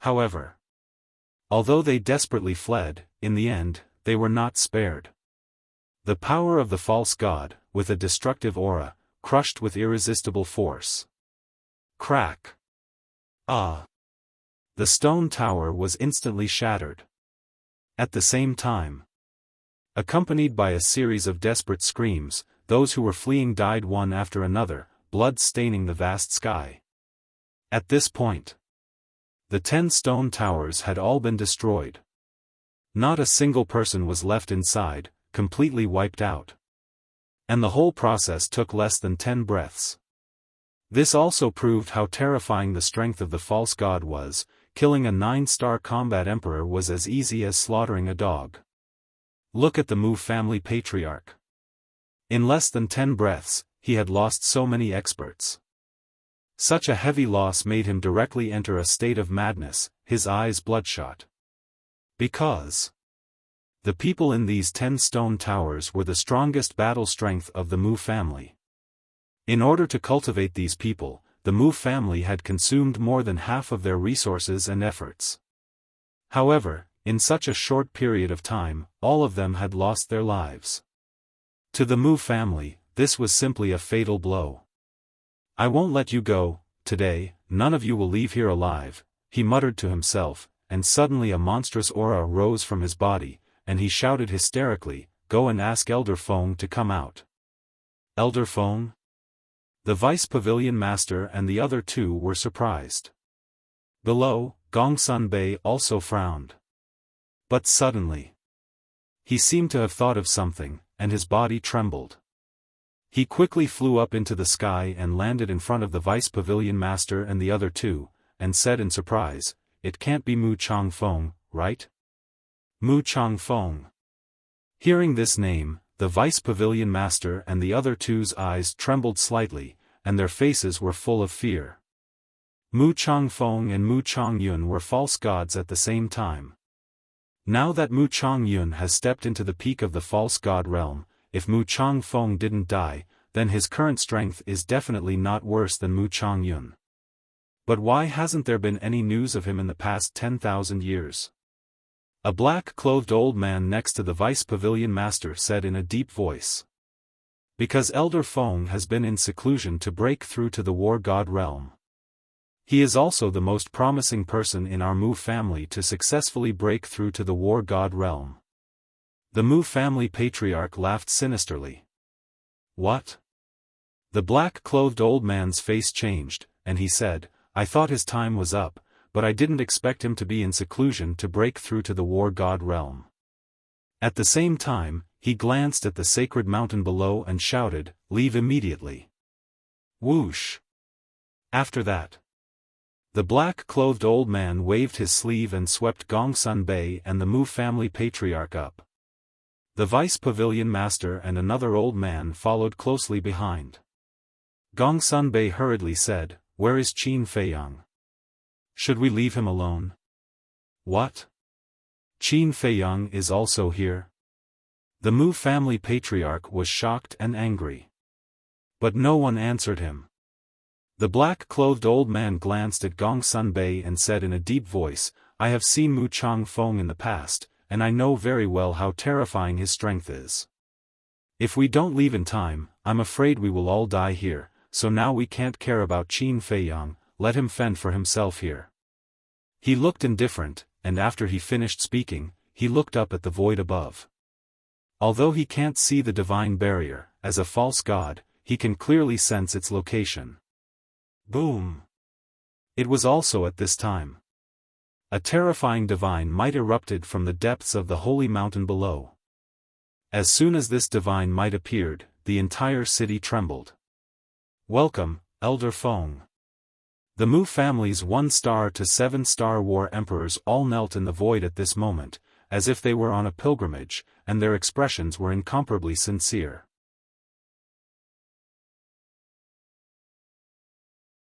However, although they desperately fled, in the end, they were not spared. The power of the false god, with a destructive aura, crushed with irresistible force. Crack! Ah! The stone tower was instantly shattered. At the same time, accompanied by a series of desperate screams, those who were fleeing died one after another, blood staining the vast sky. At this point, the 10 stone towers had all been destroyed. Not a single person was left inside, completely wiped out. And the whole process took less than 10 breaths. This also proved how terrifying the strength of the false god was. Killing a 9-star combat emperor was as easy as slaughtering a dog. Look at the Mu family patriarch. In less than 10 breaths, he had lost so many experts. Such a heavy loss made him directly enter a state of madness, his eyes bloodshot. Because the people in these 10 stone towers were the strongest battle strength of the Mu family. In order to cultivate these people, the Mu family had consumed more than half of their resources and efforts. However, in such a short period of time, all of them had lost their lives. To the Mu family, this was simply a fatal blow. I won't let you go, today, none of you will leave here alive, he muttered to himself, and suddenly a monstrous aura rose from his body, and he shouted hysterically, "Go and ask Elder Feng to come out." Elder Feng? The vice pavilion master and the other 2 were surprised. Below, Gongsun Bei also frowned. But suddenly, he seemed to have thought of something, and his body trembled. He quickly flew up into the sky and landed in front of the vice pavilion master and the other 2, and said in surprise, "It can't be Mu Changfeng, right?" Mu Changfeng. Hearing this name, the vice pavilion master and the other 2's eyes trembled slightly, and their faces were full of fear. Mu Changfeng and Mu Changyun were false gods at the same time. Now that Mu Changyun has stepped into the peak of the false god realm, if Mu Changfeng didn't die, then his current strength is definitely not worse than Mu Changyun. But why hasn't there been any news of him in the past 10,000 years? A black-clothed old man next to the vice pavilion master said in a deep voice. Because Elder Feng has been in seclusion to break through to the war god realm. He is also the most promising person in our Mu family to successfully break through to the war god realm. The Mu family patriarch laughed sinisterly. What? The black-clothed old man's face changed, and he said, I thought his time was up, but I didn't expect him to be in seclusion to break through to the war god realm. At the same time, he glanced at the sacred mountain below and shouted, Leave immediately. Whoosh! After that, the black-clothed old man waved his sleeve and swept Gongsun Bei and the Mu family patriarch up. The vice pavilion master and another old man followed closely behind. Gongsun Bei hurriedly said, Where is Qin Feiyang? Should we leave him alone? What? Qin Feiyang is also here? The Mu family patriarch was shocked and angry. But no one answered him. The black-clothed old man glanced at Gong Sun Bei and said in a deep voice, "I have seen Mu Chang Feng in the past, and I know very well how terrifying his strength is. If we don't leave in time, I'm afraid we will all die here, so now we can't care about Qin Feiyang, let him fend for himself here." He looked indifferent, and after he finished speaking, he looked up at the void above. Although he can't see the divine barrier, as a false god, he can clearly sense its location. Boom! It was also at this time. A terrifying divine might erupted from the depths of the holy mountain below. As soon as this divine might appeared, the entire city trembled. "Welcome, Elder Feng." The Mu family's 1-star to 7-star war emperors all knelt in the void at this moment, as if they were on a pilgrimage, and their expressions were incomparably sincere.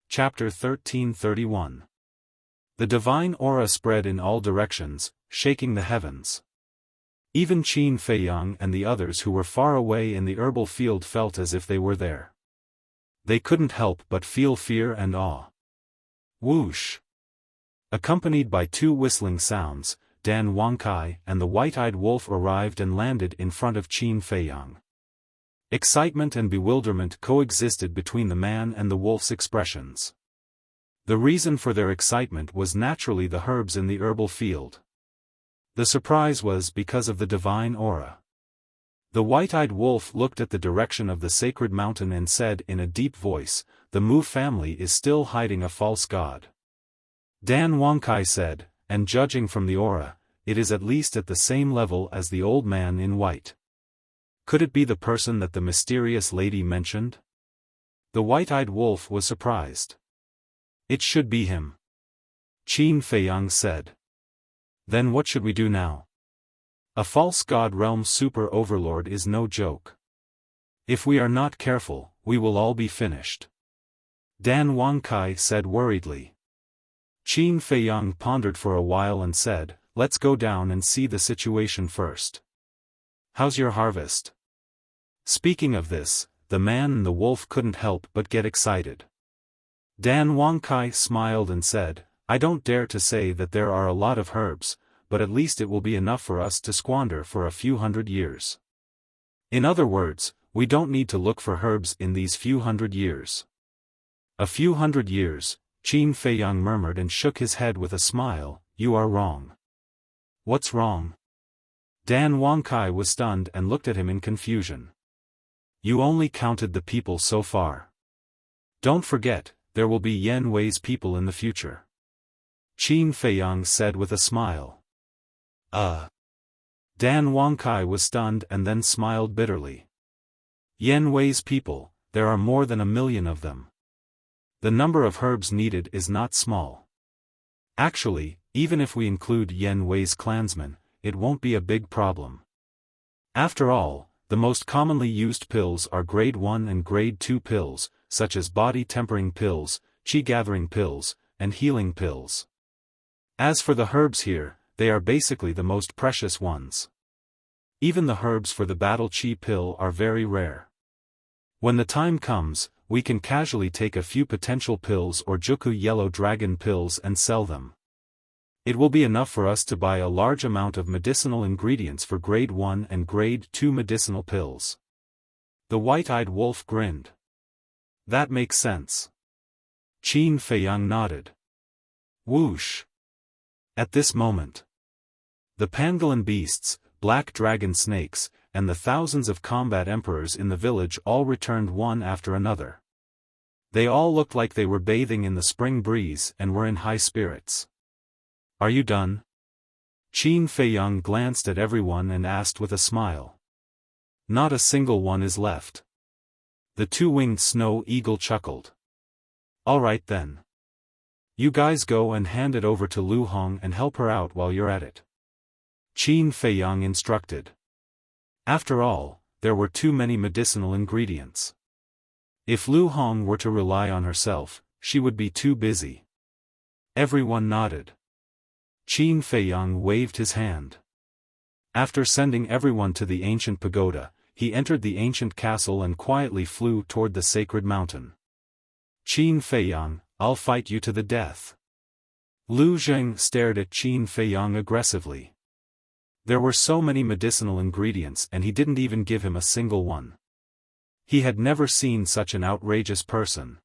Chapter 1331. The divine aura spread in all directions, shaking the heavens. Even Qin Feiyang and the others who were far away in the herbal field felt as if they were there. They couldn't help but feel fear and awe. Whoosh! Accompanied by 2 whistling sounds, Dan Wangkai and the white-eyed wolf arrived and landed in front of Qin Feiyang. Excitement and bewilderment coexisted between the man and the wolf's expressions. The reason for their excitement was naturally the herbs in the herbal field. The surprise was because of the divine aura. The white-eyed wolf looked at the direction of the sacred mountain and said in a deep voice, "The Mu family is still hiding a false god." Dan Wangkai said, "And judging from the aura, it is at least at the same level as the old man in white. Could it be the person that the mysterious lady mentioned?" The white-eyed wolf was surprised. "It should be him," Qin Feiyang said. "Then what should we do now? A false god realm super overlord is no joke. If we are not careful, we will all be finished." Dan Wangkai said worriedly. Qin Feiyang pondered for a while and said, "Let's go down and see the situation first. How's your harvest?" Speaking of this, the man and the wolf couldn't help but get excited. Dan Wangkai smiled and said, "I don't dare to say that there are a lot of herbs, but at least it will be enough for us to squander for a few hundred years. In other words, we don't need to look for herbs in these few hundred years." "A few hundred years," Qin Feiyang murmured and shook his head with a smile, "You are wrong." "What's wrong?" Dan Wangkai was stunned and looked at him in confusion. "You only counted the people so far. Don't forget, there will be Yan Wei's people in the future," Qin Feiyang said with a smile. Dan Wangkai was stunned and then smiled bitterly. "Yan Wei's people, there are more than 1 million of them. The number of herbs needed is not small. Actually, even if we include Yan Wei's clansmen, it won't be a big problem. After all, the most commonly used pills are grade 1 and grade 2 pills, such as body-tempering pills, qi-gathering pills, and healing pills. As for the herbs here, they are basically the most precious ones. Even the herbs for the battle qi pill are very rare. When the time comes, we can casually take a few potential pills or Juku yellow dragon pills and sell them. It will be enough for us to buy a large amount of medicinal ingredients for grade 1 and grade 2 medicinal pills." The white-eyed wolf grinned. "That makes sense." Qin Feiyang nodded. Whoosh! At this moment, the pangolin beasts, black dragon snakes, and the thousands of combat emperors in the village all returned one after another. They all looked like they were bathing in the spring breeze and were in high spirits. "Are you done?" Qin Feiyang glanced at everyone and asked with a smile. "Not a single one is left." The 2-winged snow eagle chuckled. "All right then. You guys go and hand it over to Lu Hong and help her out while you're at it," Qin Feiyang instructed. After all, there were too many medicinal ingredients. If Lu Hong were to rely on herself, she would be too busy. Everyone nodded. Qin Feiyang waved his hand. After sending everyone to the ancient pagoda, he entered the ancient castle and quietly flew toward the sacred mountain. Qin Feiyang, I'll fight you to the death. Lu Zheng stared at Qin Feiyang aggressively. There were so many medicinal ingredients and he didn't even give him a single one. He had never seen such an outrageous person.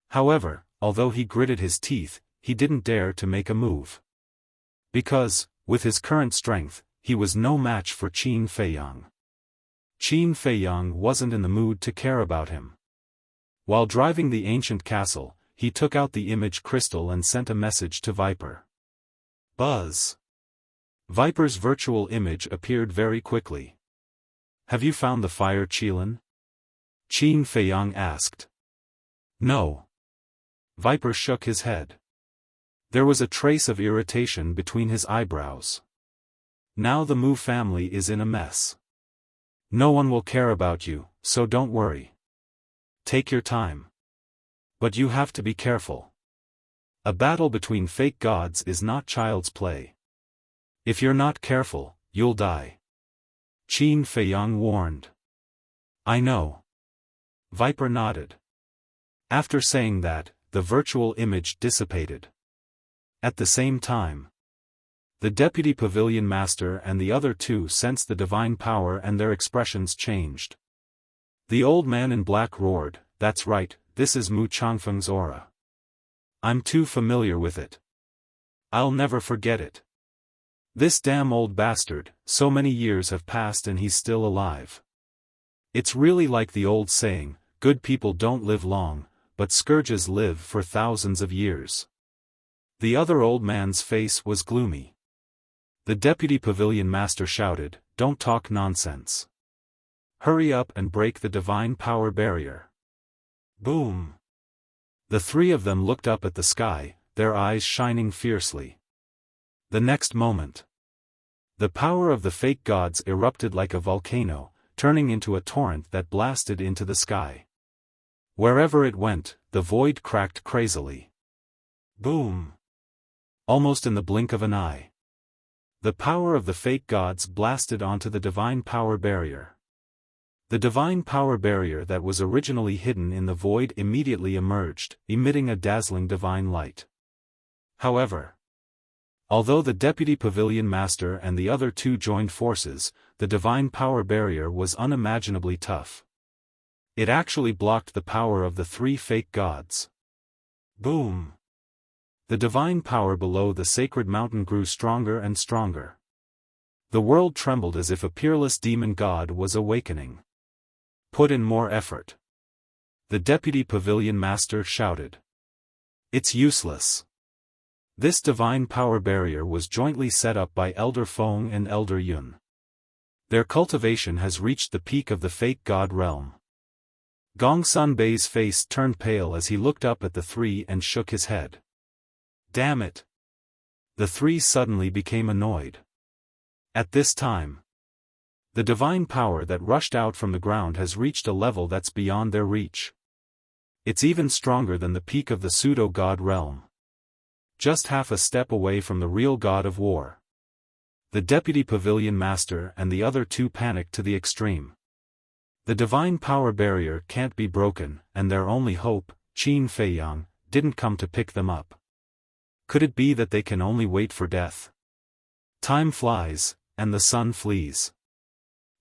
However, although he gritted his teeth, he didn't dare to make a move. Because, with his current strength, he was no match for Qin Feiyang. Qin Feiyang wasn't in the mood to care about him. While driving the ancient castle, he took out the image crystal and sent a message to Viper. Buzz. Viper's virtual image appeared very quickly. Have you found the fire Qilin? Qin Feiyang asked. No. Viper shook his head. There was a trace of irritation between his eyebrows. Now the Mu family is in a mess. No one will care about you, so don't worry. Take your time. But you have to be careful. A battle between fake gods is not child's play. If you're not careful, you'll die. Qin Feiyang warned. I know. Viper nodded. After saying that, the virtual image dissipated. At the same time, the deputy pavilion master and the other two sensed the divine power and their expressions changed. The old man in black roared, "That's right, this is Mu Changfeng's aura. I'm too familiar with it. I'll never forget it. This damn old bastard, so many years have passed and he's still alive. It's really like the old saying, good people don't live long, but scourges live for thousands of years." The other old man's face was gloomy. The deputy pavilion master shouted, "Don't talk nonsense. Hurry up and break the divine power barrier." Boom! The three of them looked up at the sky, their eyes shining fiercely. The next moment, the power of the fake gods erupted like a volcano, turning into a torrent that blasted into the sky. Wherever it went, the void cracked crazily. Boom! Almost in the blink of an eye, the power of the fake gods blasted onto the divine power barrier. The divine power barrier that was originally hidden in the void immediately emerged, emitting a dazzling divine light. However, although the deputy pavilion master and the other two joined forces, the divine power barrier was unimaginably tough. It actually blocked the power of the three fake gods. Boom! The divine power below the sacred mountain grew stronger and stronger. The world trembled as if a peerless demon god was awakening. Put in more effort. The deputy pavilion master shouted. It's useless. This divine power barrier was jointly set up by Elder Feng and Elder Yun. Their cultivation has reached the peak of the fake god realm. Gongsun Bei's face turned pale as he looked up at the three and shook his head. Damn it! The three suddenly became annoyed. At this time, the divine power that rushed out from the ground has reached a level that's beyond their reach. It's even stronger than the peak of the pseudo-god realm. Just half a step away from the real god of war. The deputy pavilion master and the other two panicked to the extreme. The divine power barrier can't be broken, and their only hope, Qin Feiyang, didn't come to pick them up. Could it be that they can only wait for death? Time flies, and the sun flees.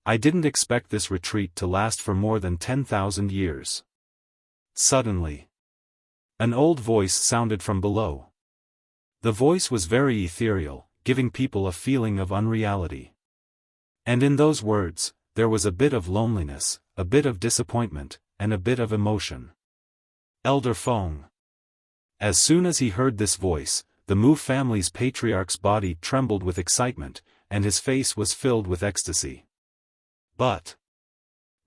I didn't expect this retreat to last for more than 10,000 years. Suddenly, an old voice sounded from below. The voice was very ethereal, giving people a feeling of unreality. And in those words, there was a bit of loneliness, a bit of disappointment, and a bit of emotion. Elder Feng. As soon as he heard this voice, the Mu family's patriarch's body trembled with excitement, and his face was filled with ecstasy. But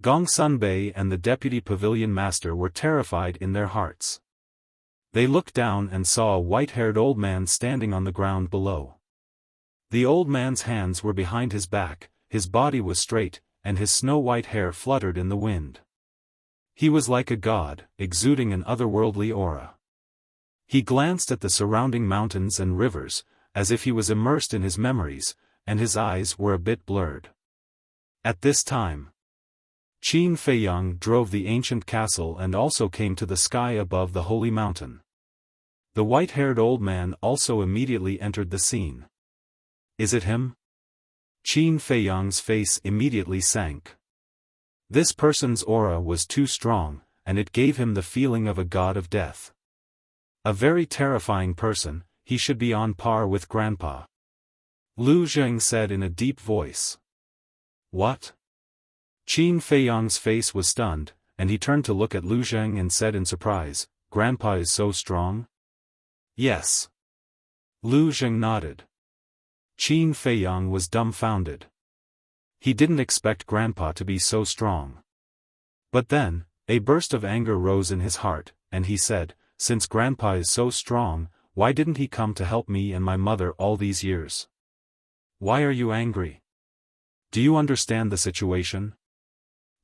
Gongsun Bei and the deputy pavilion master were terrified in their hearts. They looked down and saw a white-haired old man standing on the ground below. The old man's hands were behind his back, his body was straight, and his snow-white hair fluttered in the wind. He was like a god, exuding an otherworldly aura. He glanced at the surrounding mountains and rivers, as if he was immersed in his memories, and his eyes were a bit blurred. At this time, Qin Feiyang drove the ancient castle and also came to the sky above the holy mountain. The white-haired old man also immediately entered the scene. Is it him? Qin Feiyang's face immediately sank. This person's aura was too strong, and it gave him the feeling of a god of death. A very terrifying person, he should be on par with Grandpa. Lu Zheng said in a deep voice. What? Qin Feiyang's face was stunned, and he turned to look at Lu Zheng and said in surprise, Grandpa is so strong? Yes. Lu Zheng nodded. Qin Feiyang was dumbfounded. He didn't expect Grandpa to be so strong. But then, a burst of anger rose in his heart, and he said, since Grandpa is so strong, why didn't he come to help me and my mother all these years? Why are you angry? Do you understand the situation?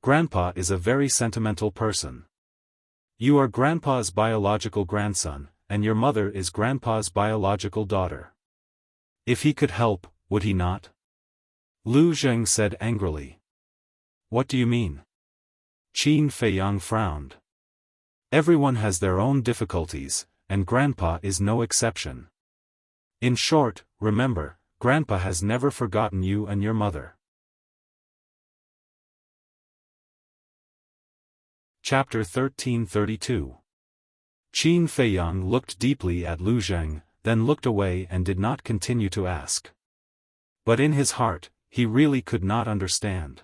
Grandpa is a very sentimental person. You are Grandpa's biological grandson, and your mother is Grandpa's biological daughter. If he could help, would he not? Lu Zheng said angrily. What do you mean? Qin Feiyang frowned. Everyone has their own difficulties, and Grandpa is no exception. In short, remember, Grandpa has never forgotten you and your mother. Chapter 1332. Qin Feiyang looked deeply at Lu Zheng, then looked away and did not continue to ask. But in his heart, he really could not understand.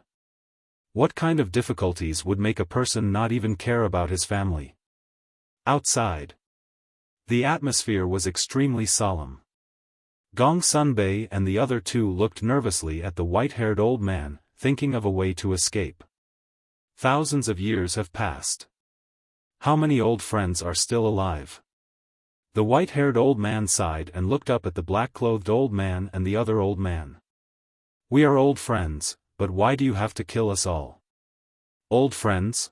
What kind of difficulties would make a person not even care about his family? Outside, the atmosphere was extremely solemn. Gong Sunbei and the other two looked nervously at the white-haired old man, thinking of a way to escape. Thousands of years have passed. How many old friends are still alive? The white-haired old man sighed and looked up at the black-clothed old man and the other old man. We are old friends, but why do you have to kill us all? Old friends?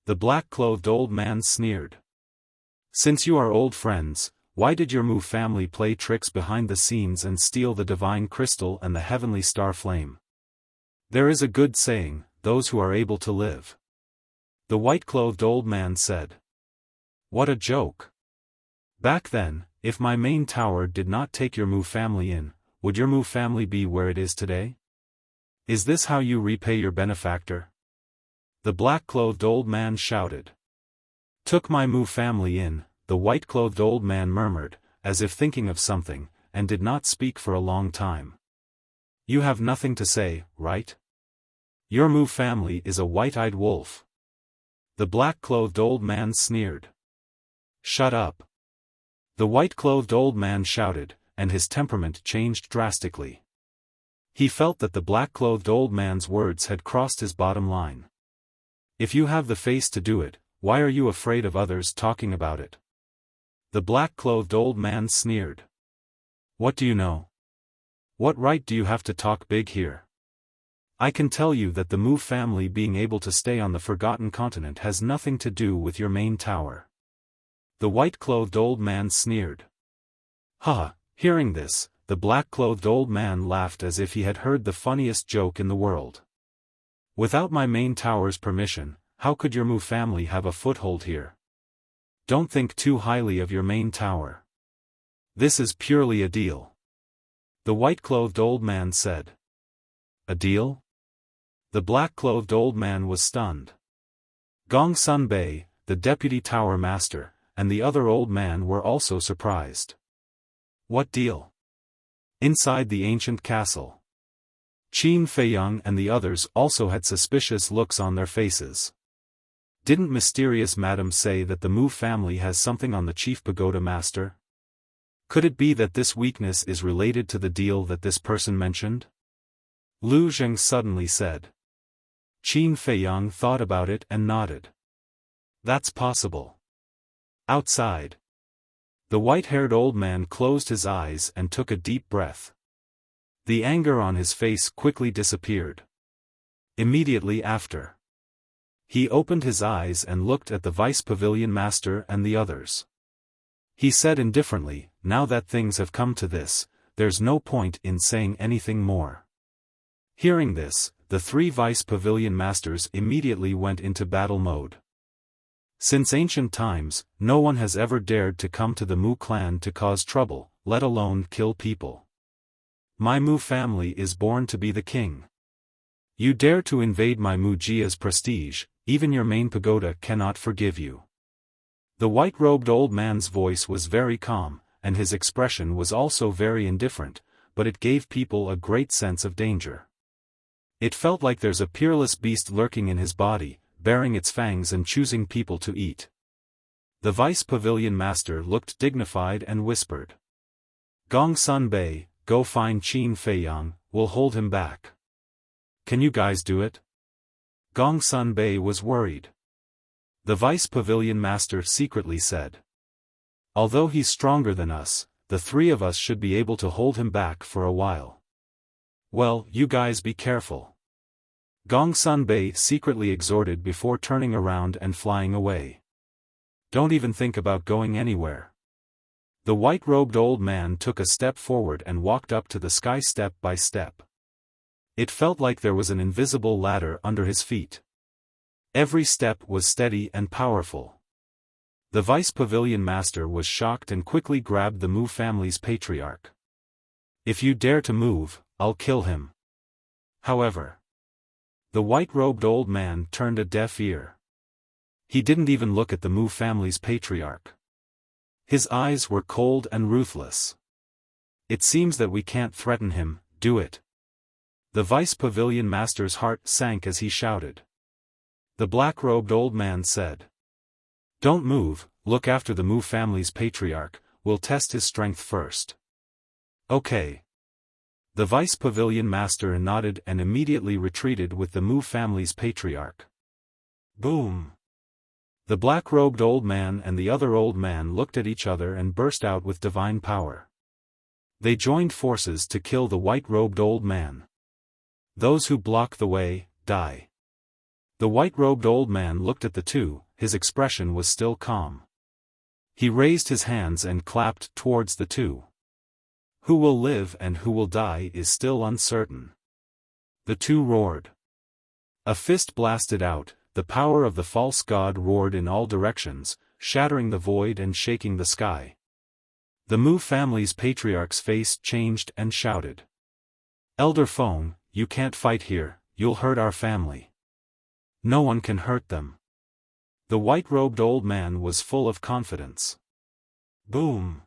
The black-clothed old man sneered. Since you are old friends, why did your Mu family play tricks behind the scenes and steal the divine crystal and the heavenly star flame? There is a good saying, those who are able to live. The white-clothed old man said. What a joke. Back then, if my main tower did not take your Mu family in, would your Mu family be where it is today? Is this how you repay your benefactor? The black-clothed old man shouted. Took my Mu family in, the white-clothed old man murmured, as if thinking of something, and did not speak for a long time. You have nothing to say, right? Your Mu family is a white-eyed wolf. The black-clothed old man sneered. Shut up. The white-clothed old man shouted, and his temperament changed drastically. He felt that the black-clothed old man's words had crossed his bottom line. If you have the face to do it, why are you afraid of others talking about it? The black-clothed old man sneered. What do you know? What right do you have to talk big here? I can tell you that the Mu family being able to stay on the Forgotten Continent has nothing to do with your main tower. The white-clothed old man sneered. Ha! Hearing this, the black-clothed old man laughed as if he had heard the funniest joke in the world. Without my main tower's permission, how could your Mu family have a foothold here? Don't think too highly of your main tower. This is purely a deal. The white-clothed old man said. A deal? The black-clothed old man was stunned. Gong Sunbei, the deputy tower master, and the other old man were also surprised. What deal? Inside the ancient castle. Qin Feiyang and the others also had suspicious looks on their faces. Didn't mysterious madam say that the Mu family has something on the chief pagoda master? Could it be that this weakness is related to the deal that this person mentioned? Lu Zheng suddenly said. Qin Feiyang thought about it and nodded. That's possible. Outside. The white-haired old man closed his eyes and took a deep breath. The anger on his face quickly disappeared. Immediately after, he opened his eyes and looked at the vice pavilion master and the others. He said indifferently, now that things have come to this, there's no point in saying anything more. Hearing this, the three vice pavilion masters immediately went into battle mode. Since ancient times, no one has ever dared to come to the Mu clan to cause trouble, let alone kill people. My Mu family is born to be the king. You dare to invade my Mujia's prestige, even your main pagoda cannot forgive you. The white-robed old man's voice was very calm, and his expression was also very indifferent, but it gave people a great sense of danger. It felt like there's a peerless beast lurking in his body, baring its fangs and choosing people to eat. The vice pavilion master looked dignified and whispered. Gong Sun Bei, go find Qin Feiyang, we'll hold him back. Can you guys do it? Gong Sun Bei was worried. The vice pavilion master secretly said. Although he's stronger than us, the three of us should be able to hold him back for a while. Well, you guys be careful. Gong Sun Bei secretly exhorted before turning around and flying away. Don't even think about going anywhere. The white-robed old man took a step forward and walked up to the sky step by step. It felt like there was an invisible ladder under his feet. Every step was steady and powerful. The vice pavilion master was shocked and quickly grabbed the Mu family's patriarch. If you dare to move, I'll kill him. However, the white-robed old man turned a deaf ear. He didn't even look at the Mu family's patriarch. His eyes were cold and ruthless. It seems that we can't threaten him, do it. The vice pavilion master's heart sank as he shouted. The black-robed old man said. Don't move, look after the Mu family's patriarch, we'll test his strength first. Okay. The vice pavilion master nodded and immediately retreated with the Mu family's patriarch. Boom! The black-robed old man and the other old man looked at each other and burst out with divine power. They joined forces to kill the white-robed old man. Those who block the way, die. The white-robed old man looked at the two, his expression was still calm. He raised his hands and clapped towards the two. Who will live and who will die is still uncertain. The two roared. A fist blasted out, the power of the false god roared in all directions, shattering the void and shaking the sky. The Mu family's patriarch's face changed and shouted. Elder Feng, you can't fight here, you'll hurt our family. No one can hurt them. The white-robed old man was full of confidence. Boom!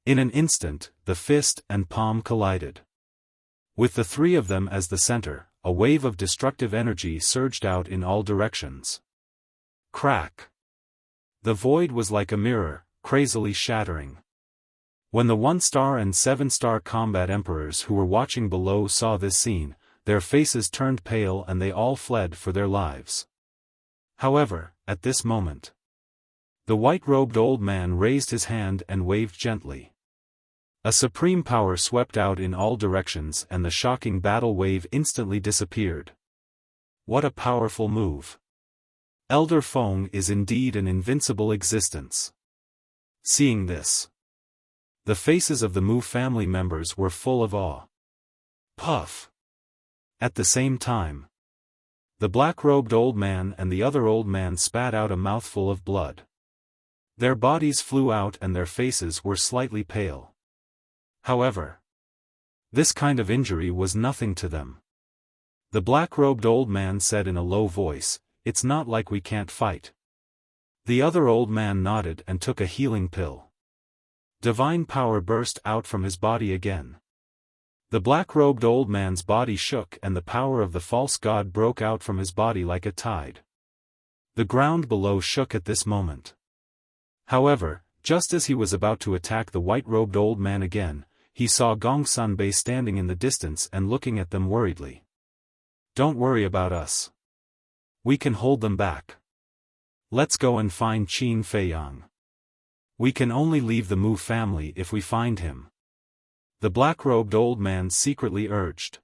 In an instant, the fist and palm collided. With the three of them as the center, a wave of destructive energy surged out in all directions. Crack! The void was like a mirror, crazily shattering. When the 1-star and 7-star combat emperors who were watching below saw this scene, their faces turned pale and they all fled for their lives. However, at this moment, the white-robed old man raised his hand and waved gently. A supreme power swept out in all directions and the shocking battle wave instantly disappeared. What a powerful move! Elder Feng is indeed an invincible existence. Seeing this, the faces of the Mu family members were full of awe. Puff! At the same time, the black-robed old man and the other old man spat out a mouthful of blood. Their bodies flew out and their faces were slightly pale. However, this kind of injury was nothing to them. The black-robed old man said in a low voice, "It's not like we can't fight." The other old man nodded and took a healing pill. Divine power burst out from his body again. The black-robed old man's body shook and the power of the false god broke out from his body like a tide. The ground below shook at this moment. However, just as he was about to attack the white-robed old man again, he saw Gong Sun Bei standing in the distance and looking at them worriedly. "Don't worry about us. We can hold them back. Let's go and find Qin Feiyang. We can only leave the Mu family if we find him," the black-robed old man secretly urged.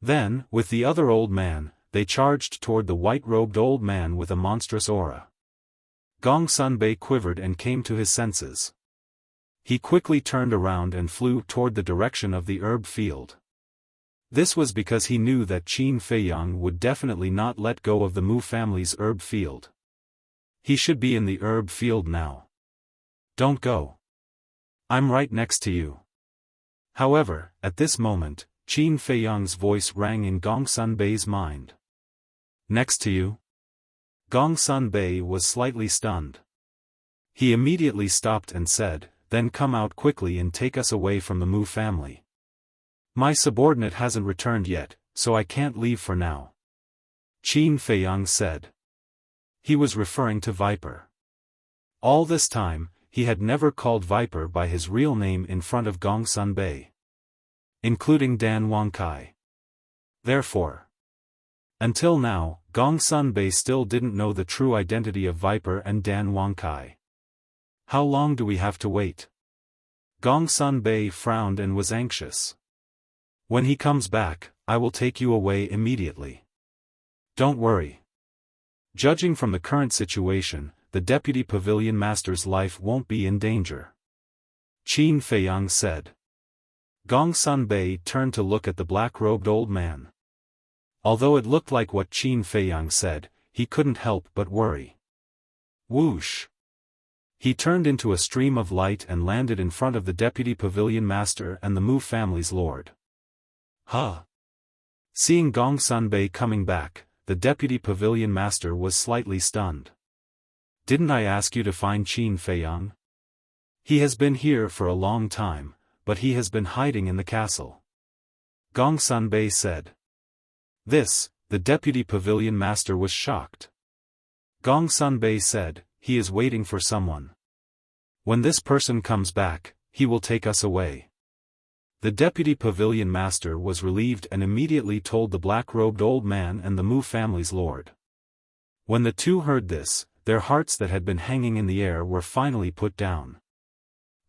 Then, with the other old man, they charged toward the white-robed old man with a monstrous aura. Gong Sun Bei quivered and came to his senses. He quickly turned around and flew toward the direction of the herb field. This was because he knew that Qin Feiyang would definitely not let go of the Mu family's herb field. He should be in the herb field now. Don't go. I'm right next to you. However, at this moment, Qin Feiyang's voice rang in Gongsun Bei's mind. Next to you? Gongsun Bei was slightly stunned. He immediately stopped and said, then come out quickly and take us away from the Mu family. My subordinate hasn't returned yet, so I can't leave for now. Qin Feiyang said. He was referring to Viper. All this time, he had never called Viper by his real name in front of Gongsun Bei, including Dan Wangkai. Therefore, until now, Gongsun Bei still didn't know the true identity of Viper and Dan Wangkai. How long do we have to wait? Gongsun Bei frowned and was anxious. When he comes back, I will take you away immediately. Don't worry. Judging from the current situation, the deputy pavilion master's life won't be in danger. Qin Feiyang said. Gongsun Bei turned to look at the black-robed old man. Although it looked like what Qin Feiyang said, he couldn't help but worry. Whoosh! He turned into a stream of light and landed in front of the deputy pavilion master and the Mu family's lord. Huh! Seeing Gongsun Bei coming back, the deputy pavilion master was slightly stunned. Didn't I ask you to find Qin Feiyang? He has been here for a long time, but he has been hiding in the castle. Gongsun Bei said. This, the deputy pavilion master was shocked. Gongsun Bei said, he is waiting for someone. When this person comes back, he will take us away. The deputy pavilion master was relieved and immediately told the black-robed old man and the Mu family's lord. When the two heard this, their hearts that had been hanging in the air were finally put down.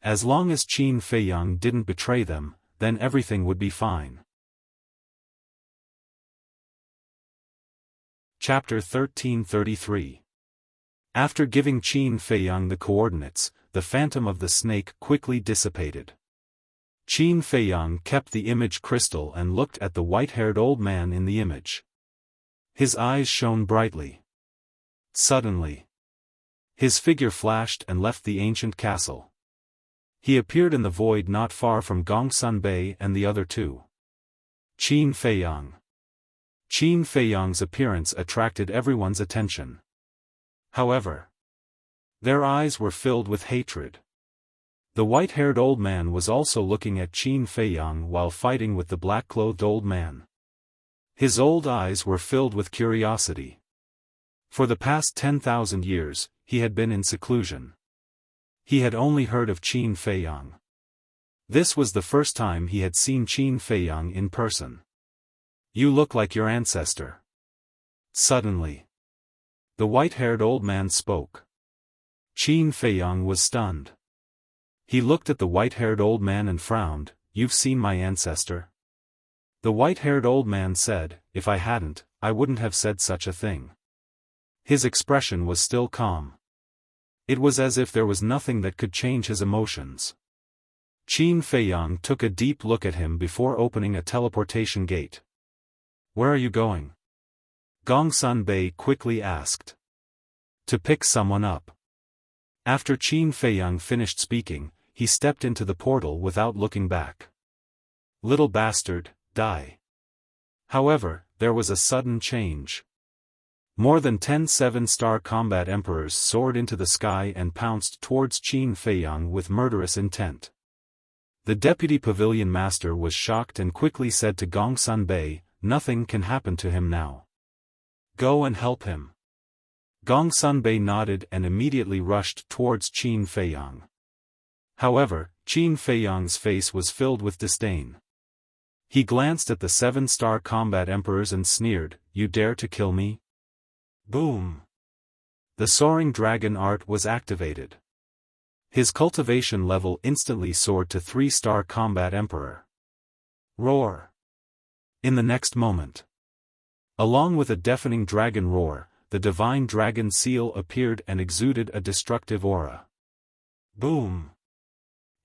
As long as Qin Feiyang didn't betray them, then everything would be fine. Chapter 1333. After giving Qin Feiyang the coordinates, the phantom of the snake quickly dissipated. Qin Feiyang kept the image crystal and looked at the white-haired old man in the image. His eyes shone brightly. Suddenly, his figure flashed and left the ancient castle. He appeared in the void not far from Gongsun Bei and the other two. Qin Feiyang. Qin Feiyang's appearance attracted everyone's attention. However, their eyes were filled with hatred. The white-haired old man was also looking at Qin Feiyang while fighting with the black-clothed old man. His old eyes were filled with curiosity. For the past 10,000 years, he had been in seclusion. He had only heard of Qin Feiyang. This was the first time he had seen Qin Feiyang in person. You look like your ancestor. Suddenly, the white-haired old man spoke. Qin Feiyang was stunned. He looked at the white-haired old man and frowned. You've seen my ancestor? The white-haired old man said, if I hadn't, I wouldn't have said such a thing. His expression was still calm. It was as if there was nothing that could change his emotions. Qin Feiyang took a deep look at him before opening a teleportation gate. Where are you going? Gongsun Bei quickly asked. To pick someone up. After Qin Feiyang finished speaking, he stepped into the portal without looking back. Little bastard, die. However, there was a sudden change. More than 10 seven-star combat emperors soared into the sky and pounced towards Qin Feiyang with murderous intent. The deputy pavilion master was shocked and quickly said to Gongsun Bei, nothing can happen to him now. Go and help him. Gongsun Bei nodded and immediately rushed towards Qin Feiyang. However, Qin Feiyang's face was filled with disdain. He glanced at the seven-star combat emperors and sneered, you dare to kill me? Boom! The soaring dragon art was activated. His cultivation level instantly soared to 3-star combat emperor. Roar! In the next moment, along with a deafening dragon roar, the divine dragon seal appeared and exuded a destructive aura. Boom!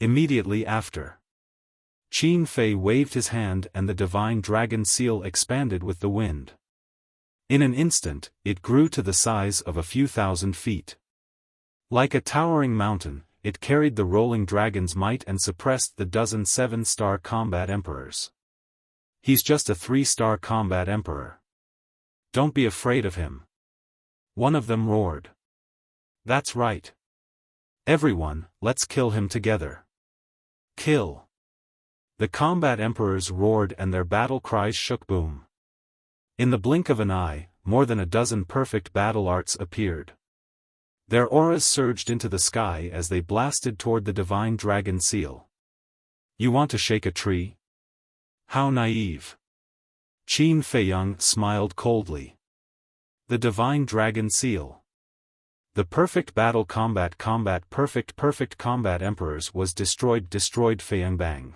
Immediately after, Qin Fei waved his hand and the divine dragon seal expanded with the wind. In an instant, it grew to the size of a few thousand feet. Like a towering mountain, it carried the rolling dragon's might and suppressed the dozen 7-star combat emperors. He's just a 3-star combat emperor. Don't be afraid of him. One of them roared. That's right. Everyone, let's kill him together. Kill. The combat emperors roared and their battle cries shook boom. In the blink of an eye, more than a dozen perfect battle arts appeared. Their auras surged into the sky as they blasted toward the divine dragon seal. You want to shake a tree? How naive. Qin Feiyang smiled coldly. The divine dragon seal. The perfect battle combat perfect combat emperors was destroyed Feiyang bang.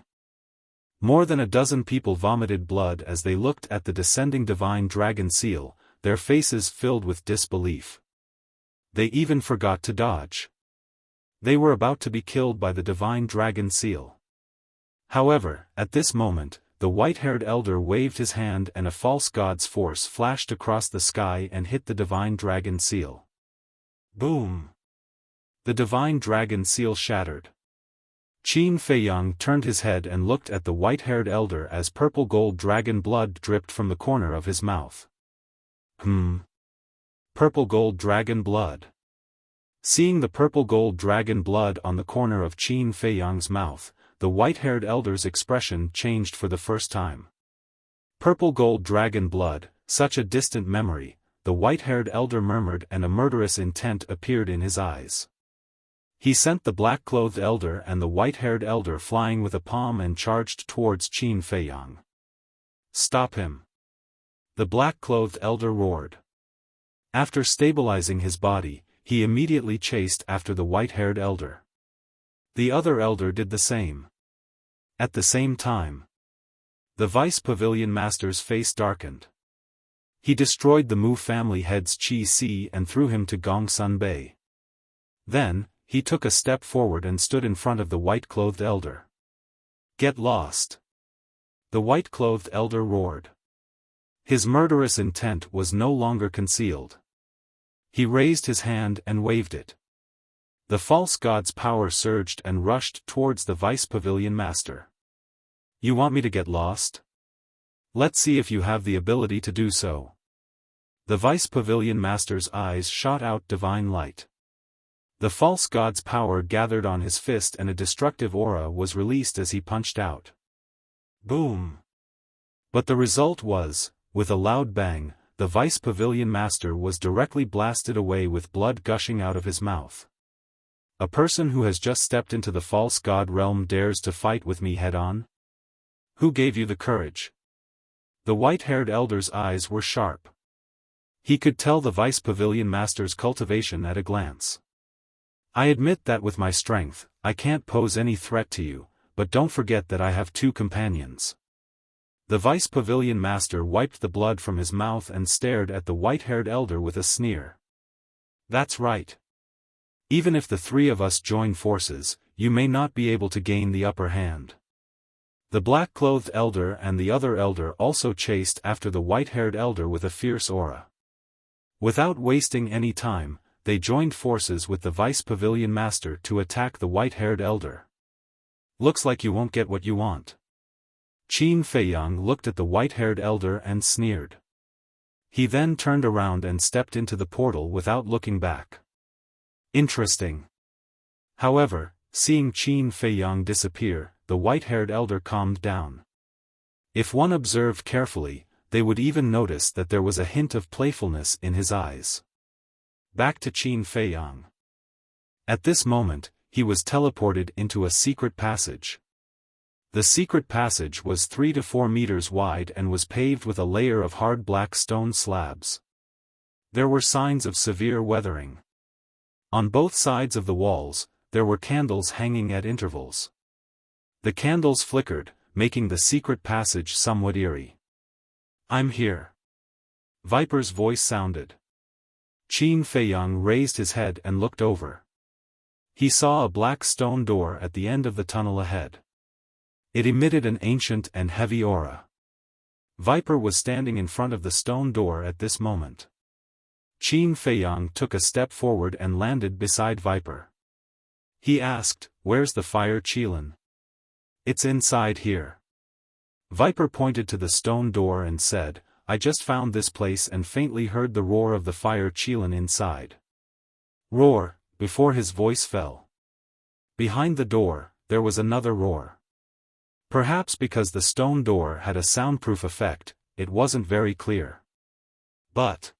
More than a dozen people vomited blood as they looked at the descending divine dragon seal, their faces filled with disbelief. They even forgot to dodge. They were about to be killed by the divine dragon seal. However, at this moment, the white-haired elder waved his hand and a false god's force flashed across the sky and hit the divine dragon seal. Boom! The divine dragon seal shattered. Qin Feiyang turned his head and looked at the white-haired elder as purple-gold dragon blood dripped from the corner of his mouth. Purple-gold dragon blood. Seeing the purple-gold dragon blood on the corner of Qin Feiyang's mouth, the white-haired elder's expression changed for the first time. Purple-gold dragon blood, such a distant memory, the white-haired elder murmured and a murderous intent appeared in his eyes. He sent the black-clothed elder and the white-haired elder flying with a palm and charged towards Qin Feiyang. Stop him! The black-clothed elder roared. After stabilizing his body, he immediately chased after the white-haired elder. The other elder did the same. At the same time, the Vice Pavilion Master's face darkened. He destroyed the Mu family head's Qi Si and threw him to Gongsun Bay. Then, he took a step forward and stood in front of the white-clothed elder. Get lost! The white-clothed elder roared. His murderous intent was no longer concealed. He raised his hand and waved it. The false god's power surged and rushed towards the Vice Pavilion Master. You want me to get lost? Let's see if you have the ability to do so. The Vice Pavilion Master's eyes shot out divine light. The false god's power gathered on his fist and a destructive aura was released as he punched out. Boom! But the result was, with a loud bang, the Vice Pavilion Master was directly blasted away with blood gushing out of his mouth. A person who has just stepped into the false god realm dares to fight with me head-on? Who gave you the courage? The white-haired elder's eyes were sharp. He could tell the Vice Pavilion Master's cultivation at a glance. I admit that with my strength, I can't pose any threat to you, but don't forget that I have 2 companions. The Vice Pavilion Master wiped the blood from his mouth and stared at the white-haired elder with a sneer. That's right. Even if the 3 of us join forces, you may not be able to gain the upper hand. The black-clothed elder and the other elder also chased after the white-haired elder with a fierce aura. Without wasting any time, they joined forces with the Vice Pavilion Master to attack the white-haired elder. Looks like you won't get what you want. Qin Feiyang looked at the white-haired elder and sneered. He then turned around and stepped into the portal without looking back. Interesting. However, seeing Qin Feiyang disappear, the white-haired elder calmed down. If one observed carefully, they would even notice that there was a hint of playfulness in his eyes. Back to Qin Feiyang. At this moment, he was teleported into a secret passage. The secret passage was 3 to 4 meters wide and was paved with a layer of hard black stone slabs. There were signs of severe weathering. On both sides of the walls, there were candles hanging at intervals. The candles flickered, making the secret passage somewhat eerie. I'm here. Viper's voice sounded. Qin Feiyang raised his head and looked over. He saw a black stone door at the end of the tunnel ahead. It emitted an ancient and heavy aura. Viper was standing in front of the stone door at this moment. Qin Feiyang took a step forward and landed beside Viper. He asked, "Where's the fire Qilin?" "It's inside here." Viper pointed to the stone door and said, "I just found this place and faintly heard the roar of the fire Qilin inside." Roar, before his voice fell. Behind the door, there was another roar. Perhaps because the stone door had a soundproof effect, it wasn't very clear. But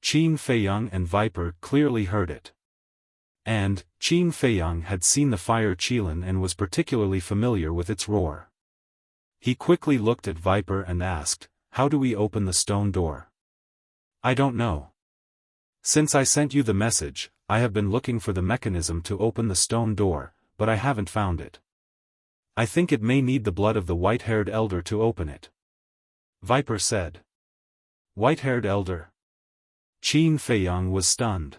Qin Feiyang and Viper clearly heard it. And Qin Feiyang had seen the fire Qilin and was particularly familiar with its roar. He quickly looked at Viper and asked, "How do we open the stone door?" "I don't know. Since I sent you the message, I have been looking for the mechanism to open the stone door, but I haven't found it. I think it may need the blood of the white-haired elder to open it," Viper said. "White-haired elder?" Qin Feiyang was stunned.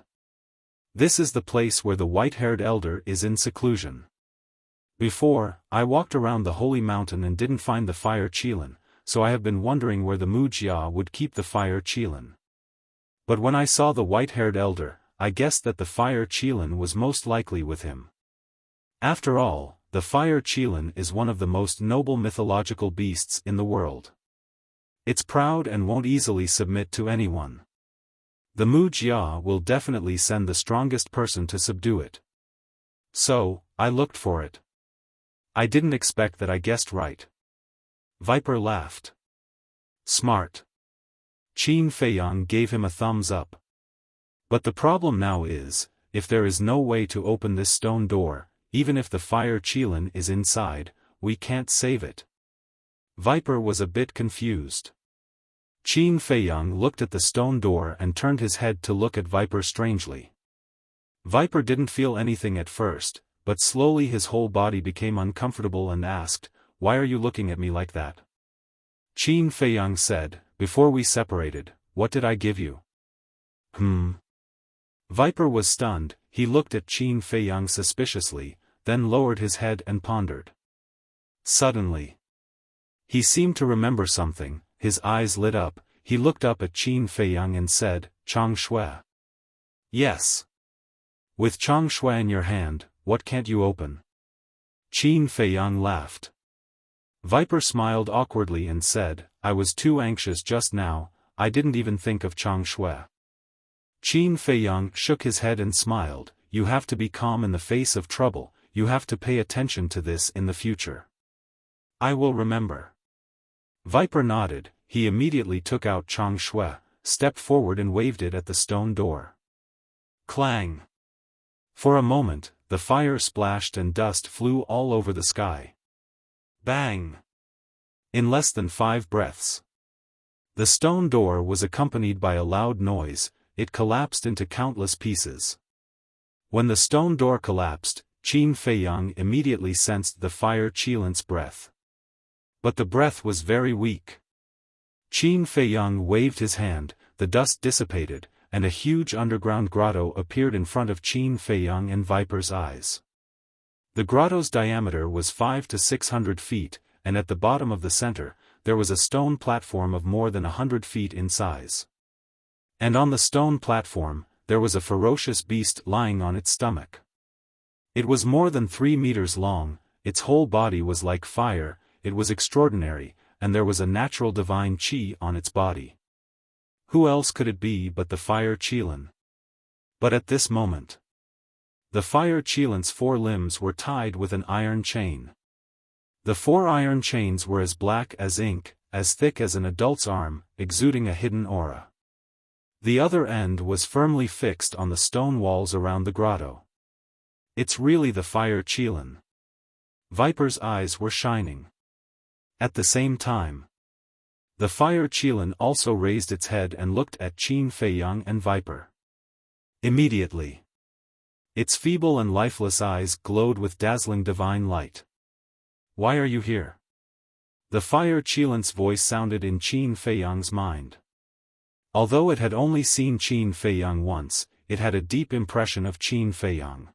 "This is the place where the white-haired elder is in seclusion. Before, I walked around the holy mountain and didn't find the fire Qilin, so I have been wondering where the Wuxia would keep the fire Qilin. But when I saw the white-haired elder, I guessed that the fire Qilin was most likely with him. After all, the fire Qilin is one of the most noble mythological beasts in the world. It's proud and won't easily submit to anyone. The Wuxia will definitely send the strongest person to subdue it. So, I looked for it. I didn't expect that I guessed right." Viper laughed. "Smart." Qin Feiyang gave him a thumbs up. "But the problem now is, if there is no way to open this stone door, even if the fire Qilin is inside, we can't save it." Viper was a bit confused. Qin Feiyang looked at the stone door and turned his head to look at Viper strangely. Viper didn't feel anything at first, but slowly his whole body became uncomfortable and asked, "Why are you looking at me like that?" Qin Feiyang said, "Before we separated, what did I give you?" Viper was stunned. He looked at Qin Feiyang suspiciously, then lowered his head and pondered. Suddenly, he seemed to remember something. His eyes lit up. He looked up at Qin Feiyang and said, "Chang Shui." "Yes. With Chang Shui in your hand, what can't you open?" Qin Feiyang laughed. Viper smiled awkwardly and said, "I was too anxious just now, I didn't even think of Chang Shui." Qin Feiyang shook his head and smiled, "You have to be calm in the face of trouble, you have to pay attention to this in the future." "I will remember." Viper nodded. He immediately took out Chang Shui, stepped forward and waved it at the stone door. Clang! For a moment, the fire splashed and dust flew all over the sky. Bang! In less than 5 breaths, the stone door was accompanied by a loud noise. It collapsed into countless pieces. When the stone door collapsed, Qin Feiyang immediately sensed the fire Qilin's breath. But the breath was very weak. Qin Feiyang waved his hand, the dust dissipated, and a huge underground grotto appeared in front of Qin Feiyang and Viper's eyes. The grotto's diameter was 500 to 600 feet, and at the bottom of the center, there was a stone platform of more than 100 feet in size. And on the stone platform, there was a ferocious beast lying on its stomach. It was more than 3 meters long, its whole body was like fire. It was extraordinary, and there was a natural divine qi on its body. Who else could it be but the fire Qilin? But at this moment, the fire Qilin's 4 limbs were tied with an iron chain. The 4 iron chains were as black as ink, as thick as an adult's arm, exuding a hidden aura. The other end was firmly fixed on the stone walls around the grotto. "It's really the fire Qilin." Viper's eyes were shining. At the same time, the fire Qilin also raised its head and looked at Qin Feiyang and Viper. Immediately, its feeble and lifeless eyes glowed with dazzling divine light. "Why are you here?" The fire Qilin's voice sounded in Qin Feiyang's mind. Although it had only seen Qin Feiyang once, it had a deep impression of Qin Feiyang.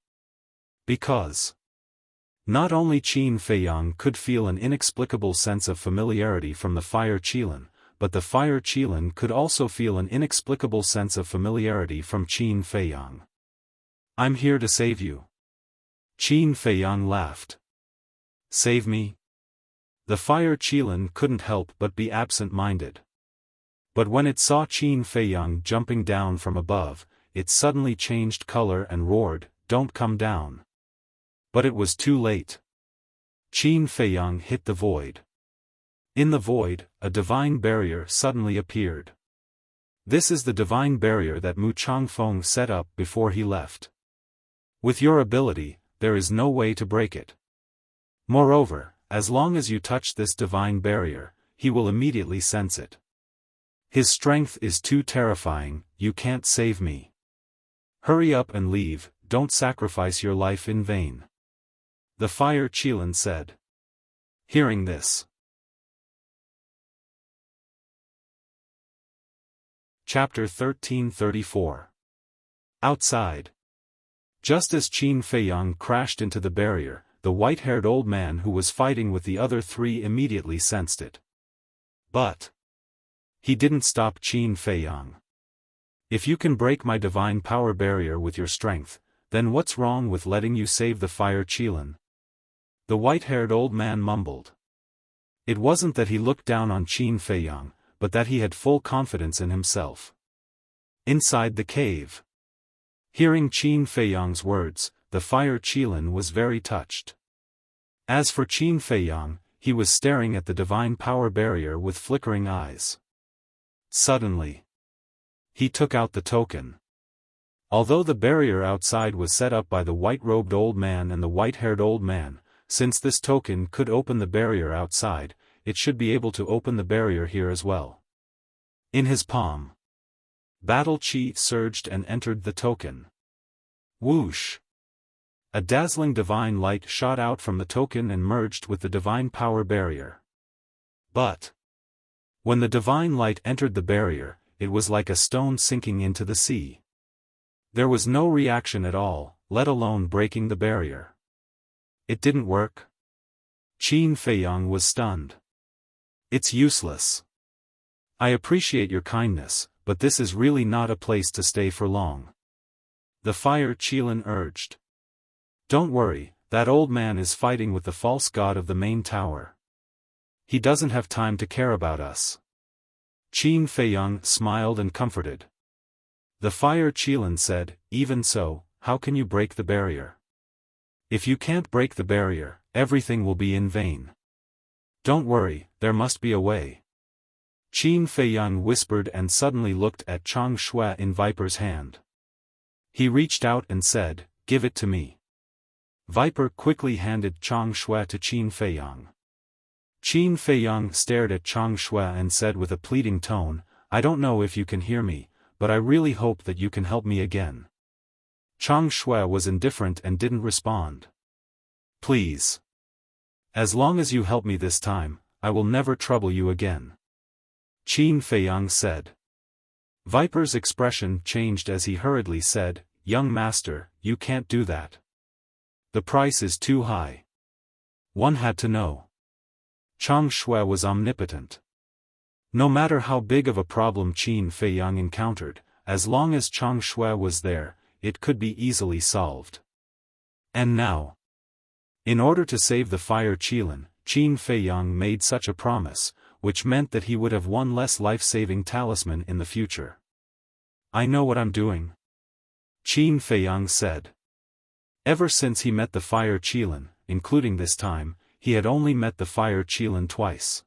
Because Not only Qin Feiyang could feel an inexplicable sense of familiarity from the fire Qilin, but the fire Qilin could also feel an inexplicable sense of familiarity from Qin Feiyang. I'm here to save you. Qin Feiyang laughed. Save me? The fire Qilin couldn't help but be absent-minded. But when it saw Qin Feiyang jumping down from above, it suddenly changed color and roared, "Don't come down." But it was too late. Qin Feiyang hit the void. In the void, a divine barrier suddenly appeared. This is the divine barrier that Mu Changfeng set up before he left. With your ability, there is no way to break it. Moreover, as long as you touch this divine barrier, he will immediately sense it. His strength is too terrifying, you can't save me. Hurry up and leave, don't sacrifice your life in vain. The fire Qilin said. Hearing this. Chapter 1334. Outside. Just as Qin Feiyang crashed into the barrier, the white-haired old man who was fighting with the other three immediately sensed it. But he didn't stop Qin Feiyang. If you can break my divine power barrier with your strength, then what's wrong with letting you save the fire Qilin? The white-haired old man mumbled. It wasn't that he looked down on Qin Feiyang, but that he had full confidence in himself. Inside the cave. Hearing Qin Feiyang's words, the fire Qilin was very touched. As for Qin Feiyang, he was staring at the divine power barrier with flickering eyes. Suddenly, he took out the token. Although the barrier outside was set up by the white-robed old man and the white-haired old man, since this token could open the barrier outside, it should be able to open the barrier here as well. In his palm, battle chi surged and entered the token. Whoosh! A dazzling divine light shot out from the token and merged with the divine power barrier. But when the divine light entered the barrier, it was like a stone sinking into the sea. There was no reaction at all, let alone breaking the barrier. It didn't work. Qin Feiyang was stunned. It's useless. I appreciate your kindness, but this is really not a place to stay for long. The fire Qilin urged. Don't worry, that old man is fighting with the false god of the main tower. He doesn't have time to care about us. Qin Feiyang smiled and comforted. The fire Qilin said, even so, how can you break the barrier? If you can't break the barrier, everything will be in vain. Don't worry, there must be a way. Qin Feiyang whispered and suddenly looked at Chang Shui in Viper's hand. He reached out and said, give it to me. Viper quickly handed Chang Shui to Qin Feiyang. Qin Feiyang stared at Chang Shui and said with a pleading tone, I don't know if you can hear me, but I really hope that you can help me again. Chang Shui was indifferent and didn't respond. Please. As long as you help me this time, I will never trouble you again. Qin Feiyang said. Viper's expression changed as he hurriedly said, young master, you can't do that. The price is too high. One had to know. Chang Shui was omnipotent. No matter how big of a problem Qin Feiyang encountered, as long as Chang Shui was there, it could be easily solved. And now, in order to save the fire Qilin, Qin Feiyang made such a promise, which meant that he would have one less life-saving talisman in the future. I know what I'm doing. Qin Feiyang said. Ever since he met the fire Qilin, including this time, he had only met the fire Qilin twice.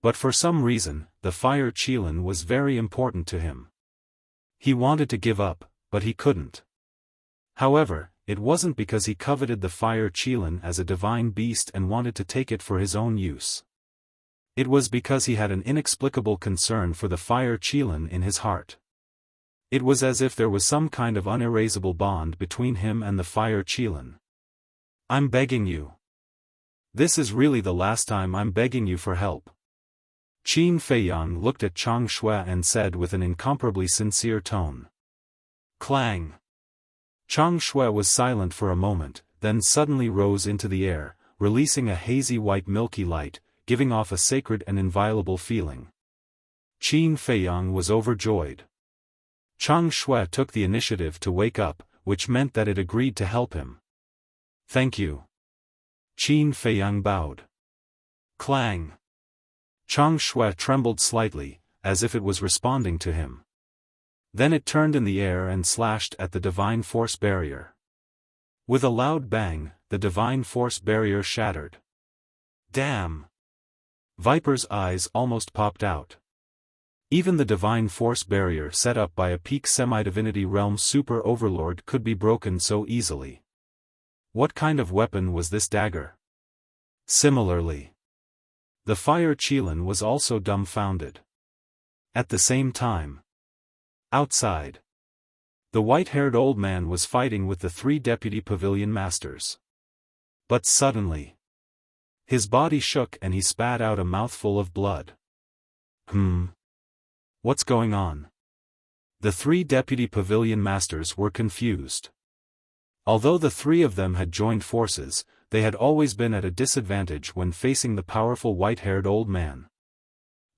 But for some reason, the fire Qilin was very important to him. He wanted to give up, but he couldn't. However, it wasn't because he coveted the fire Qilin as a divine beast and wanted to take it for his own use. It was because he had an inexplicable concern for the fire Qilin in his heart. It was as if there was some kind of unerasable bond between him and the fire Qilin. I'm begging you. This is really the last time I'm begging you for help. Qin Feiyang looked at Chang Shui and said with an incomparably sincere tone. Clang. Chang Shui was silent for a moment, then suddenly rose into the air, releasing a hazy white milky light, giving off a sacred and inviolable feeling. Qin Feiyang was overjoyed. Chang Shui took the initiative to wake up, which meant that it agreed to help him. Thank you. Qin Feiyang bowed. Clang. Chang Shui trembled slightly, as if it was responding to him. Then it turned in the air and slashed at the divine force barrier. With a loud bang, the divine force barrier shattered. Damn! Viper's eyes almost popped out. Even the divine force barrier set up by a peak semi-divinity realm super overlord could be broken so easily. What kind of weapon was this dagger? Similarly, the fire Qilin was also dumbfounded. At the same time, outside, the white-haired old man was fighting with the 3 deputy pavilion masters. But suddenly, his body shook and he spat out a mouthful of blood. What's going on? The 3 deputy pavilion masters were confused. Although the 3 of them had joined forces, they had always been at a disadvantage when facing the powerful white-haired old man.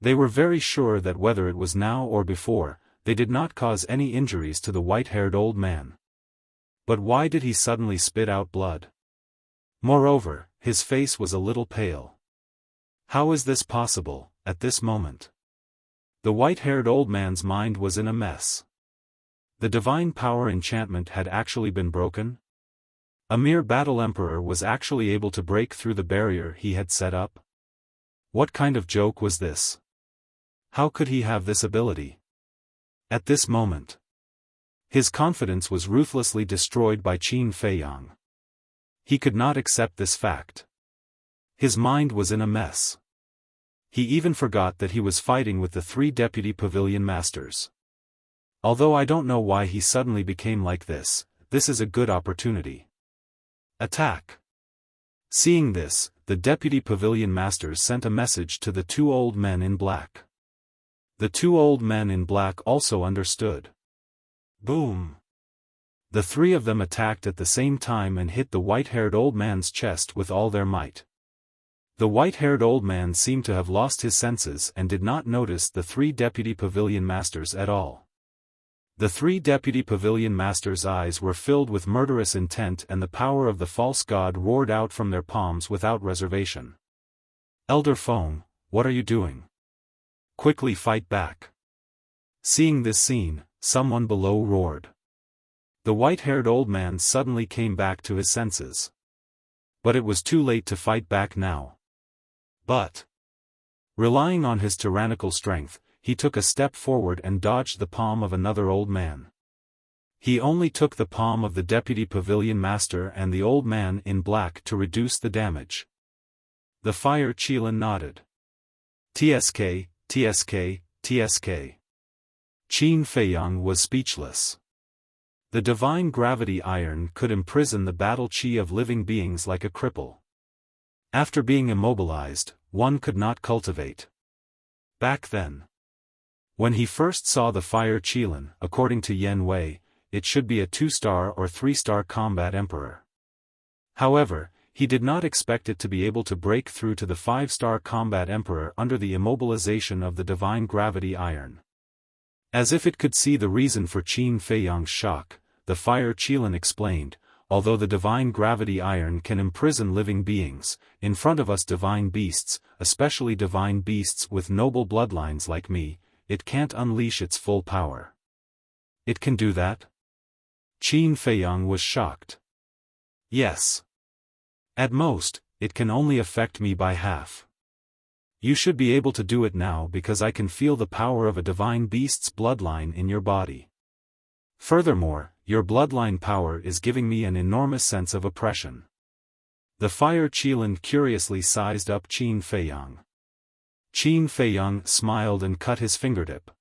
They were very sure that whether it was now or before, they did not cause any injuries to the white-haired old man. But why did he suddenly spit out blood? Moreover, his face was a little pale. How is this possible, at this moment? The white-haired old man's mind was in a mess. The divine power enchantment had actually been broken? A mere battle emperor was actually able to break through the barrier he had set up? What kind of joke was this? How could he have this ability? At this moment, his confidence was ruthlessly destroyed by Qin Feiyang. He could not accept this fact. His mind was in a mess. He even forgot that he was fighting with the 3 deputy pavilion masters. Although I don't know why he suddenly became like this is a good opportunity. Attack! Seeing this, the deputy pavilion masters sent a message to the 2 old men in black. The 2 old men in black also understood. Boom! The 3 of them attacked at the same time and hit the white-haired old man's chest with all their might. The white-haired old man seemed to have lost his senses and did not notice the 3 deputy pavilion masters at all. The 3 deputy pavilion masters' eyes were filled with murderous intent and the power of the false god roared out from their palms without reservation. Elder Feng, what are you doing? Quickly fight back. Seeing this scene, someone below roared. The white-haired old man suddenly came back to his senses. But it was too late to fight back now. But, relying on his tyrannical strength, he took a step forward and dodged the palm of another old man. He only took the palm of the deputy pavilion master and the old man in black to reduce the damage. The fire Qilin nodded. TSK, TSK, TSK. Qin Feiyang was speechless. The divine gravity iron could imprison the battle chi of living beings like a cripple. After being immobilized, one could not cultivate. Back then, when he first saw the fire Qilin, according to Yen Wei, it should be a 2-star or 3-star combat emperor. However, he did not expect it to be able to break through to the 5-star combat emperor under the immobilization of the divine gravity iron. As if it could see the reason for Qin Feiyang's shock, the fire Qilin explained, although the divine gravity iron can imprison living beings, in front of us divine beasts, especially divine beasts with noble bloodlines like me, it can't unleash its full power. It can do that? Qin Feiyang was shocked. Yes. At most, it can only affect me by half. You should be able to do it now because I can feel the power of a divine beast's bloodline in your body. Furthermore, your bloodline power is giving me an enormous sense of oppression. The fire Qilin curiously sized up Qin Feiyang. Qin Feiyang smiled and cut his fingertip.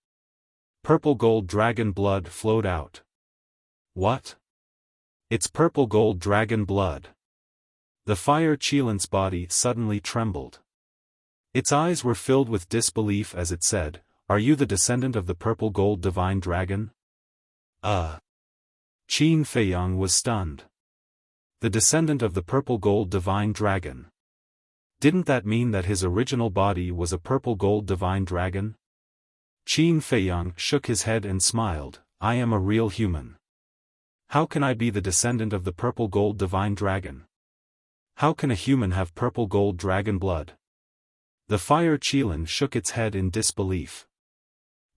Purple gold dragon blood flowed out. What? It's purple gold dragon blood. The fire Qilin's body suddenly trembled. Its eyes were filled with disbelief as it said, "Are you the descendant of the purple gold divine dragon?" Qin Feiyang was stunned. The descendant of the purple gold divine dragon. Didn't that mean that his original body was a purple gold divine dragon? Qin Feiyang shook his head and smiled. I am a real human. How can I be the descendant of the purple gold divine dragon? How can a human have purple gold dragon blood? The fire Qilin shook its head in disbelief.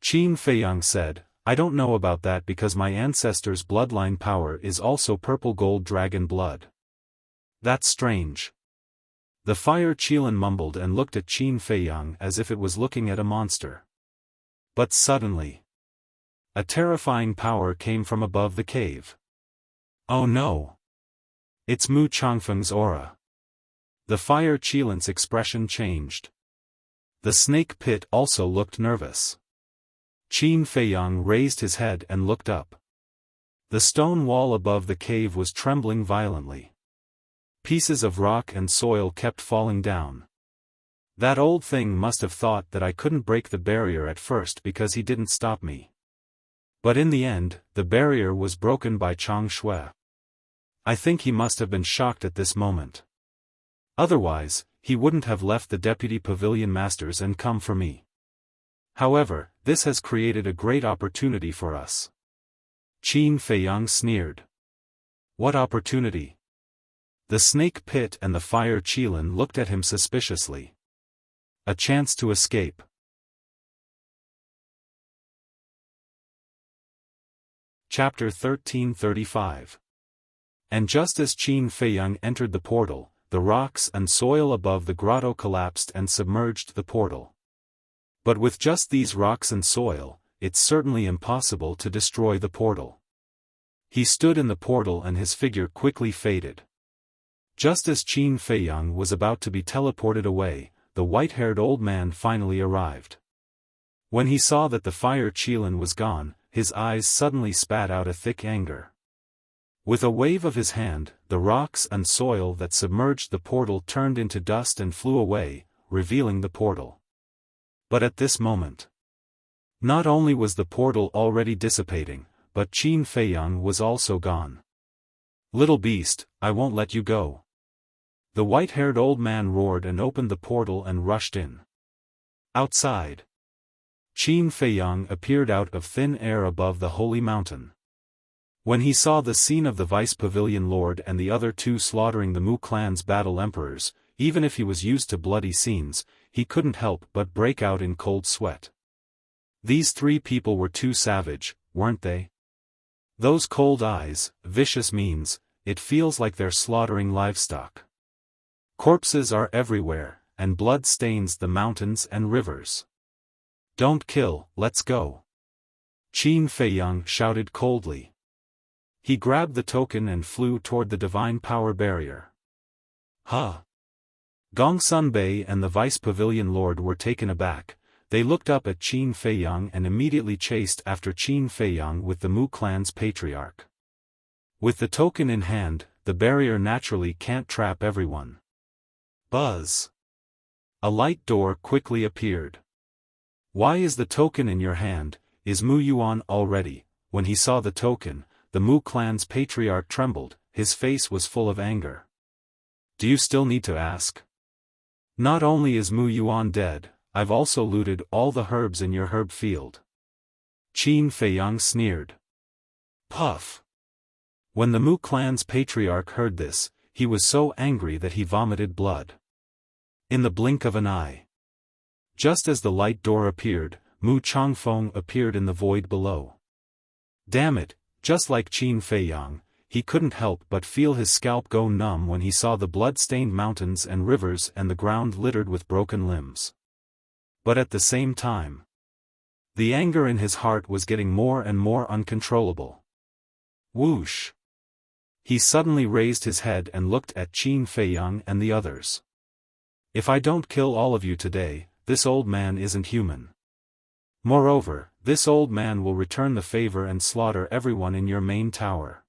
Qin Feiyang said, I don't know about that because my ancestors' bloodline power is also purple gold dragon blood. That's strange. The fire Qilin mumbled and looked at Qin Feiyang as if it was looking at a monster. But suddenly, a terrifying power came from above the cave. Oh no! It's Mu Changfeng's aura. The fire Qilin's expression changed. The snake pit also looked nervous. Qin Feiyang raised his head and looked up. The stone wall above the cave was trembling violently. Pieces of rock and soil kept falling down. That old thing must have thought that I couldn't break the barrier at first because he didn't stop me. But in the end, the barrier was broken by Chang Shui. I think he must have been shocked at this moment. Otherwise, he wouldn't have left the deputy pavilion masters and come for me. However, this has created a great opportunity for us. Qin Feiyang sneered. What opportunity? The snake pit and the fire Qilin looked at him suspiciously. A chance to escape. Chapter 1335. And just as Qin Feiyang entered the portal, the rocks and soil above the grotto collapsed and submerged the portal. But with just these rocks and soil, it's certainly impossible to destroy the portal. He stood in the portal and his figure quickly faded. Just as Qin Feiyang was about to be teleported away, the white-haired old man finally arrived. When he saw that the fire Qilin was gone, his eyes suddenly spat out a thick anger. With a wave of his hand, the rocks and soil that submerged the portal turned into dust and flew away, revealing the portal. But at this moment, not only was the portal already dissipating, but Qin Feiyang was also gone. Little beast, I won't let you go. The white-haired old man roared and opened the portal and rushed in. Outside, Qin Feiyang appeared out of thin air above the holy mountain. When he saw the scene of the vice pavilion lord and the other two slaughtering the Mu clan's battle emperors, even if he was used to bloody scenes, he couldn't help but break out in cold sweat. These three people were too savage, weren't they? Those cold eyes, vicious means, it feels like they're slaughtering livestock. Corpses are everywhere, and blood stains the mountains and rivers. Don't kill, let's go. Qin Feiyang shouted coldly. He grabbed the token and flew toward the divine power barrier. Huh! Gongsun Bei and the vice pavilion lord were taken aback. They looked up at Qin Feiyang and immediately chased after Qin Feiyang with the Mu clan's patriarch. With the token in hand, the barrier naturally can't trap everyone. Buzz! A light door quickly appeared. Why is the token in your hand? Is Mu Yuan already? When he saw the token, the Mu clan's patriarch trembled, his face was full of anger. Do you still need to ask? Not only is Mu Yuan dead, I've also looted all the herbs in your herb field. Qin Feiyang sneered. Puff! When the Mu clan's patriarch heard this, he was so angry that he vomited blood. In the blink of an eye. Just as the light door appeared, Mu Changfeng appeared in the void below. Damn it, just like Qin Feiyang, he couldn't help but feel his scalp go numb when he saw the blood-stained mountains and rivers and the ground littered with broken limbs. But at the same time, the anger in his heart was getting more and more uncontrollable. Whoosh! He suddenly raised his head and looked at Qin Feiyang and the others. If I don't kill all of you today, this old man isn't human. Moreover, this old man will return the favor and slaughter everyone in your main tower.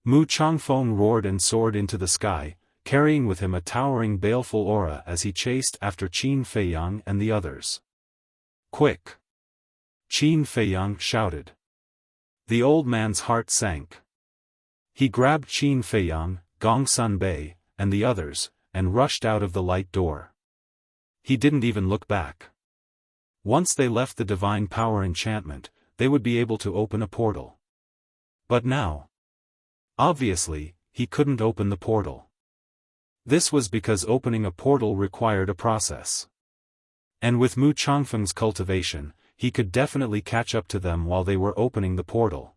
Mu Changfeng roared and soared into the sky, carrying with him a towering baleful aura as he chased after Qin Feiyang and the others. Quick! Qin Feiyang shouted. The old man's heart sank. He grabbed Qin Feiyang, Gongsun Bei, and the others, and rushed out of the light door. He didn't even look back. Once they left the divine power enchantment, they would be able to open a portal. But now, obviously, he couldn't open the portal. This was because opening a portal required a process. And with Mu Changfeng's cultivation, he could definitely catch up to them while they were opening the portal.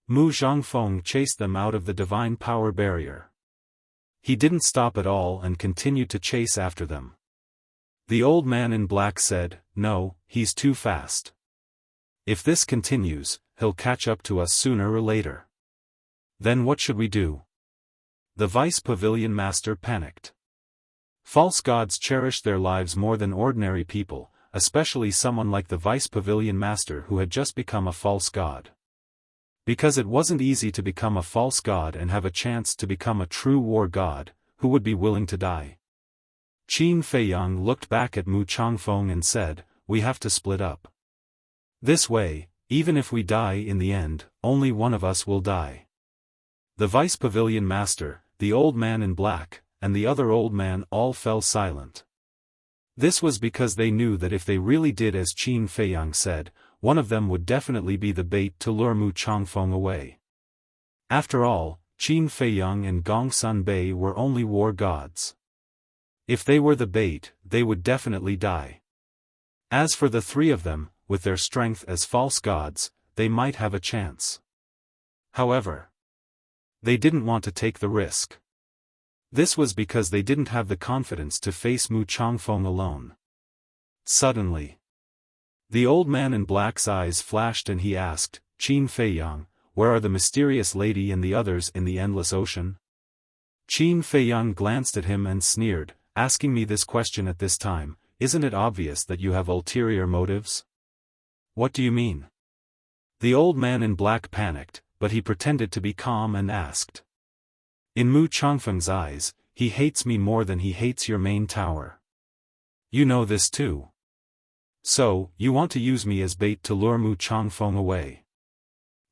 Mu Zhangfeng chased them out of the divine power barrier. He didn't stop at all and continued to chase after them. The old man in black said, "No, he's too fast. If this continues, he'll catch up to us sooner or later. Then what should we do?" The vice pavilion master panicked. False gods cherish their lives more than ordinary people, especially someone like the vice pavilion master who had just become a false god. Because it wasn't easy to become a false god and have a chance to become a true war god, who would be willing to die? Qin Feiyang looked back at Mu Changfeng and said, "We have to split up. This way, even if we die in the end, only one of us will die." The vice pavilion master, the old man in black, and the other old man all fell silent. This was because they knew that if they really did as Qin Feiyang said, one of them would definitely be the bait to lure Mu Changfeng away. After all, Qin Feiyang and Gongsun Bei were only war gods. If they were the bait, they would definitely die. As for the three of them, with their strength as false gods, they might have a chance. However, they didn't want to take the risk. This was because they didn't have the confidence to face Mu Changfeng alone. Suddenly, the old man in black's eyes flashed and he asked, "Qin Feiyang, where are the mysterious lady and the others in the endless ocean?" Qin Feiyang glanced at him and sneered, "Asking me this question at this time, isn't it obvious that you have ulterior motives?" "What do you mean?" The old man in black panicked, but he pretended to be calm and asked. "In Mu Changfeng's eyes, he hates me more than he hates your main tower. You know this too. So, you want to use me as bait to lure Mu Changfeng away.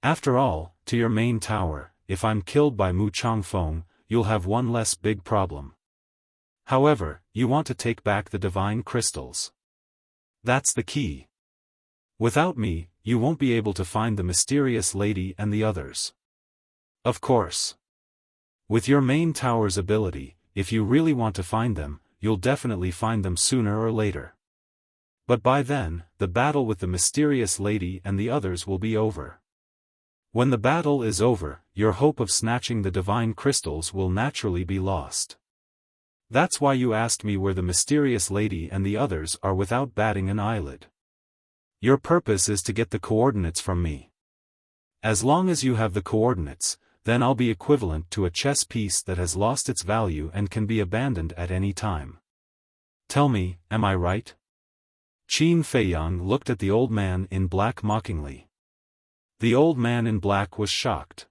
After all, to your main tower, if I'm killed by Mu Changfeng, you'll have one less big problem. However, you want to take back the divine crystals. That's the key. Without me, you won't be able to find the mysterious lady and the others. Of course. With your main tower's ability, if you really want to find them, you'll definitely find them sooner or later. But by then, the battle with the mysterious lady and the others will be over. When the battle is over, your hope of snatching the divine crystals will naturally be lost. That's why you asked me where the mysterious lady and the others are without batting an eyelid. Your purpose is to get the coordinates from me. As long as you have the coordinates, then I'll be equivalent to a chess piece that has lost its value and can be abandoned at any time. Tell me, am I right?" Qin Feiyang looked at the old man in black mockingly. The old man in black was shocked.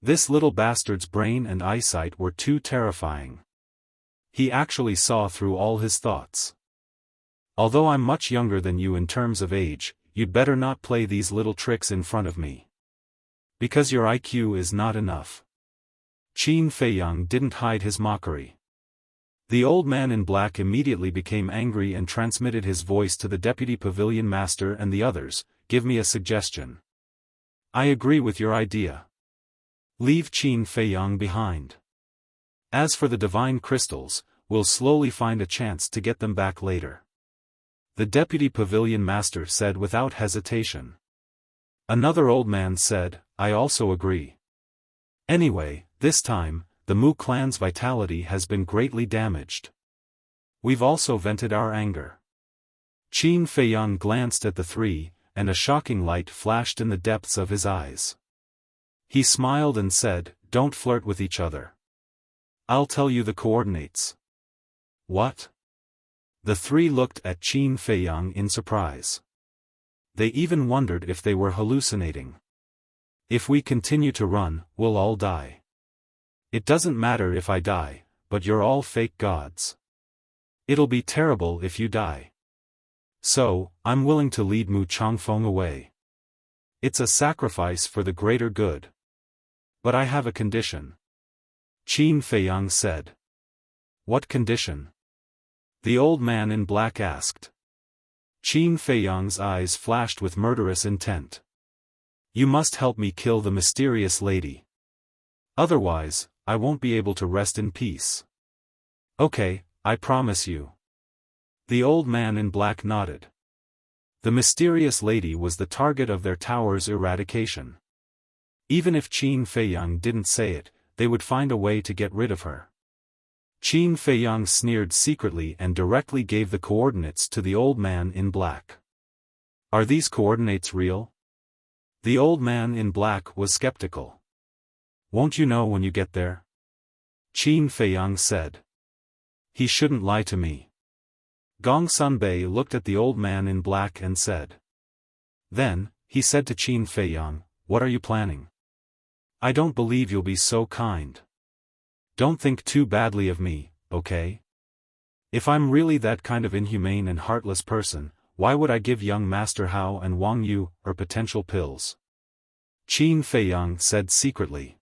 This little bastard's brain and eyesight were too terrifying. He actually saw through all his thoughts. "Although I'm much younger than you in terms of age, you'd better not play these little tricks in front of me. Because your IQ is not enough." Qin Feiyang didn't hide his mockery. The old man in black immediately became angry and transmitted his voice to the deputy pavilion master and the others, "Give me a suggestion. I agree with your idea. Leave Qin Feiyang behind. As for the divine crystals, we'll slowly find a chance to get them back later." The deputy pavilion master said without hesitation. Another old man said, "I also agree. Anyway, this time, the Mu clan's vitality has been greatly damaged. We've also vented our anger." Qin Feiyang glanced at the three, and a shocking light flashed in the depths of his eyes. He smiled and said, "Don't flirt with each other. I'll tell you the coordinates." "What?" The three looked at Qin Feiyang in surprise. They even wondered if they were hallucinating. "If we continue to run, we'll all die. It doesn't matter if I die, but you're all fake gods. It'll be terrible if you die. So, I'm willing to lead Mu Changfeng away. It's a sacrifice for the greater good. But I have a condition." Qin Feiyang said. What condition? The old man in black asked. Qin Feiyang's eyes flashed with murderous intent. You must help me kill the mysterious lady. Otherwise, I won't be able to rest in peace. Okay, I promise you. The old man in black nodded. The mysterious lady was the target of their tower's eradication. Even if Qin Feiyang didn't say it, they would find a way to get rid of her. Qin Feiyang sneered secretly and directly gave the coordinates to the old man in black. Are these coordinates real? The old man in black was skeptical. Won't you know when you get there? Qin Feiyang said. He shouldn't lie to me. Gong Sunbei looked at the old man in black and said. Then, he said to Qin Feiyang, what are you planning? I don't believe you'll be so kind. Don't think too badly of me, okay? If I'm really that kind of inhumane and heartless person, why would I give young Master Hao and Wang Yu or potential pills? Qin Feiyang said secretly.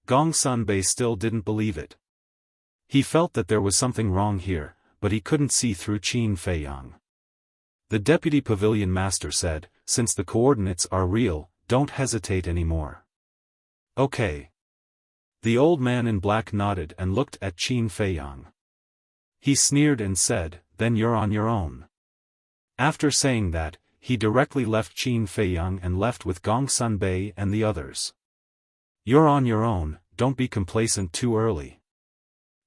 Gong Sunbei still didn't believe it. He felt that there was something wrong here, but he couldn't see through Qin Feiyang. The deputy pavilion master said, since the coordinates are real, don't hesitate anymore. Okay. The old man in black nodded and looked at Qin Feiyang. He sneered and said, then you're on your own. After saying that, he directly left Qin Feiyang and left with Gong Sunbei and the others. You're on your own, don't be complacent too early.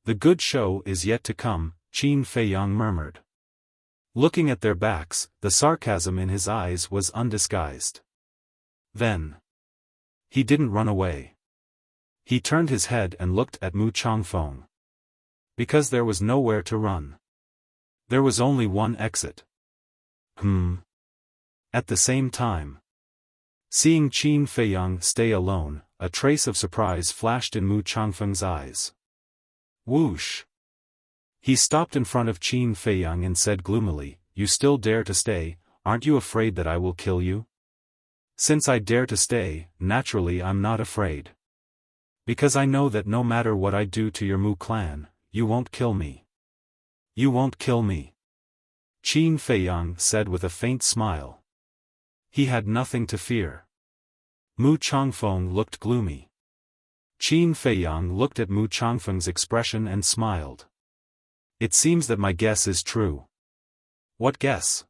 The good show is yet to come, Qin Feiyang murmured. Looking at their backs, the sarcasm in his eyes was undisguised. Then. He didn't run away. He turned his head and looked at Mu Changfeng. Because there was nowhere to run. There was only one exit. At the same time. Seeing Qin Feiyang stay alone, a trace of surprise flashed in Mu Changfeng's eyes. Whoosh! He stopped in front of Qin Feiyang and said gloomily, you still dare to stay, aren't you afraid that I will kill you? Since I dare to stay, naturally I'm not afraid. Because I know that no matter what I do to your Mu clan, you won't kill me. You won't kill me. Qin Feiyang said with a faint smile. He had nothing to fear. Mu Changfeng looked gloomy. Qin Feiyang looked at Mu Changfeng's expression and smiled. It seems that my guess is true. What guess?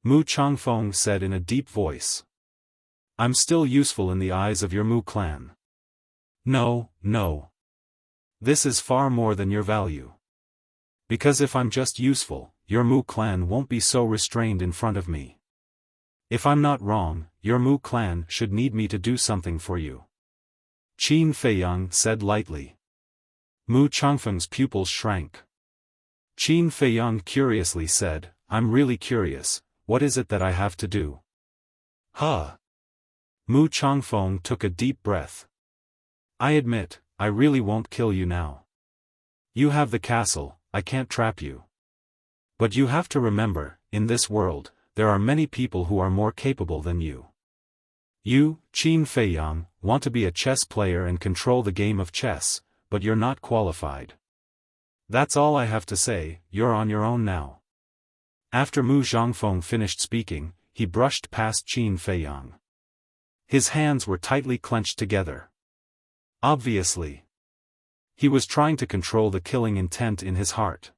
Mu Changfeng said in a deep voice. I'm still useful in the eyes of your Mu clan. No, no. This is far more than your value. Because if I'm just useful, your Mu clan won't be so restrained in front of me. If I'm not wrong, your Mu clan should need me to do something for you. Qin Feiyang said lightly. Mu Changfeng's pupils shrank. Qin Feiyang curiously said, I'm really curious, what is it that I have to do? Huh. Mu Changfeng took a deep breath. I admit, I really won't kill you now. You have the castle, I can't trap you. But you have to remember, in this world, there are many people who are more capable than you. You, Qin Feiyang, want to be a chess player and control the game of chess, but you're not qualified. That's all I have to say, you're on your own now. After Mu Zhangfeng finished speaking, he brushed past Qin Feiyang. His hands were tightly clenched together. Obviously. He was trying to control the killing intent in his heart.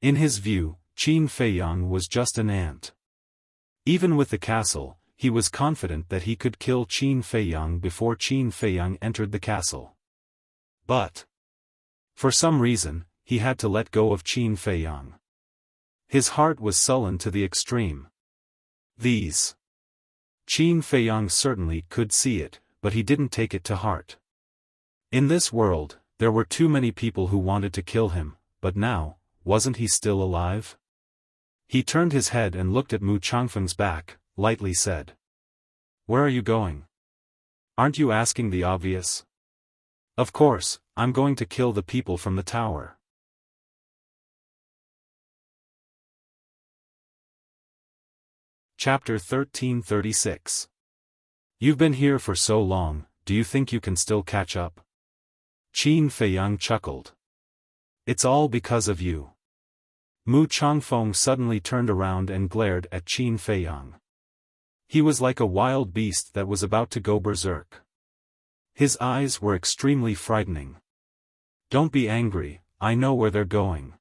In his view, Qin Feiyang was just an ant. Even with the castle, he was confident that he could kill Qin Feiyang before Qin Feiyang entered the castle. But, for some reason, he had to let go of Qin Feiyang. His heart was sullen to the extreme. Qin Feiyang certainly could see it, but he didn't take it to heart. In this world, there were too many people who wanted to kill him, but now, wasn't he still alive? He turned his head and looked at Mu Changfeng's back, lightly said. Where are you going? Aren't you asking the obvious? Of course, I'm going to kill the people from the tower. Chapter 1336. You've been here for so long, do you think you can still catch up? Qin Feiyang chuckled. It's all because of you. Mu Changfeng suddenly turned around and glared at Qin Feiyang. He was like a wild beast that was about to go berserk. His eyes were extremely frightening. Don't be angry, I know where they're going.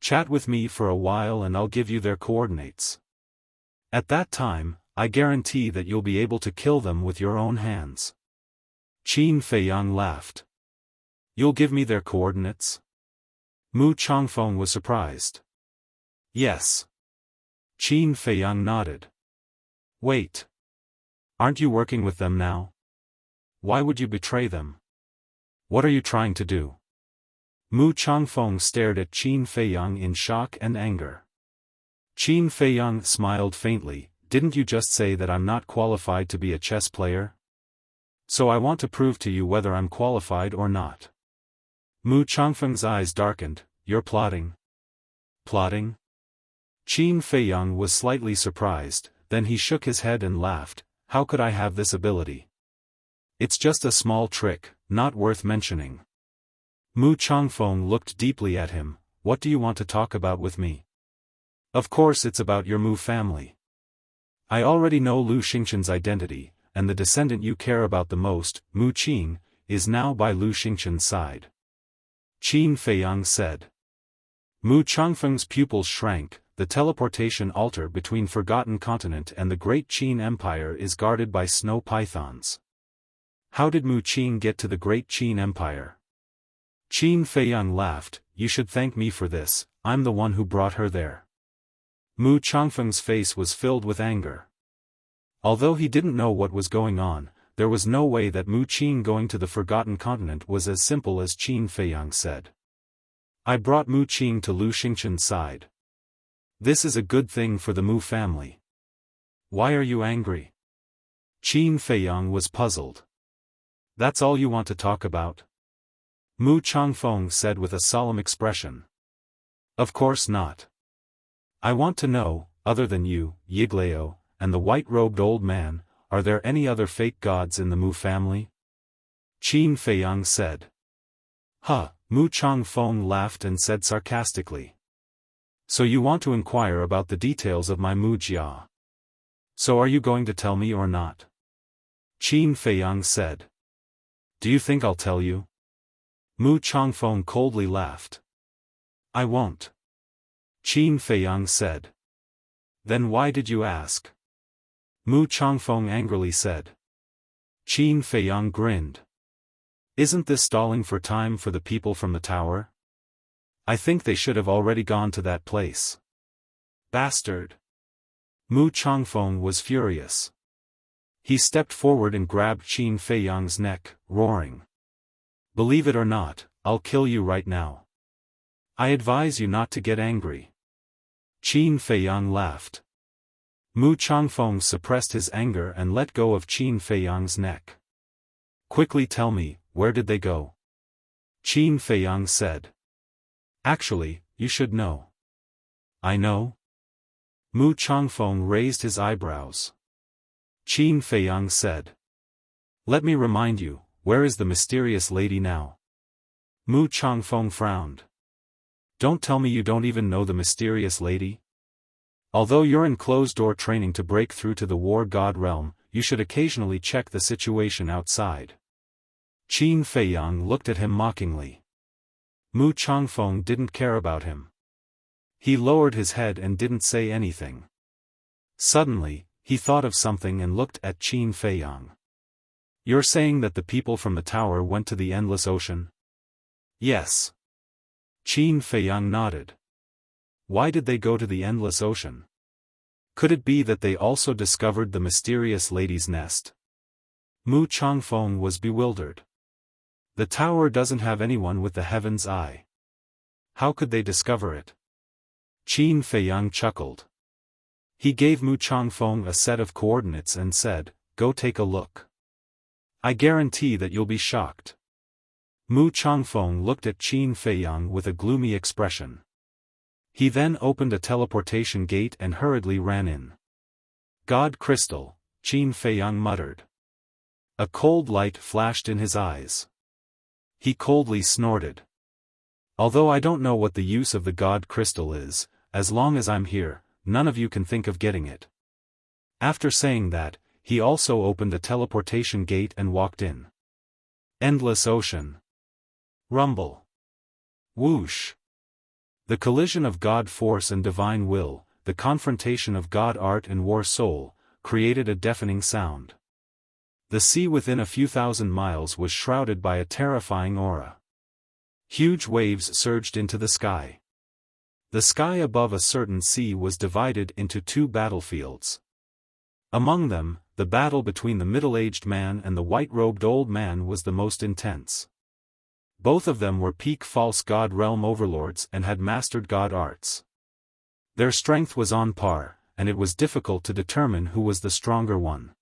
Chat with me for a while and I'll give you their coordinates. At that time, I guarantee that you'll be able to kill them with your own hands. Qin Feiyang laughed. You'll give me their coordinates? Mu Changfeng was surprised. Yes. Qin Feiyang nodded. Wait. Aren't you working with them now? Why would you betray them? What are you trying to do? Mu Changfeng stared at Qin Feiyang in shock and anger. Qin Feiyang smiled faintly. Didn't you just say that I'm not qualified to be a chess player? So I want to prove to you whether I'm qualified or not. Mu Changfeng's eyes darkened. You're plotting? Plotting? Qin Feiyang was slightly surprised, then he shook his head and laughed. How could I have this ability? It's just a small trick, not worth mentioning. Mu Changfeng looked deeply at him. What do you want to talk about with me? Of course it's about your Mu family. I already know Lu Xingqian's identity, and the descendant you care about the most, Mu Qing, is now by Lu Xingqian's side. Qin Feiyang said. Mu Changfeng's pupils shrank. The teleportation altar between Forgotten Continent and the Great Qin Empire is guarded by snow pythons. How did Mu Qing get to the Great Qin Empire? Qin Feiyang laughed. You should thank me for this, I'm the one who brought her there. Mu Changfeng's face was filled with anger. Although he didn't know what was going on, there was no way that Mu Qing going to the Forgotten Continent was as simple as Qin Feiyang said. I brought Mu Qing to Lu Xingqian's side. This is a good thing for the Mu family. Why are you angry? Qin Feiyang was puzzled. That's all you want to talk about? Mu Changfeng said with a solemn expression. Of course not. I want to know, other than you, Yiglao, and the white-robed old man, are there any other fake gods in the Mu family? Qin Feiyang said. Huh, Mu Changfeng laughed and said sarcastically. So you want to inquire about the details of my Mu Jia. So are you going to tell me or not? Qin Feiyang said. Do you think I'll tell you? Mu Changfeng coldly laughed. I won't. Qin Feiyang said. Then why did you ask? Mu Changfeng angrily said. Qin Feiyang grinned. Isn't this stalling for time for the people from the tower? I think they should have already gone to that place. Bastard! Mu Changfeng was furious. He stepped forward and grabbed Qin Feiyang's neck, roaring. Believe it or not, I'll kill you right now. I advise you not to get angry. Qin Feiyang laughed. Mu Changfeng suppressed his anger and let go of Qin Feiyang's neck. Quickly tell me, where did they go? Qin Feiyang said. Actually, you should know. I know? Mu Changfeng raised his eyebrows. Qin Feiyang said. Let me remind you, where is the mysterious lady now? Mu Changfeng frowned. Don't tell me you don't even know the mysterious lady? Although you're in closed-door training to break through to the war god realm, you should occasionally check the situation outside. Qin Feiyang looked at him mockingly. Mu Changfeng didn't care about him. He lowered his head and didn't say anything. Suddenly, he thought of something and looked at Qin Feiyang. You're saying that the people from the tower went to the Endless Ocean? Yes. Qin Feiyang nodded. Why did they go to the Endless Ocean? Could it be that they also discovered the mysterious lady's nest? Mu Changfeng was bewildered. The tower doesn't have anyone with the heaven's eye. How could they discover it? Qin Feiyang chuckled. He gave Mu Changfeng a set of coordinates and said, go take a look. I guarantee that you'll be shocked. Mu Changfeng looked at Qin Feiyang with a gloomy expression. He then opened a teleportation gate and hurriedly ran in. God Crystal, Qin Feiyang muttered. A cold light flashed in his eyes. He coldly snorted. Although I don't know what the use of the god crystal is, as long as I'm here, none of you can think of getting it. After saying that, he also opened a teleportation gate and walked in. Endless ocean. Rumble. Whoosh. The collision of God force and divine will, the confrontation of God art and war soul, created a deafening sound. The sea within a few thousand miles was shrouded by a terrifying aura. Huge waves surged into the sky. The sky above a certain sea was divided into two battlefields. Among them, the battle between the middle-aged man and the white-robed old man was the most intense. Both of them were peak false god realm overlords and had mastered god arts. Their strength was on par, and it was difficult to determine who was the stronger one.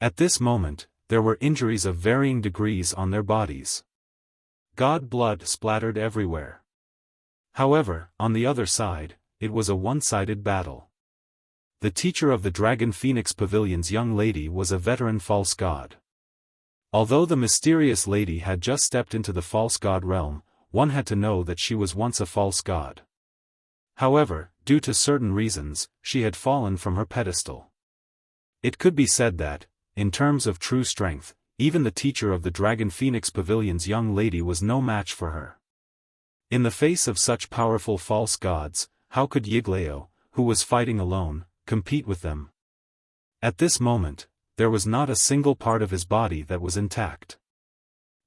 At this moment, there were injuries of varying degrees on their bodies. God blood splattered everywhere. However, on the other side, it was a one-sided battle. The teacher of the Dragon Phoenix Pavilion's young lady was a veteran false god. Although the mysterious lady had just stepped into the false god realm, one had to know that she was once a false god. However, due to certain reasons, she had fallen from her pedestal. It could be said that, in terms of true strength, even the teacher of the Dragon Phoenix Pavilion's young lady was no match for her. In the face of such powerful false gods, how could Yiglao, who was fighting alone, compete with them? At this moment, there was not a single part of his body that was intact.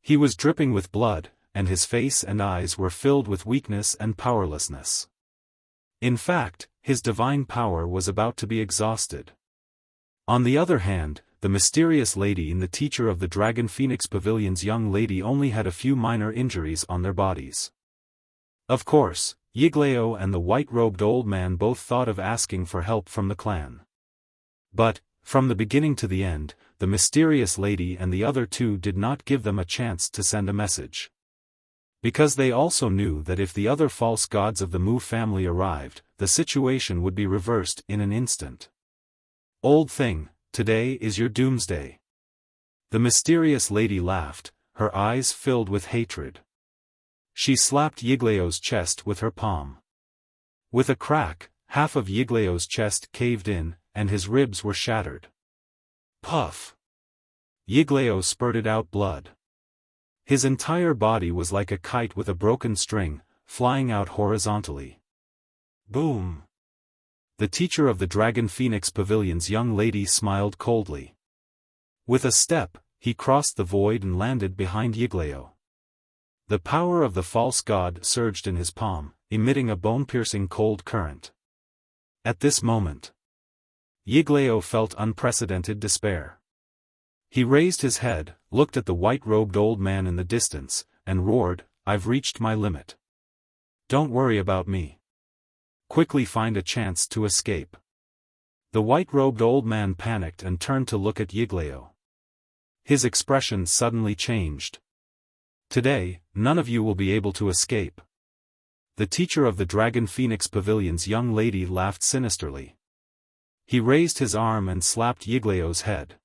He was dripping with blood, and his face and eyes were filled with weakness and powerlessness. In fact, his divine power was about to be exhausted. On the other hand, the mysterious lady and the teacher of the Dragon Phoenix Pavilion's young lady only had a few minor injuries on their bodies. Of course, Yiglao and the white-robed old man both thought of asking for help from the clan. But, from the beginning to the end, the mysterious lady and the other two did not give them a chance to send a message. Because they also knew that if the other false gods of the Mu family arrived, the situation would be reversed in an instant. Old thing, today is your doomsday. The mysterious lady laughed, her eyes filled with hatred. She slapped Yiglao's chest with her palm. With a crack, half of Yiglao's chest caved in, and his ribs were shattered. Puff! Yiglao spurted out blood. His entire body was like a kite with a broken string, flying out horizontally. Boom! The teacher of the Dragon Phoenix Pavilion's young lady smiled coldly. With a step, he crossed the void and landed behind Yiglao. The power of the false god surged in his palm, emitting a bone-piercing cold current. At this moment, Yiglao felt unprecedented despair. He raised his head, looked at the white-robed old man in the distance, and roared, "I've reached my limit. Don't worry about me. Quickly find a chance to escape." The white-robed old man panicked and turned to look at Yiglao. His expression suddenly changed. "Today, none of you will be able to escape." The teacher of the Dragon Phoenix Pavilion's young lady laughed sinisterly. He raised his arm and slapped Yiglao's head.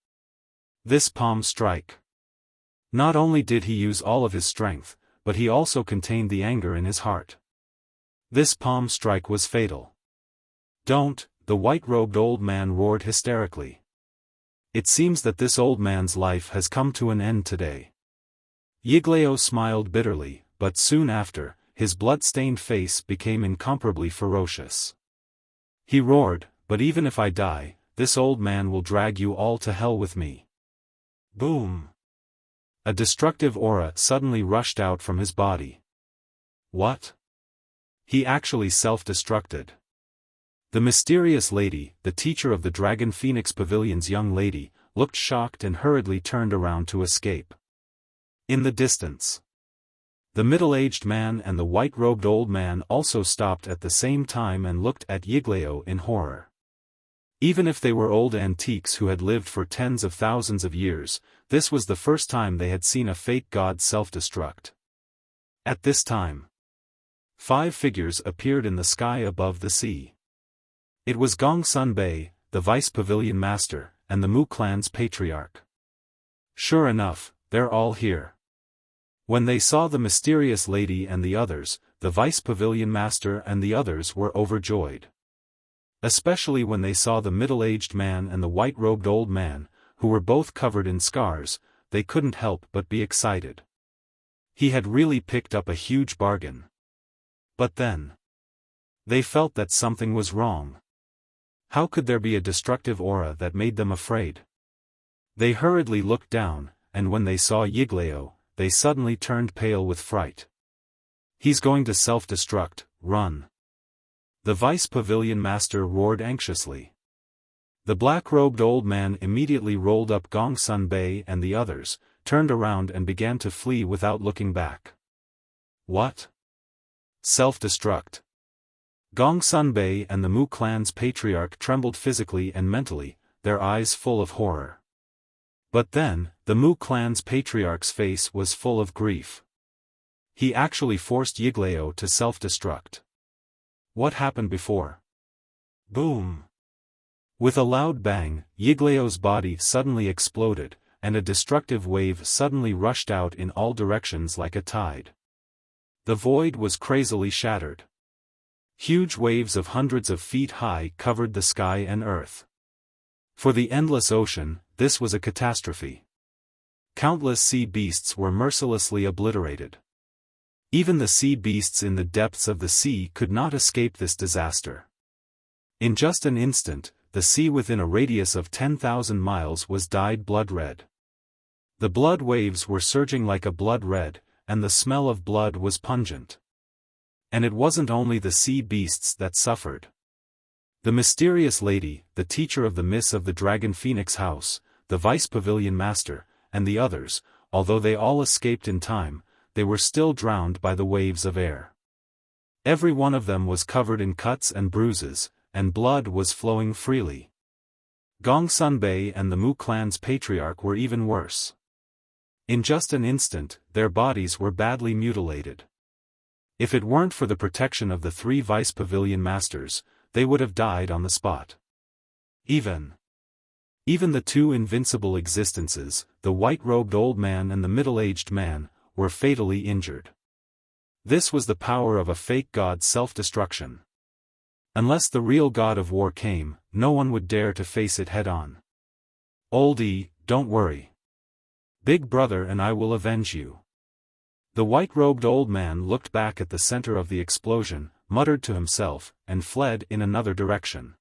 This palm strike. Not only did he use all of his strength, but he also contained the anger in his heart. This palm strike was fatal. "Don't," the white-robed old man roared hysterically. "It seems that this old man's life has come to an end today." Yiglao smiled bitterly, but soon after, his blood-stained face became incomparably ferocious. He roared, "But even if I die, this old man will drag you all to hell with me." Boom! A destructive aura suddenly rushed out from his body. What? He actually self-destructed. The mysterious lady, the teacher of the Dragon Phoenix Pavilion's young lady, looked shocked and hurriedly turned around to escape. In the distance, the middle-aged man and the white-robed old man also stopped at the same time and looked at Yiglao in horror. Even if they were old antiques who had lived for tens of thousands of years, this was the first time they had seen a fake god self-destruct. At this time, 5 figures appeared in the sky above the sea. It was Gong Sun Bei, the vice pavilion master, and the Mu clan's patriarch. "Sure enough, they're all here. When they saw the mysterious lady and the others, the vice pavilion master and the others were overjoyed. Especially when they saw the middle-aged man and the white-robed old man, who were both covered in scars, they couldn't help but be excited. He had really picked up a huge bargain. But then, they felt that something was wrong. How could there be a destructive aura that made them afraid? They hurriedly looked down, and when they saw Yiglao, they suddenly turned pale with fright. "He's going to self-destruct, run!" The vice pavilion master roared anxiously. The black-robed old man immediately rolled up Gongsun Bei and the others, turned around and began to flee without looking back. What? Self-destruct? Gongsun Bei and the Mu clan's patriarch trembled physically and mentally, their eyes full of horror. But then, the Mu clan's patriarch's face was full of grief. He actually forced Yiglao to self-destruct. What happened before? Boom! With a loud bang, Yiglao's body suddenly exploded, and a destructive wave suddenly rushed out in all directions like a tide. The void was crazily shattered. Huge waves of hundreds of feet high covered the sky and earth. For the endless ocean, this was a catastrophe. Countless sea beasts were mercilessly obliterated. Even the sea beasts in the depths of the sea could not escape this disaster. In just an instant, the sea within a radius of 10,000 miles was dyed blood red. The blood waves were surging like a blood red, and the smell of blood was pungent. And it wasn't only the sea beasts that suffered. The mysterious lady, the teacher of the Miss of the Dragon Phoenix House, the vice pavilion master, and the others, although they all escaped in time, they were still drowned by the waves of air. Every one of them was covered in cuts and bruises, and blood was flowing freely. Gongsun Bei and the Mu clan's patriarch were even worse. In just an instant, their bodies were badly mutilated. If it weren't for the protection of the three vice pavilion masters, they would have died on the spot. Even the two invincible existences, the white-robed old man and the middle-aged man, were fatally injured. This was the power of a fake god's self-destruction. Unless the real god of war came, no one would dare to face it head-on. "Oldie, don't worry. Big brother and I will avenge you." The white-robed old man looked back at the center of the explosion, muttered to himself, and fled in another direction.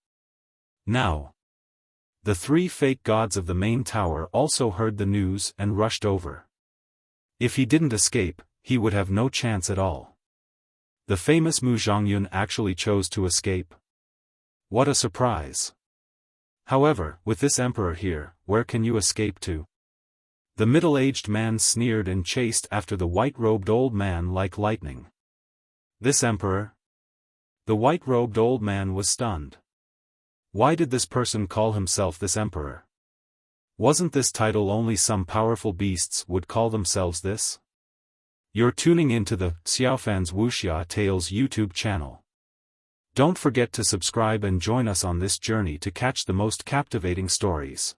Now, the three fake gods of the main tower also heard the news and rushed over. If he didn't escape, he would have no chance at all. The famous Mu Zhongyun actually chose to escape. What a surprise! However, with this emperor here, where can you escape to? The middle-aged man sneered and chased after the white-robed old man like lightning. This emperor? The white-robed old man was stunned. Why did this person call himself this emperor? Wasn't this title only some powerful beasts would call themselves this? You're tuning into the Xiaofan's Wuxia Tales YouTube channel. Don't forget to subscribe and join us on this journey to catch the most captivating stories.